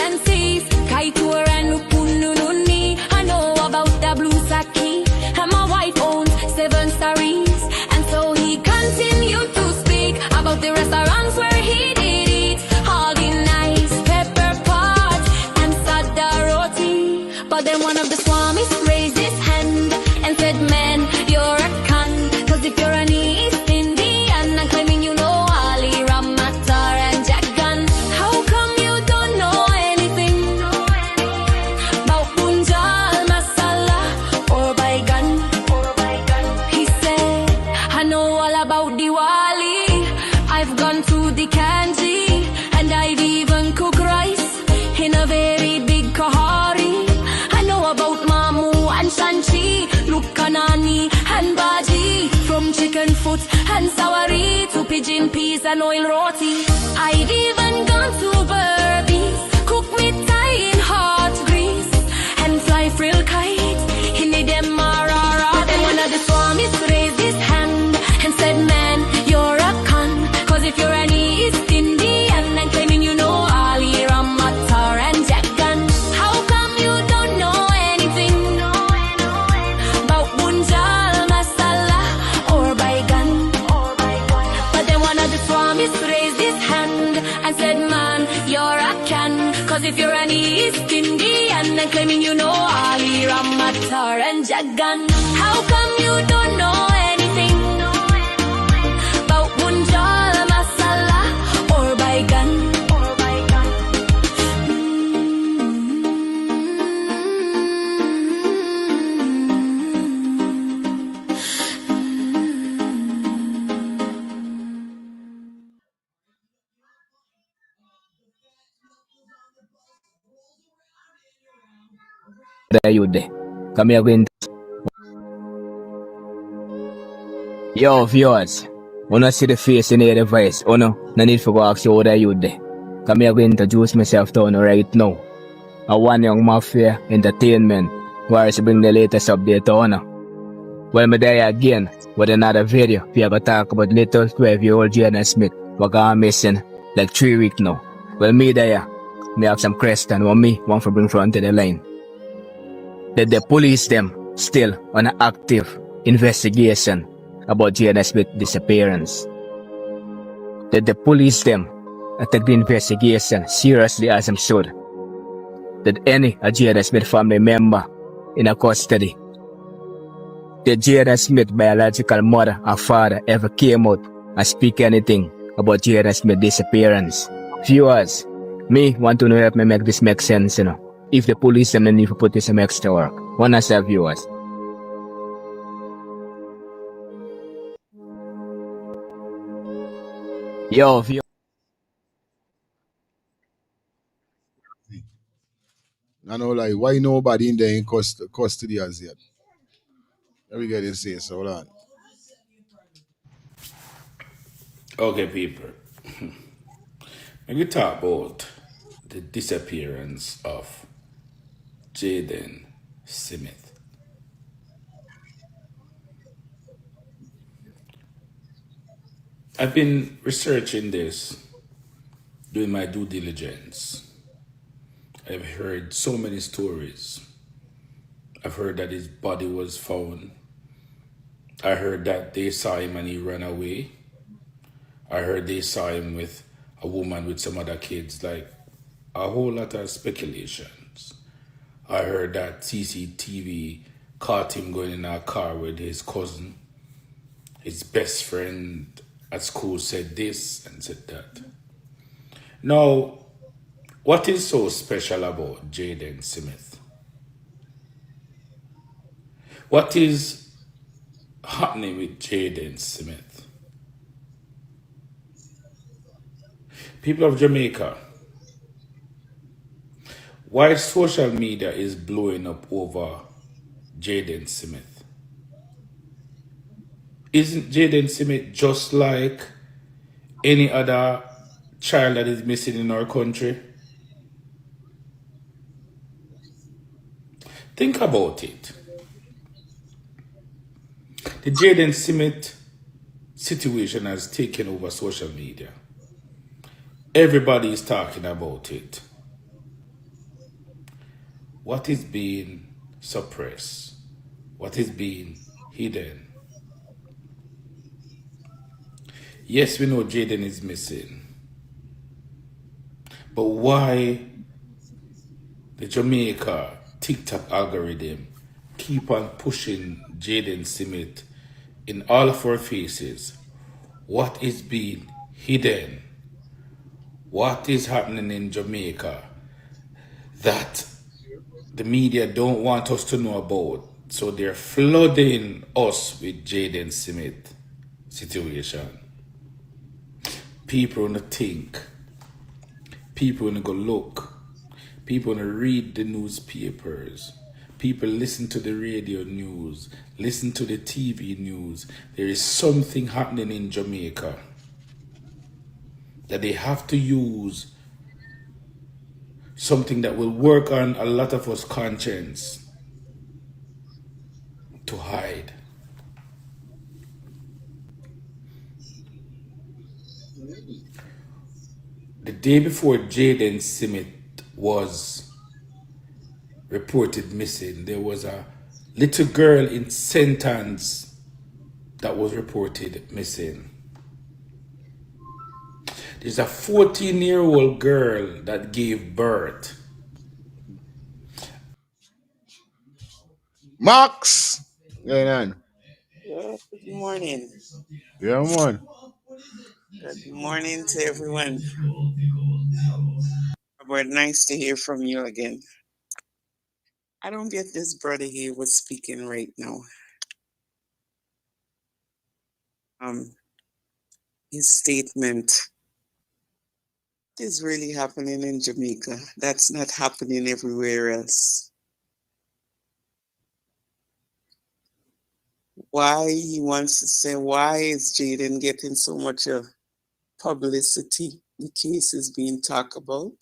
O: to pigeon peas and oil roti. I'd even gone to Burpees, cook me Thai in hot grease, and fly frill kite in the dem marara. But then one of the Swamis raised his hand and said, man, you're a con, cause if you're an East Indian and claiming you know Ali, Ramatar and Jaggan, how come you don't know anything about Bunjal, Masala or Baigan? But then one of the Swamis raised his hand and said, man, you're a can, cause if you're an East Indian and claiming you know Ali, Ramatar and Jaggan, how come you don't know anything about Bunjal, Masala or Baigan?
T: There you there. Come here, going. Yo, viewers. Wanna see the face in the voice? Oh no need for go ask you what are you there. Come here, going to introduce myself to you right now. A one young mafia entertainment. Where to bring the latest update to you. Well, me there again with another video. We are gonna talk about little 12-year-old Jayden Smith. We're gone missing like 3 weeks now. Well, me there. Me have some question what me want to bring front to the line. That the police them still on an active investigation about Jayden Smith's disappearance. That the police them take the investigation seriously as them should. That any Jayden Smith family member in a custody. That Jayden Smith biological mother or father ever came out and speak anything about Jayden Smith's disappearance. Viewers, me want to know help me make this make sense, you know. If the police them need to put this some extra work. Wanna say viewers. Yo, viewers.
C: I know, like, why nobody in there in custody as yet? Let me get this say so. Hold on.
U: Okay, people. When we talk about the disappearance of Jayden Smith, I've been researching this, doing my due diligence. I've heard so many stories. I've heard that his body was found. I heard that they saw him and he ran away. I heard they saw him with a woman with some other kids, like a whole lot of speculations. I heard that CCTV caught him going in a car with his cousin. His best friend at school said this and said that. Now, what is so special about Jayden Smith? What is happening with Jayden Smith? People of Jamaica, why social media is blowing up over Jayden Smith? Isn't Jayden Smith just like any other child that is missing in our country? Think about it. The Jayden Smith situation has taken over social media. Everybody is talking about it. What is being suppressed? What is being hidden? Yes, we know Jayden is missing. But why the Jamaica TikTok algorithm keep on pushing Jayden Smith in all of our faces? What is being hidden? What is happening in Jamaica that the media don't want us to know about? So they're flooding us with Jayden Smith situation. People wanna think. People wanna go look. People wanna read the newspapers. People listen to the radio news, listen to the TV news. There is something happening in Jamaica. that they have to use something that will work on a lot of us conscience to hide. The day before Jayden Smith was reported missing, there was a little girl in St. Anne's that was reported missing. There's a 14-year-old girl that gave birth.
C: Max! Going on?
D: Yeah, good morning.
C: Yeah, man.
D: Good morning to everyone. Robert, nice to hear from you again. I don't get this brother here was speaking right now. His statement is really happening in Jamaica. That's not happening everywhere else. Why he wants to say, why is Jayden getting so much publicity? The case is being talked about.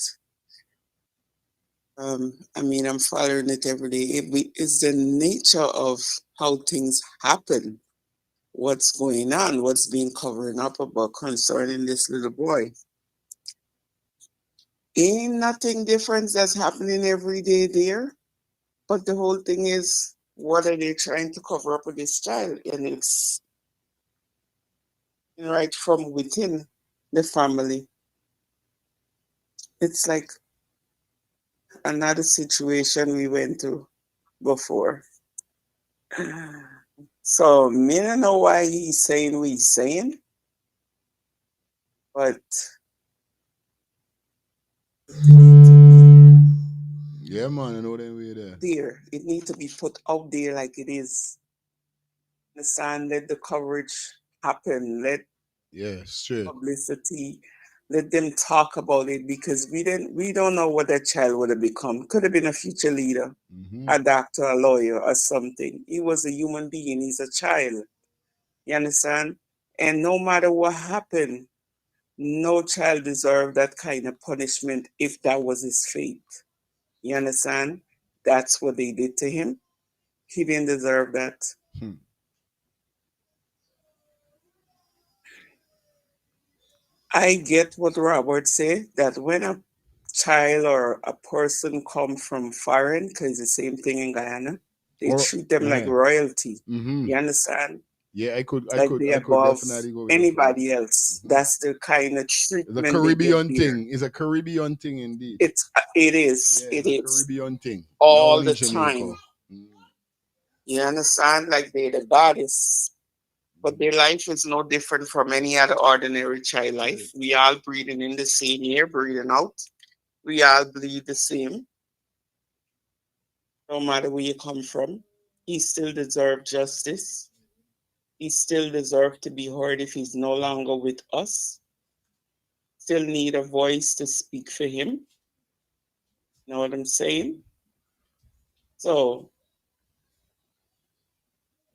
D: I mean, I'm following it every day. It's the nature of how things happen, what's going on, what's being covered up about concerning this little boy. Ain't nothing different that's happening every day there. But the whole thing is, what are they trying to cover up with this child? And it's right from within the family. It's like another situation we went through before. So, me don't know why he's saying what he's saying, but
C: Yeah, man, I know them way there.
D: there, it needs to be put out there like it is. Understand? Let the coverage happen. Let
C: straight
D: publicity. Let them talk about it because we don't know what that child would have become. Could have been a future leader, a doctor, a lawyer, or something. He was a human being. He's a child. You understand? And no matter what happened, no child deserved that kind of punishment if that was his fate. You understand? That's what they did to him. He didn't deserve that. I get what Robert said, that when a child or a person come from foreign, because it's the same thing in Guyana, they treat them like royalty. You understand?
C: Yeah, I could
D: They above
C: definitely go with
D: anybody else. That's the kind of treatment.
C: The Caribbean thing is a Caribbean thing indeed.
D: It is.
C: Yeah,
D: it is.
C: Caribbean thing.
D: All the time. You understand? Like they're the goddess. But their life is no different from any other ordinary child life. We all breathing in the same air, breathing out. We all bleed the same. No matter where you come from, he still deserves justice. He still deserves to be heard if he's no longer with us. Still need a voice to speak for him. Know what I'm saying? So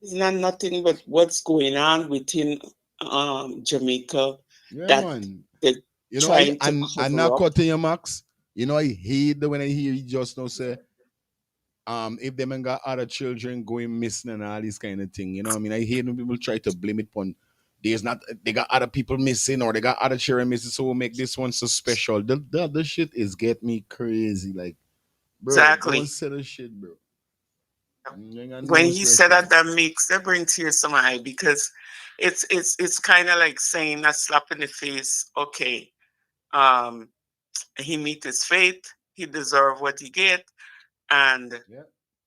D: it's not nothing but what's going on within Jamaica that
C: man.
D: they're
C: You know,
D: trying to
C: I'm
D: cover
C: not
D: up.
C: cutting you, Max. You know, I hate when I hear you just now say, if them ain't got other children going missing and all this kind of thing. You know what I mean? I hate when people try to blame it on they got other people missing or they got other children missing, so we'll make this one so special. The other shit is get me crazy. Like, bro,
D: Exactly.
C: don't say the shit, bro.
D: When he said that makes that bring tears to my eye because it's kind of like saying a slap in the face. Okay, he meet his fate. He deserve what he get, and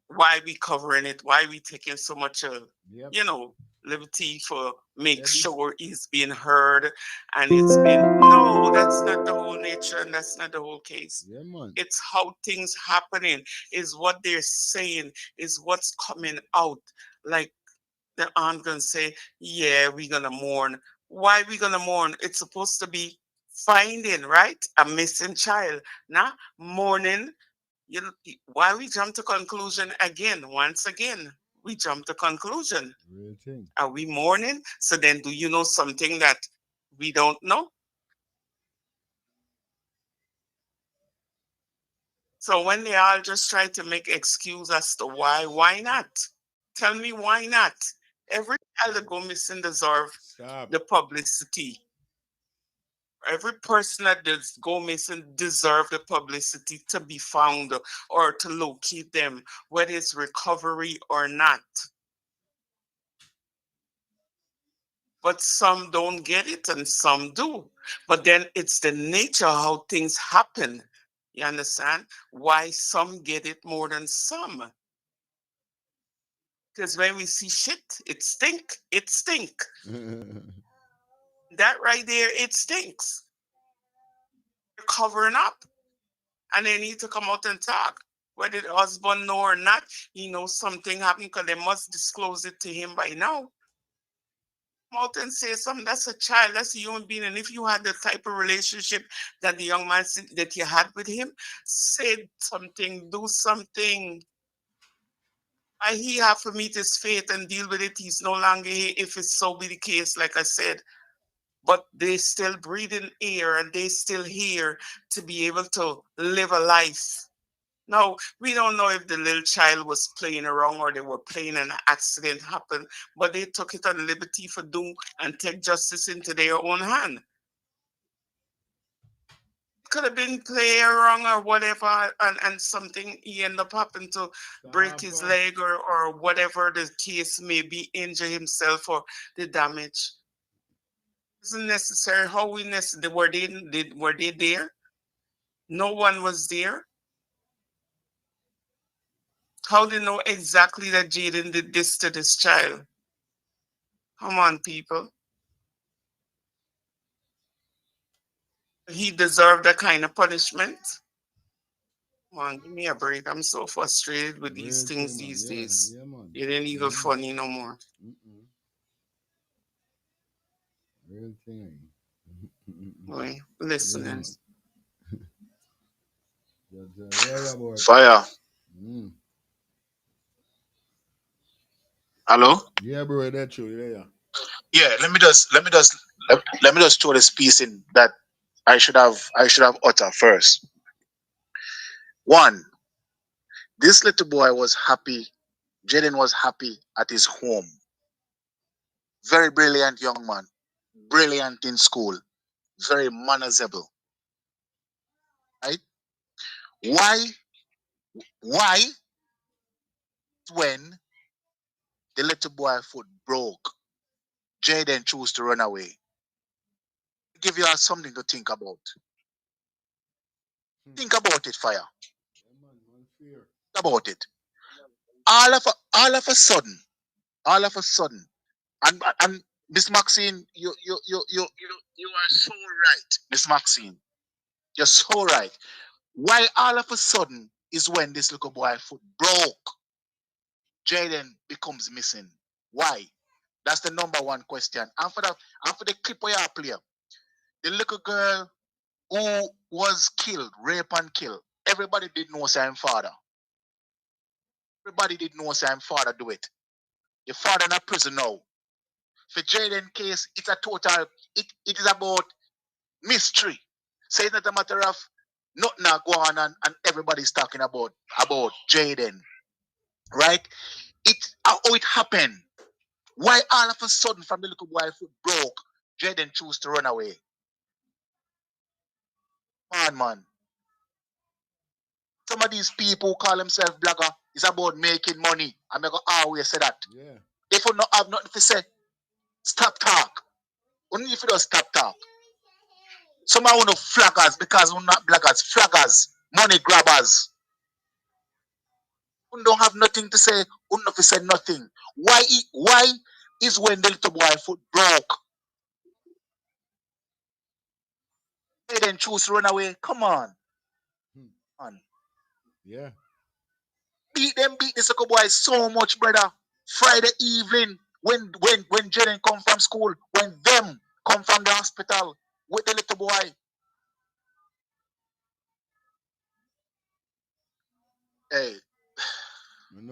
D: why we covering it? Why we taking so much liberty for make sure he's being heard and it's been no, that's not the whole nature and that's not the whole case.
C: Yeah, man.
D: It's how things happening, is what they're saying, is what's coming out. Like the aunt gonna say, yeah, we're gonna mourn. Why we gonna mourn? It's supposed to be finding, right? A missing child. Not mourning. You know, why we jump to conclusion again? Once again, we jump to conclusion. Are we mourning? So then do you know something that we don't know? So when they all just try to make excuse as to why not? Tell me why not? Every child that go missing deserve the publicity. Every person that does go missing deserve the publicity to be found or to locate them, whether it's recovery or not. But some don't get it and some do. But then it's the nature of how things happen. You understand? Why some get it more than some. Because when we see shit, it stink. It stink. That right there, it stinks. They're covering up. And they need to come out and talk. Whether the husband know or not, he knows something happened because they must disclose it to him by now. Come out and say something. That's a child. That's a human being. And if you had the type of relationship that the young man that you had with him, say something, do something. He have to meet his fate and deal with it. He's no longer here if it's so be the case, like I said. But they still breathing air and they still here to be able to live a life. No, we don't know if the little child was playing around or they were playing and an accident happened, but they took it on liberty for do and take justice into their own hand. Could have been play around or whatever, and something he ended up happening to break his leg or whatever the case may be, injure himself or the damage. Isn't necessary. How we necessary? Were they there? No one was there. How do they know exactly that Jayden did this to this child? Come on, people. He deserved that kind of punishment. Come on, give me a break. I'm so frustrated with these things these days. It ain't even funny no more.
C: Real thing.
D: Boy, listening.
S: Fire. Hello?
C: Yeah, bro, that's true. Yeah.
S: Yeah, let me just throw this piece in that I should have uttered first. One, this little boy was happy. Jayden was happy at his home. Very brilliant young man. Brilliant in school. Very manageable. Right? Why when the little boy foot broke, Jayden chose to run away? Give you something to think about. Think about it, Fire. Think about it. All of a sudden, and Miss Maxine, you are so right, Miss Maxine. You're so right. Why all of a sudden is when this little boy foot broke, Jayden becomes missing? Why? That's the number one question. And for the clip where you play, the little girl who was killed, raped and killed, everybody did know his father. Everybody did know his father do it. The father in a prison now. For Jayden case, it's a total, it is about mystery. So it's not a matter of nothing now go on and everybody's talking about Jayden. Right? It's how it happened. Why all of a sudden from the little boy foot broke, Jayden chose to run away? Man. Some of these people who call themselves blogger is about making money. I'm going to always say that.
C: Yeah.
S: If you not have nothing to say, stop talk. Only if you don't stop talk. Some are no flaggers because we're not bloggers. Flaggers, money grabbers. We don't have nothing to say. We don't say nothing. Why is when the little boy foot broke? They then choose to run away. Come on.
C: Yeah.
S: Beat this little boy so much, brother. Friday evening, when Jayden come from school, when them come from the hospital with the little boy. Hey,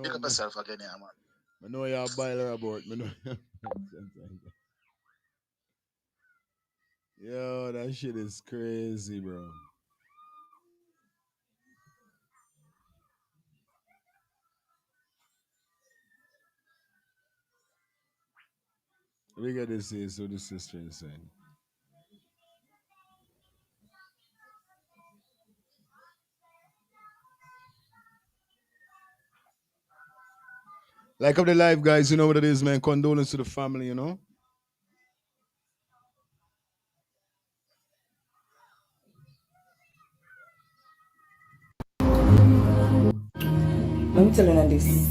S: pick up yourself again here, man.
C: I know you're a boiler about. I know. Yo, that shit is crazy, bro.
E: We got to see so the sister is saying. Like up the live, guys. You know what it is, man. Condolence to the family, you know.
V: Let me tell you this.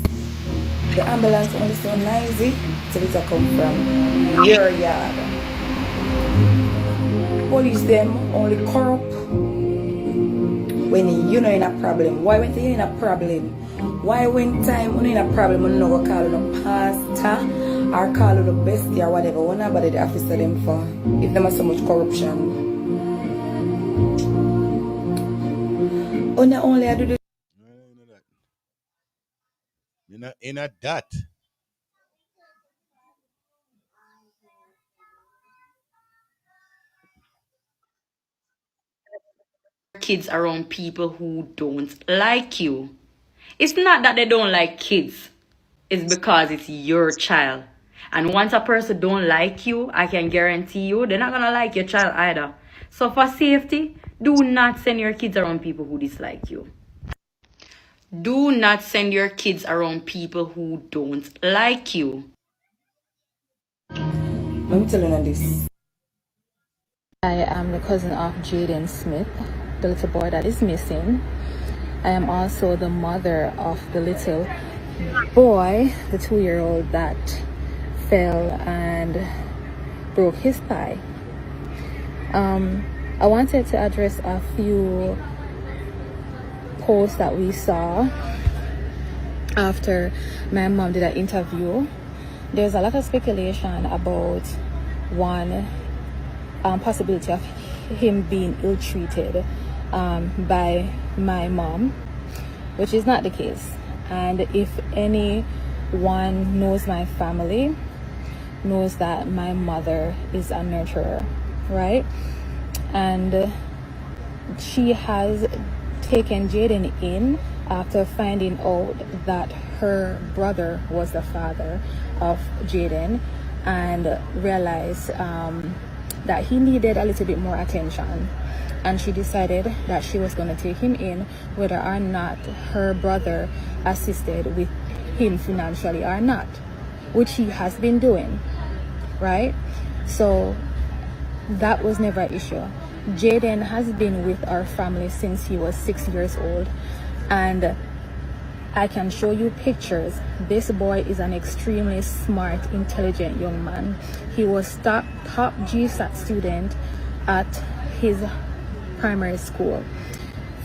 V: The ambulance only so noisy till it come from your yard. Police them only corrupt when you know in a problem. Why when you in a problem? Why when time when you in a problem you no go call the pastor or call the bestie or whatever? When nobody the officer them for if them have so much corruption. Only I do the
E: In a that.
W: Kids around people who don't like you. It's not that they don't like kids. It's because it's your child. And once a person don't like you, I can guarantee you, they're not going to like your child either. So for safety, do not send your kids around people who dislike you. Do not send your kids around people who don't like you.
V: Let me tell you this.
X: I am the cousin of Jayden Smith, the little boy that is missing. I am also the mother of the little boy, the 2-year-old that fell and broke his thigh. I wanted to address a few posts that we saw after my mom did an interview. There's a lot of speculation about one possibility of him being ill-treated by my mom, which is not the case. And if anyone knows my family, knows that my mother is a nurturer, right? And she has taken Jayden in after finding out that her brother was the father of Jayden and realized that he needed a little bit more attention. And she decided that she was going to take him in whether or not her brother assisted with him financially or not, which he has been doing, right? So that was never an issue. Jayden has been with our family since he was 6 years old, and I can show you pictures. This boy is an extremely smart, intelligent young man. He was top GSAT student at his primary school.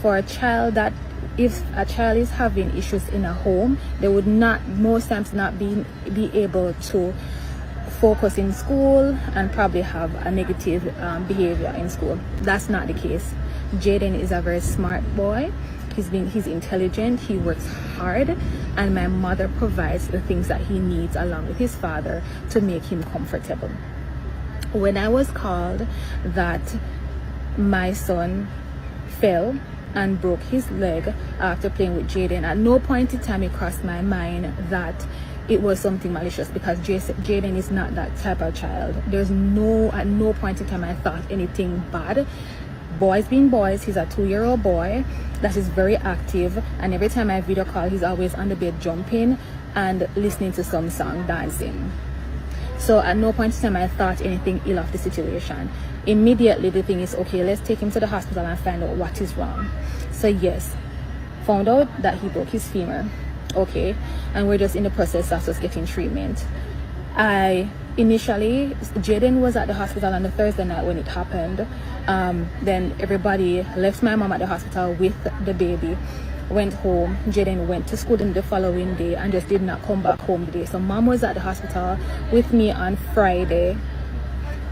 X: For a child that, if a child is having issues in a home, they would not, most times not be able to focus in school and probably have a negative behavior in school. That's not the case. Jayden is a very smart boy. He's intelligent, he works hard, and my mother provides the things that he needs along with his father to make him comfortable. When I was called that my son fell and broke his leg after playing with Jayden, at no point in time it crossed my mind that it was something malicious, because Jayden is not that type of child. At no point in time I thought anything bad. Boys being boys, he's a 2-year-old boy that is very active, and every time I video call, he's always on the bed jumping and listening to some song, dancing. So at no point in time I thought anything ill of the situation. Immediately the thing is, okay, let's take him to the hospital and find out what is wrong. So yes, found out that he broke his femur. Okay, and we're just in the process of just getting treatment. Initially, Jayden was at the hospital on the Thursday night when it happened. Then everybody left my mom at the hospital with the baby, went home. Jayden went to school the following day and just did not come back home today. So mom was at the hospital with me on Friday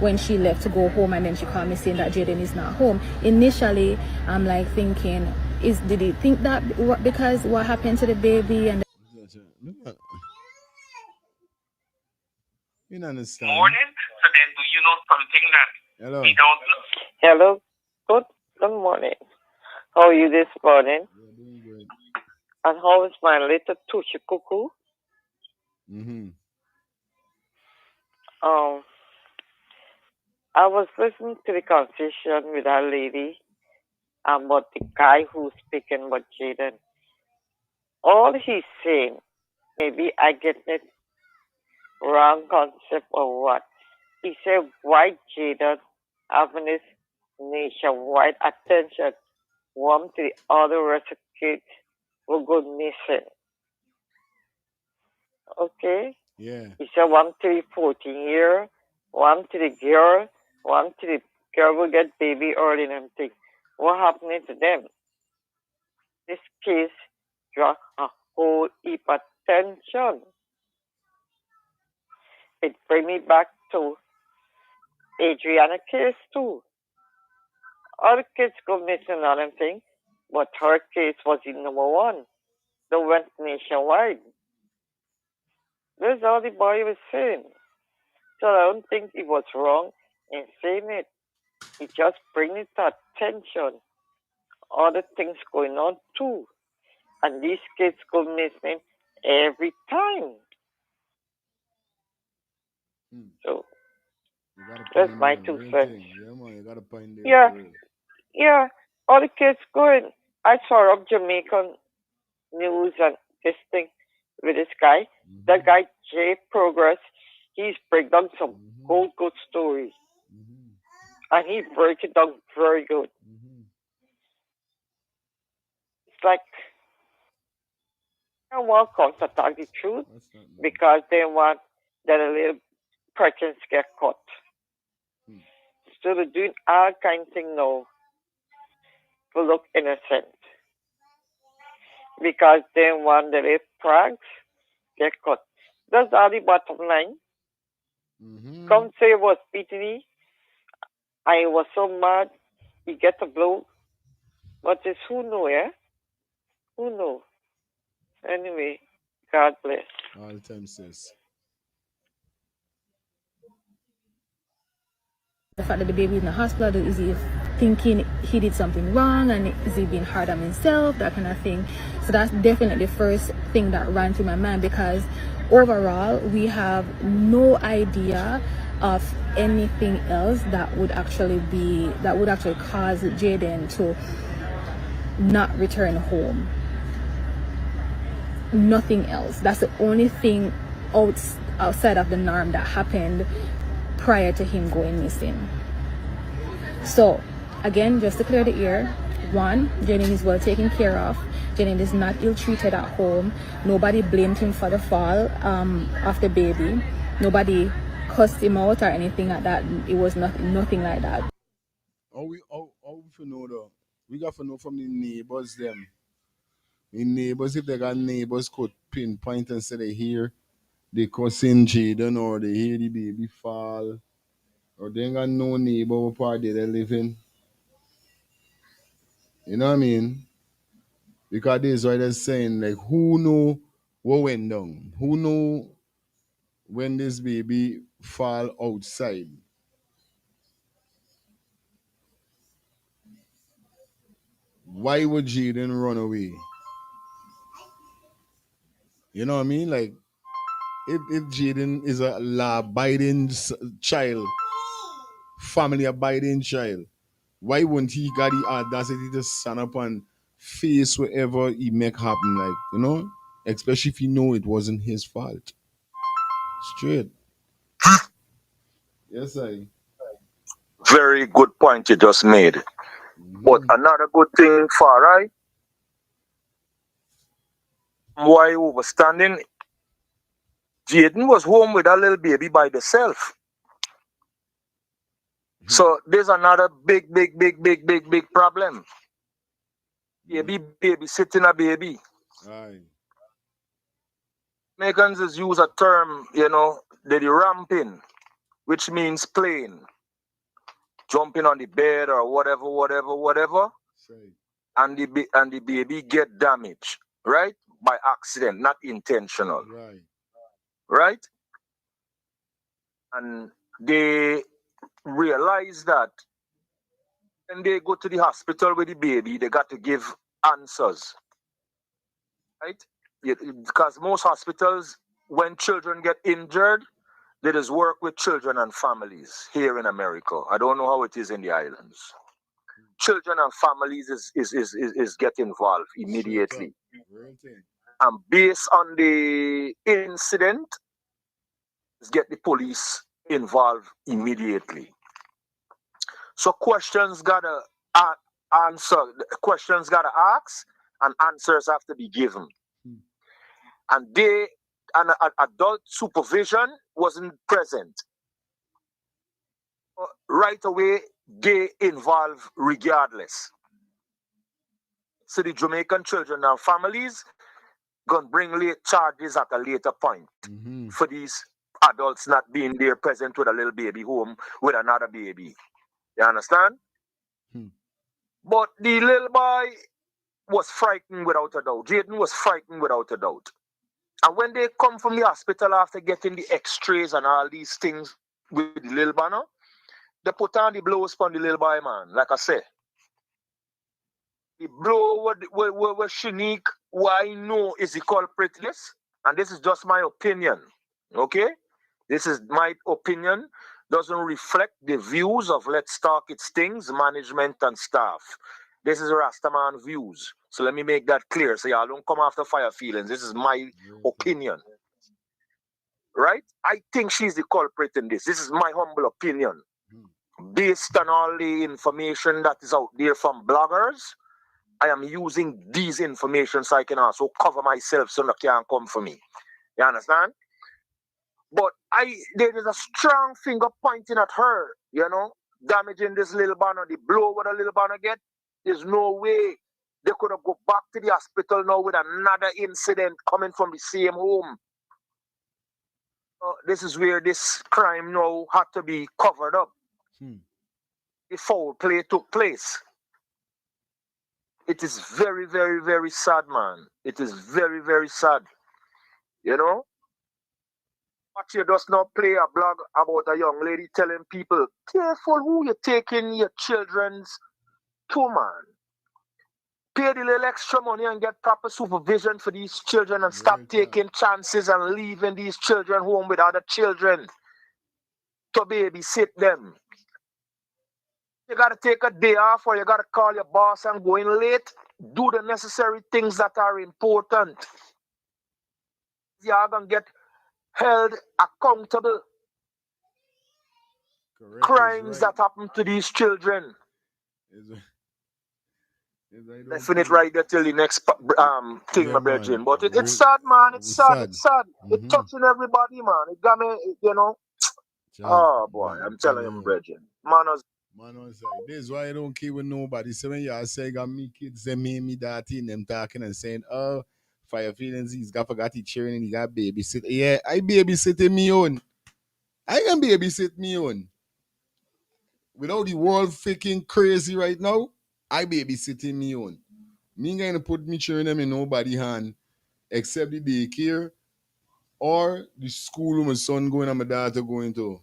X: when she left to go home, and then she called me saying that Jayden is not home. Initially, I'm like thinking, did he think that because what happened to the baby? And
E: you understand?
D: Morning. So then, do you know something that
E: Hello.
D: we don't know?
Y: Hello. Good morning. How are you this morning? And how is my little Tushy Cuckoo? I was listening to the conversation with that lady about the guy who's speaking about Jayden. All he's saying, maybe I get it wrong concept or what. He said, why Jayden having this nationwide attention, one to the other rest of kids will go missing. Okay?
E: Yeah.
Y: He said, one to the 14-year, one to the girl, one to the girl will get baby early and everything. What happening to them? This case draw a whole heap of attention. It bring me back to Adriana case too. Other kids go missing and everything, but her case was the number one. They went nationwide. That's all the boy was saying. So I don't think he was wrong in saying it. He just bring it to attention. Other things going on too. And these kids go missing every time. So that's my 2 cents.
E: Yeah, man, you gotta find there.
Y: Yeah, yeah. All the kids going. I saw up Jamaican news and this thing with this guy. That guy J Progress, he's break down some good stories. And he break it down very good. It's like they want to contact the truth because they want that a little pretense get caught. So they're doing all kind of things now to look innocent. Because they want the little prags get caught. That's all the bottom line. Come say it was PTD. I was so mad. He get a blow. But it's who know, yeah? Who know? Anyway, God bless.
E: All the time, sis.
X: The fact that the baby is in the hospital, is he thinking he did something wrong and is he being hard on himself, that kind of thing. So that's definitely the first thing that ran through my mind, because overall we have no idea of anything else that would actually cause Jayden to not return home. Nothing else. That's the only thing outside of the norm that happened prior to him going missing. So again, just to clear the air, one, Jayden is well taken care of. Jayden is not ill-treated at home. Nobody blamed him for the fall of the baby. Nobody cussed him out or anything like that. It was nothing like that.
E: How we know though? We got to know from the neighbors them. The neighbors, if they got neighbors could pinpoint and say they hear the cousin Jayden or they hear the baby fall, or they ain't got no neighbor what part they live in. You know what I mean? Because this is why they're saying, like, who know what went down? Who know when this baby fall outside? Why would Jayden run away? You know what I mean? Like, if Jayden is a law-abiding child, family-abiding child, why wouldn't he got the audacity to stand up and face whatever he make happen, like, you know? Especially if he know it wasn't his fault. Straight. Yes, I.
R: Very good point you just made. But another good thing for I, why overstanding, Jayden was home with a little baby by herself. So there's another big problem. Baby sitting a baby.
E: Aye.
R: Americans is use a term, you know, the ramping, which means playing, jumping on the bed or whatever, and the baby get damaged, right? By accident, not intentional. Right? And they realize that when they go to the hospital with the baby, they got to give answers. Right? Because most hospitals, when children get injured, There is work with children and families here in America. I don't know how it is in the islands. Children and families is get involved immediately. And based on the incident, get the police involved immediately. So questions gotta answer, questions gotta ask, and answers have to be given. And adult supervision wasn't present. Right away, they involve regardless. So the Jamaican children and families gonna bring late charges at a later point for these adults not being there present with a little baby home with another baby. You understand? But the little boy was frightened without a doubt. Jayden was frightened without a doubt. And when they come from the hospital after getting the x-rays and all these things with the little banner, they put on the blows on the little boy, man. Like I said, the blow with Shanique, who I know is the culprit, and this is just my opinion, okay? This is my opinion, doesn't reflect the views of Let's Talk It's Things, management and staff. This is Rastaman views. So let me make that clear, so y'all don't come after fire feelings. This is my opinion, right? I think she's the culprit in this. This is my humble opinion. Based on all the information that is out there from bloggers, I am using these information so I can also cover myself so they can't come for me. You understand? But there is a strong finger pointing at her, you know, damaging this little banner, the blow what a little banner get. There's no way they could have go back to the hospital now with another incident coming from the same home. This is where this crime now had to be covered up. The foul play took place. It is very, very, very sad, man. It is very, very sad. You know? Watch you just now play a blog about a young lady telling people, careful who you're taking your children's to, man. Pay the little extra money and get proper supervision for these children and stop taking chances and leaving these children home with other children to babysit them. You gotta take a day off or you gotta call your boss and go in late. Do the necessary things that are important. You are gonna get held accountable. Crimes that happen to these children. Let's finish right there till the next thing, my brethren. But it's sad, man. It's sad. It's sad. It's touching everybody, man. It got me, you know. Oh boy, I'm telling you, my brethren.
E: This is why I don't care with nobody. So when y'all say got me kids, they made me that in them talking and saying, oh, fire feelings, he's got forgot he cheering and he got babysit. Yeah, I babysit me own. I can babysit me own. Without the world freaking crazy right now, I babysitting me own. Me ain't gonna put me children them in nobody's hand except the daycare or the school where my son going and my daughter going to.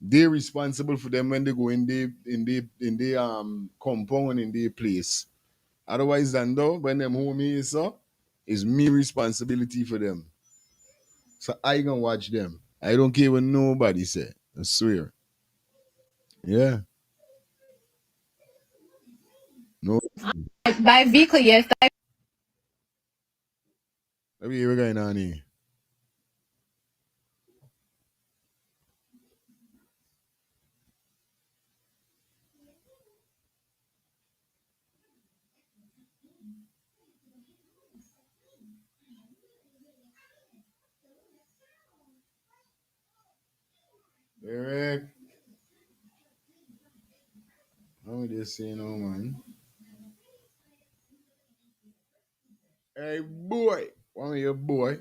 E: They're responsible for them when they go in their compound in their place. Otherwise than though, when them home is so, it's me responsibility for them. So I gonna watch them. I don't care what nobody say. I swear. Yeah. No.
A: By vehicle, yes.
E: Let me hear what's going on here. Eric. How are they saying, oh man? Hey boy. One of your boy.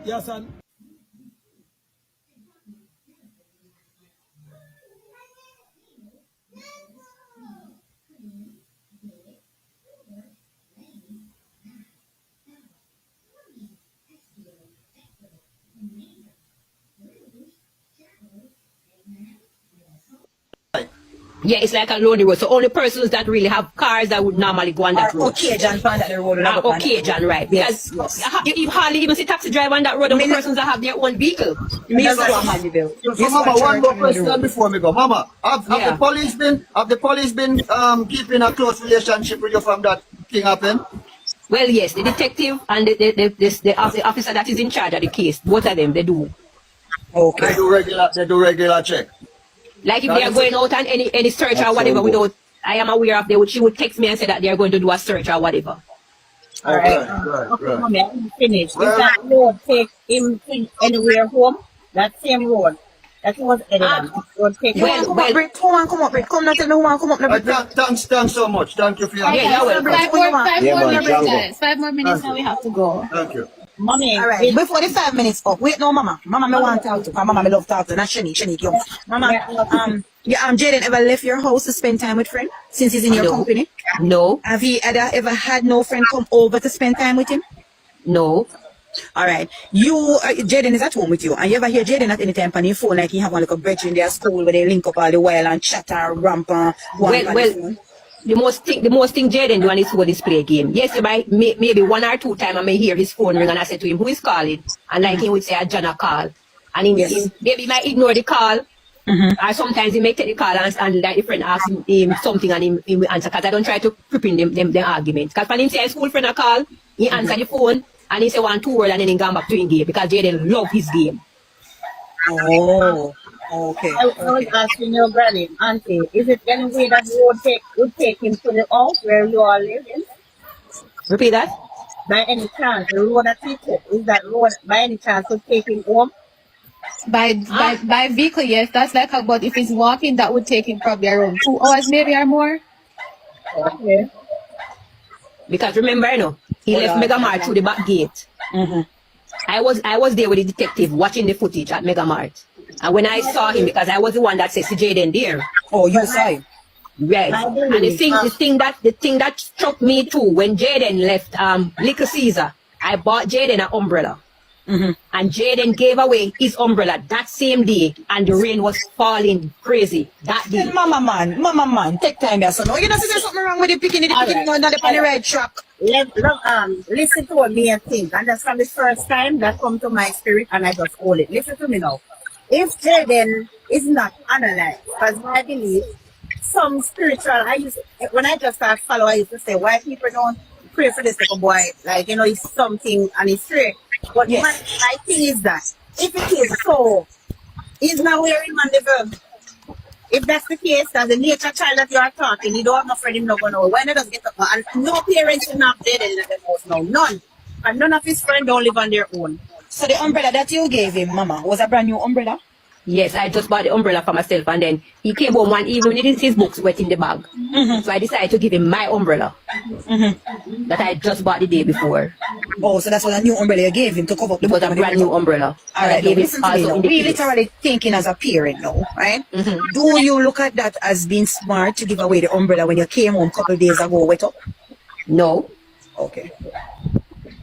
F: Yes, son.
G: Yeah, it's like a lonely road. So only persons that really have cars that would normally go on that road.
V: Occasion find that the road.
G: Occasion, right? Because you hardly even see taxi driver on that road. Only persons that have their own vehicle.
H: Mama, one more question before me go. Mama, have the police been keeping a close relationship with you from that thing happen?
G: Well, yes, the detective and the officer that is in charge of the case, both of them, they do.
H: Okay. They do regular check.
G: Like if they are going out on any search or whatever, without I am aware of, she would text me and say that they are going to do a search or whatever.
H: Right.
I: Mommy, I didn't finish. If that road take him anywhere home, that same road. That was evident. Come up, Britt. Come now, tell me who want to come up now.
H: Thanks so much. Thank you for your
A: Five more minutes now we have to go.
H: Thank you.
I: Mommy, all right. Before the 5 minutes up, wait, no, Mama. Mama, me want to talk to. Mama, me love talk to. Not Shanique young. Mama, Jayden ever left your house to spend time with friend since he's in your company?
G: No.
I: Have you ever had no friend come over to spend time with him?
G: No.
I: All right. Jayden is at home with you, and you ever hear Jayden at any time on your phone like he have one like a brethren in their school where they link up all the while and chat and ramp and
G: the most thing Jayden do on his phone is play a game. Yes, maybe 1 or 2 times I may hear his phone ring and I say to him, who is calling? And like he would say, John a call. And he maybe might ignore the call. Or sometimes he may take the call and like the friend asks him something and he will answer. Because I don't try to creep in them arguments. Because when him say his school friend a call, he answer the phone and he say 1, 2 words and then he go back to his game. Because Jayden love his game.
I: Oh. Okay. I was asking your granny, auntie, is it any way that road would take him to the house where you are living?
G: Repeat that?
I: By any chance, the road that he took, is that road by any chance would take him home?
A: By vehicle, yes. That's like about if he's walking, that would take him probably around 2 hours maybe or more.
I: Okay.
G: Because remember, he left Mega Mart through the back gate. I was there with the detective watching the footage at Mega Mart. And when I saw him, because I was the one that said Jayden there.
I: Oh, you saw him?
G: Right. And the thing that struck me too, when Jayden left Little Caesar, I bought Jayden an umbrella. And Jayden gave away his umbrella that same day, and the rain was falling crazy that day.
I: Mama man, take time here. So no, you know, there's something wrong with the picking on the right track. Listen to me and think, and that's from the first time that come to my spirit, and I just hold it. Listen to me now. If Jayden is not analyzed, because I believe some spiritual, when I just start following, I used to say, why people don't pray for this little boy, like, you know, it's something and it's straight. But my thing is that, if it is so, he's not wearing on the verb. If that's the case, as a nature child that you are talking, you don't have no friend, him not going to know. Why not just get up? And no parents should not Jayden in the house now, none. And none of his friends don't live on their own. So the umbrella that you gave him, Mama, was a brand new umbrella?
G: Yes, I just bought the umbrella for myself, and then he came home one evening with his books wet in the bag. So I decided to give him my umbrella that I just bought the day before.
I: Oh, so that's what a new umbrella you gave him to cover up the
G: It was a brand new umbrella.
I: All right, listen to me now. We literally thinking as a parent now, right? Do you look at that as being smart to give away the umbrella when you came home a couple of days ago wet up?
G: No.
I: Okay.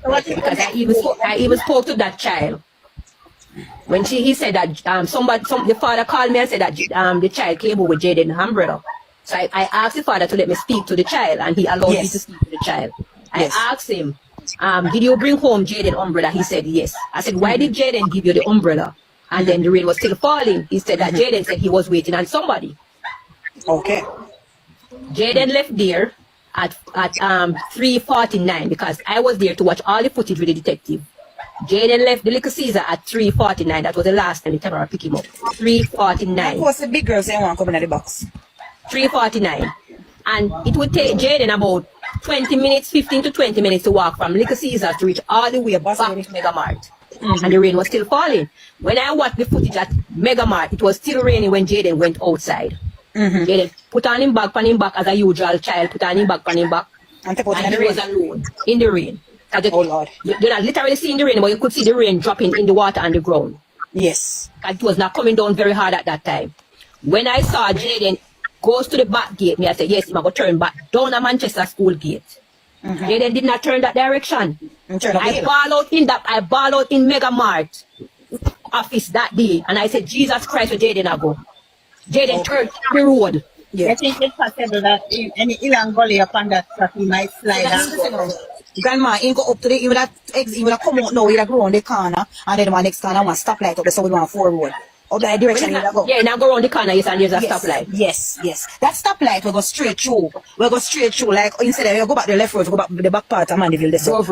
G: Because I even spoke to that child. When he said that the father called me and said that the child came over with Jayden's umbrella. So I asked the father to let me speak to the child, and he allowed me to speak to the child. I asked him, did you bring home Jayden's umbrella? He said yes. I said, why did Jayden give you the umbrella? And then the rain was still falling. He said that Jayden said he was waiting on somebody.
I: Okay.
G: Jayden left there at 3:49 because I was there to watch all the footage with the detective. Jayden left the Little Caesar at 3:49. That was the last time the camera picked him up. 3:49.
I: Of course, the big girls they want to come in the box.
G: 3:49. And it would take Jayden about 20 minutes, 15 to 20 minutes to walk from Little Caesar to reach all the way back to Mega Mart. And the rain was still falling. When I watched the footage at Mega Mart, it was still raining when Jayden went outside. Jayden put on him back as a usual child, put on him back, and he was alone in the rain.
I: Oh Lord.
G: You're not literally seeing the rain, but you could see the rain dropping in the water on the ground.
I: Yes.
G: It was not coming down very hard at that time. When I saw Jayden goes to the back gate, I said, yes, I'm going to turn back down a Manchester school gate. Jayden did not turn that direction. I ball out in Mega Mart office that day, and I said, Jesus Christ, where Jayden I go. Jayden turned the road.
I: I think it's possible that any Ilan gully upon that truck, he might slide and go.
B: Grandma ain't go up to the, he would have come out now, he would have go around the corner, and then the next corner one stoplight up there, so we want 4 road. Up that direction, he would go.
G: Yeah, now go around the corner, yes, and there's a stoplight.
B: Yes. That stoplight will go straight through. We'll go straight through, like, instead of you go back the left road, go back the back part of Mandeville, this road.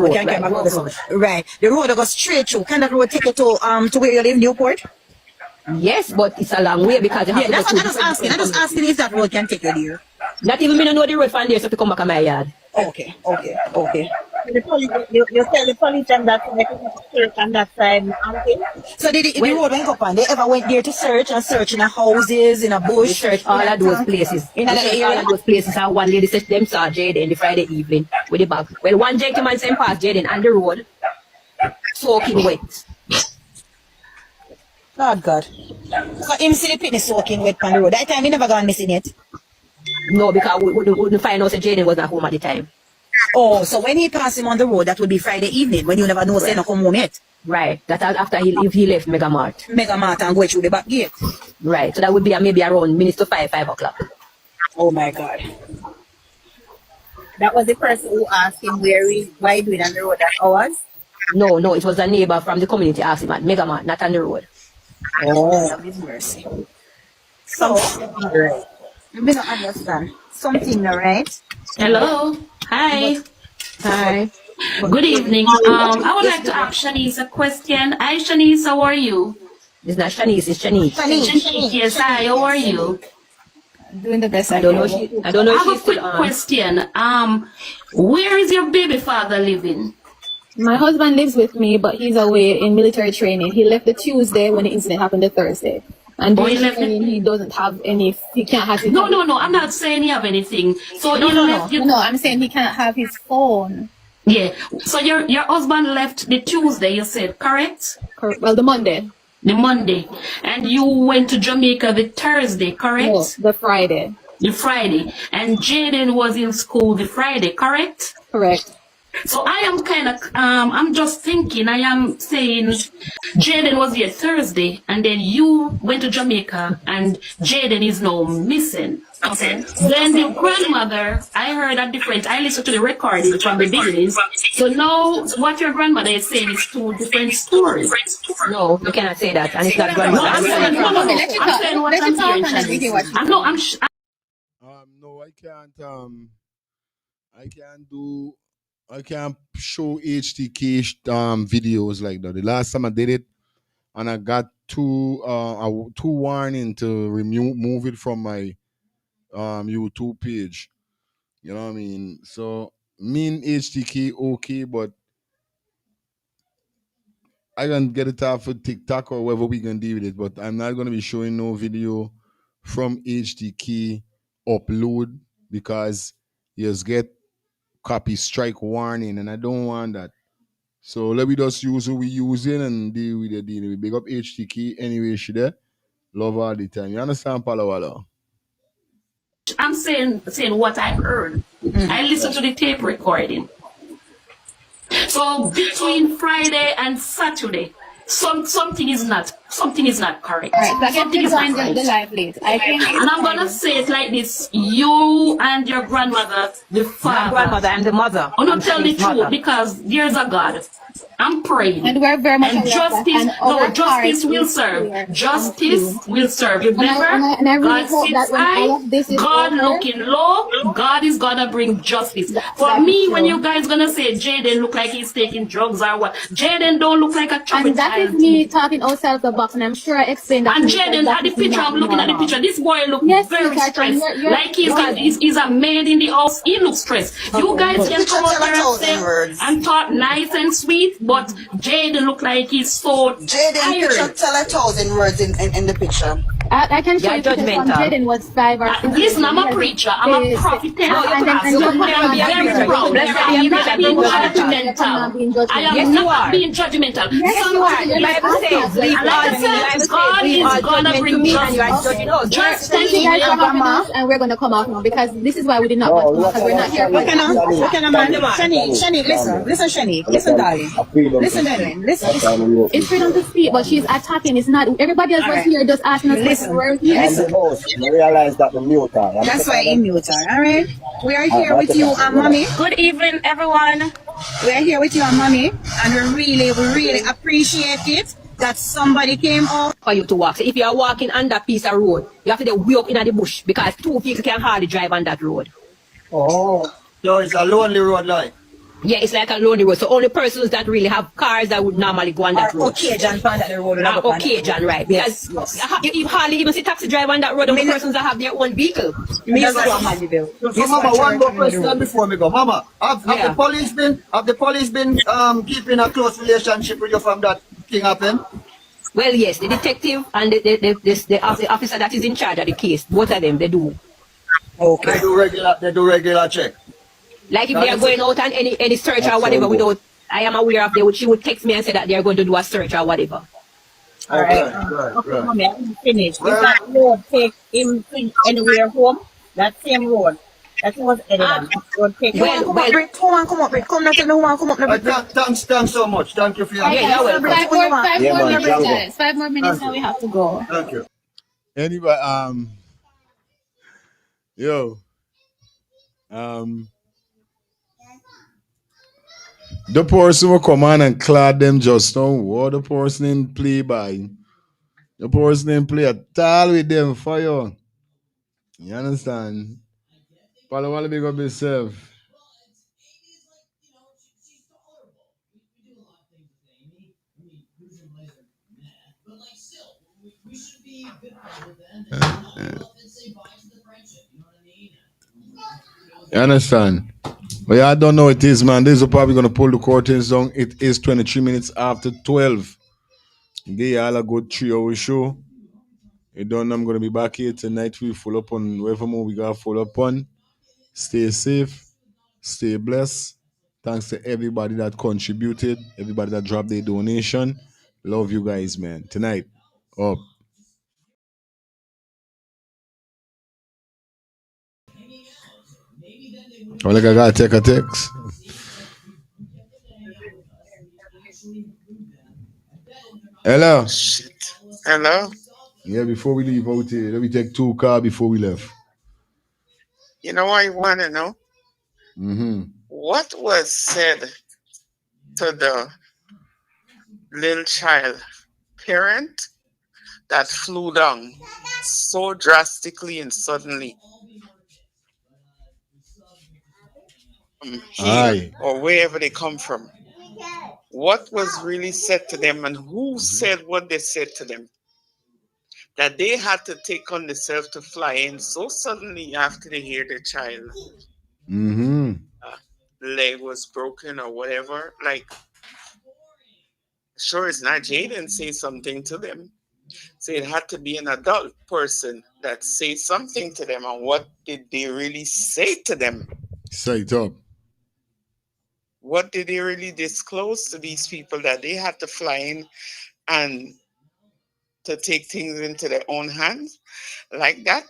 B: Right. The road will go straight through. Can that road take you to where you live, Newport?
G: Yes, but it's a long way because you have to go through.
B: I'm just asking if that road can take you there.
G: Not even me know the road from there, so to come back to my yard.
B: Okay.
I: The police, you tell the police and that they can search on that side.
B: So the road went up and they ever went there to search in the houses, in a bush?
G: We search all of those places. All of those places. And one lady said them saw Jayden the Friday evening with the bag. Well, one gentleman sent past Jayden on the road, soaking wet.
B: God. So him see the pitney soaking wet on the road. That time he never gone missing yet?
G: No, because we wouldn't find out that Jayden was not home at the time.
B: Oh, so when he passed him on the road, that would be Friday evening, when you never know say not come home yet.
G: Right. That's after he left Mega Mart
B: and go through the back gate.
G: Right. So that would be maybe around minutes to 5 o'clock.
B: Oh my God.
I: That was the person who asked him why he doing on the road at hours?
G: No, it was a neighbor from the community asked him at Mega Mart, not on the road.
B: Oh, have his mercy.
I: So, right. You may not understand. Something, right?
K: Hello. Hi. Good evening. I would like to ask Shanice a question. Hi, Shanice. How are you?
G: It's not Shanice. It's Shanice.
K: Shanice. Yes. Hi. How are you?
A: Doing the best I
G: don't know. I don't know.
K: I have a quick question. Where is your baby father living?
A: My husband lives with me, but he's away in military training. He left the Tuesday when the incident happened the Thursday. And he doesn't have any, he can't have his
K: No, I'm not saying you have anything. So
A: No, I'm saying he can't have his phone.
K: Yeah. So your husband left the Tuesday, you said, correct?
A: Well, the Monday.
K: The Monday. And you went to Jamaica the Thursday, correct?
A: No, the Friday.
K: The Friday. And Jayden was in school the Friday, correct?
A: Correct.
K: So I am kind of, I'm just thinking, I am saying Jayden was here Thursday and then you went to Jamaica and Jayden is now missing. Okay. Then the grandmother, I heard a different, I listened to the recording from the beginning. So now what your grandmother is saying is 2 different stories.
G: No, you cannot say that. And it's not grandmother.
K: I'm saying what I'm hearing.
E: No, I can't show HTK videos like that. The last time I did it, and I got two warning to remove it from my YouTube page. You know what I mean? So me and HTK okay, but I can get it off of TikTok or wherever we can deal with it. But I'm not gonna be showing no video from HTK upload because you just get copy strike warning, and I don't want that. So let me just use who we using and deal with the deal. We big up HTK anyway, she there. Love all the time. You understand, Palawala?
K: I'm saying what I heard. I listened to the tape recording. So between Friday and Saturday, something is not correct.
A: Right,
K: something is not right.
A: The live lead.
K: And I'm gonna say it like this: you and your grandmother, the father,
G: grandmother and the mother.
K: I'm not telling the truth because there's a God. I'm praying.
A: And we're very much
K: and justice will serve. Justice will serve. Remember,
A: and I really
K: God
A: hope
K: sits
A: that when
K: high,
A: all of this is
K: God
A: over,
K: looking low, God is gonna bring justice. For me, when you guys gonna say Jayden look like he's taking drugs or what, Jayden don't look like a troubled
A: and that is me talking outside of the box, and I'm sure I explained that.
K: And Jayden, at the picture, I'm looking at the picture. This boy looks very stressed. Like he's a maid in the house. He looks stressed. You guys can come out there and talk nice and sweet, but Jayden look like he's so tired.
B: Tell 1,000 words in the picture.
A: I can show you pictures from Jayden was 5 or 6.
K: Listen, I'm a preacher. I'm a prophet. I'm not being judgmental.
G: Bible says, leave
K: And like
G: all,
K: I
G: the
K: said,
G: Bible says,
K: God
G: leave
K: is
G: all
K: gonna
G: judgment to
K: bring
G: me and you are
K: justice.
G: judging us.
A: Thank you
K: Justice
A: guys for
K: will
A: having
K: come.
A: us, and we're gonna come off now because this is why we did not want to come out because we're not here for
B: Look
A: the
B: at her,
A: attack.
B: man. Shani, listen, Shani, listen, darling. Listen, darling, listen.
A: It's freedom to speak, but she's attacking. It's not everybody else was here just asking us questions. We're here.
H: And the host, I realize that the mute her.
B: That's why he mute her, alright? We are here with you and mommy.
K: Good evening, everyone.
B: We are here with you and mommy, and we really appreciate it that somebody came out
G: for you to walk. So if you are walking on that piece of road, you have to then way up in the bush because two people can hardly drive on that road.
H: Oh, so it's a lonely road like.
G: Yeah, it's like a lonely road. So only persons that really have cars that would normally go on that road.
B: occasion on that road.
G: Occasion, right? Because you hardly even see taxi drive on that road. Only persons that have their own vehicle.
H: So, Mama, one more question before we go. Mama, have the police been keeping a close relationship with you from that thing happen?
G: Well, yes, the detective and the officer that is in charge of the case, both of them, they do.
H: Okay. They do regular check.
G: Like if they are going out on any search or whatever, without I am aware of, she would text me and say that they are going to do a search or whatever.
I: All right. Okay, mommy, I didn't finish. If that road take him anywhere home, that same road. That was evident. Road take
B: come up, Britt. Come not tell me who want come up.
H: Thanks so much. Thank you for your
A: Five more minutes now we have to go.
H: Thank you.
E: Anyway, the person will come on and clad them just now. What the person in play by? The person in play at all with them for you. You understand? But I want to big up yourself. You understand? But yeah, I don't know what it is, man. This is probably going to pull the curtains down. It is 23 minutes after 12. Give you all a good 3-hour show. You don't know I'm going to be back here tonight. We full up on whatever more we got to full up on. Stay safe. Stay blessed. Thanks to everybody that contributed, everybody that dropped their donation. Love you guys, man. Tonight, up. Oh, like I gotta take a text. Hello.
D: Shit. Hello.
E: Yeah, before we leave out here, let me take 2 calls before we left.
D: You know what I want to know? What was said to the little child parent that flew down so drastically and suddenly from here or wherever they come from? What was really said to them and who said what they said to them? That they had to take on themselves to fly in so suddenly after they hear their child leg was broken or whatever. Like, sure, it's not Jayden say something to them. So it had to be an adult person that say something to them. And what did they really say to them?
E: Say it up.
D: What did they really disclose to these people that they had to fly in and to take things into their own hands like that?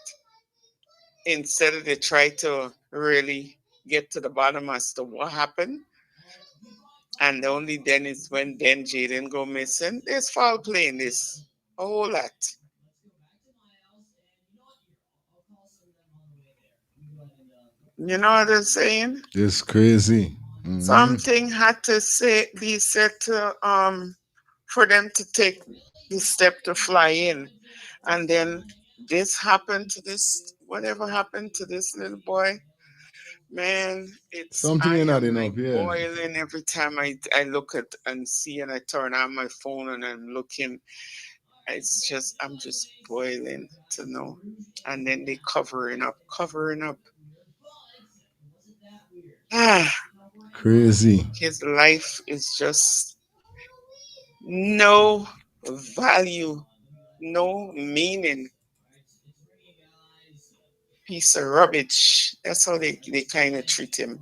D: Instead of they try to really get to the bottom as to what happened. And only then is when then Jayden go missing. There's foul play in this. A whole lot. You know what I'm saying?
E: It's crazy.
D: Something had to be said to for them to take the step to fly in. And then this happened to this, whatever happened to this little boy. Man, it's
E: something
D: I
E: ain't not
D: am
E: enough,
D: like boiling every time I look at and see and I turn on my phone and I'm looking. It's just I'm just boiling to know. And then they covering up.
E: Crazy.
D: His life is just no value, no meaning. Piece of rubbish. That's how they kind of treat him.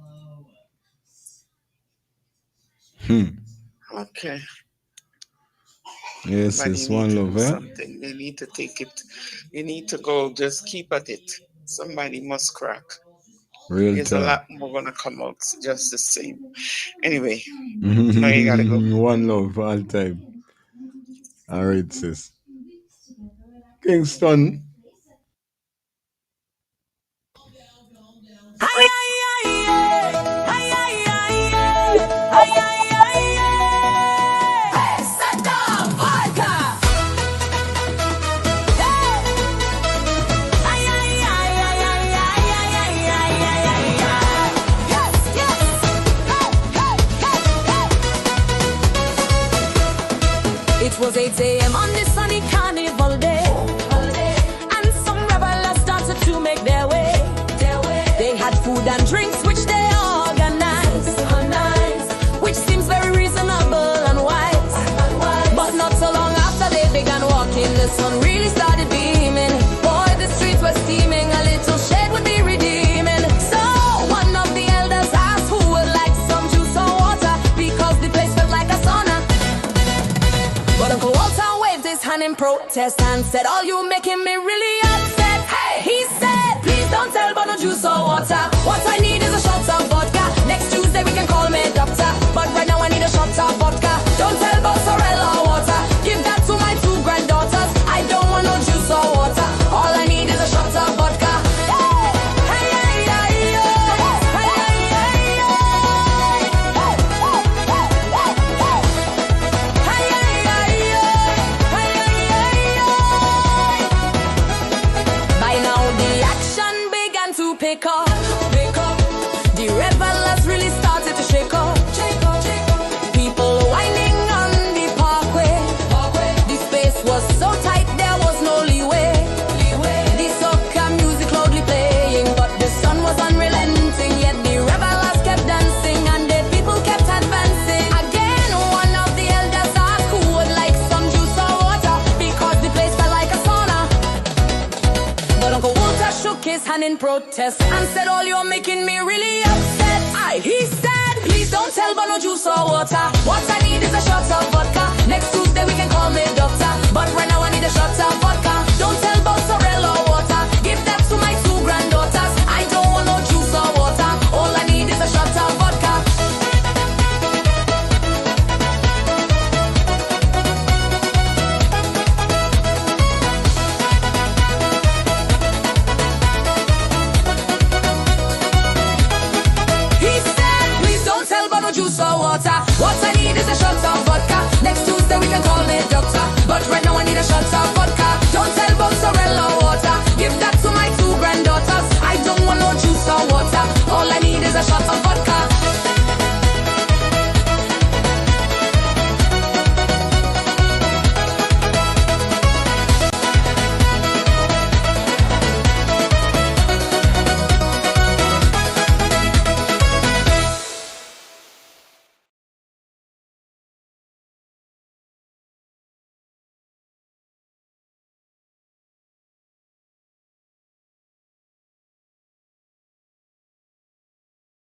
D: Okay.
E: Yes,
D: Somebody
E: it's
D: need
E: one
D: to
E: love,
D: do
E: eh?
D: something. They need to take it. You need to go. Just keep at it. Somebody must crack.
E: Real
D: There's a
E: talk.
D: lot more gonna come out just the same. Anyway, now you gotta go.
E: One love all time. All right, sis. Kingston.
O: It was 8 a.m. on this sunny carnival day, and some revelers started to make their way. They had food and drinks which they organized, which seems very reasonable and wise. But not so long after they began walking, the sun really started beaming. Boy, the streets were steaming, a little shade would be redeeming. So one of the elders asked who would like some juice or water, because the place felt like a sauna. But Uncle Walter waved his hand in protest and said, "All you making me really upset." Hey, he said, "Please don't tell about no juice or water. What I need is a shot of vodka. Next Tuesday we can call me doctor, but right now I need a shot of vodka. Don't tell about sorrel or water. Give that to my 2 granddaughters. I don't want no juice or water. All I need is a shot of vodka." By now the action began to pick up. The revelers really started to shake up. People whining on the parkway. The space was so tight there was no leeway. The soca music loudly playing, but the sun was unrelenting. Yet the revelers kept dancing and the people kept advancing. Again, one of the elders asked who would like some juice or water, because the place felt like a sauna. But Uncle Walter shook his hand in protest and said, "All you're making me really upset." He said, "Please don't tell about no juice or water. What I need is a shot of vodka. Next Tuesday we can call me doctor, but right now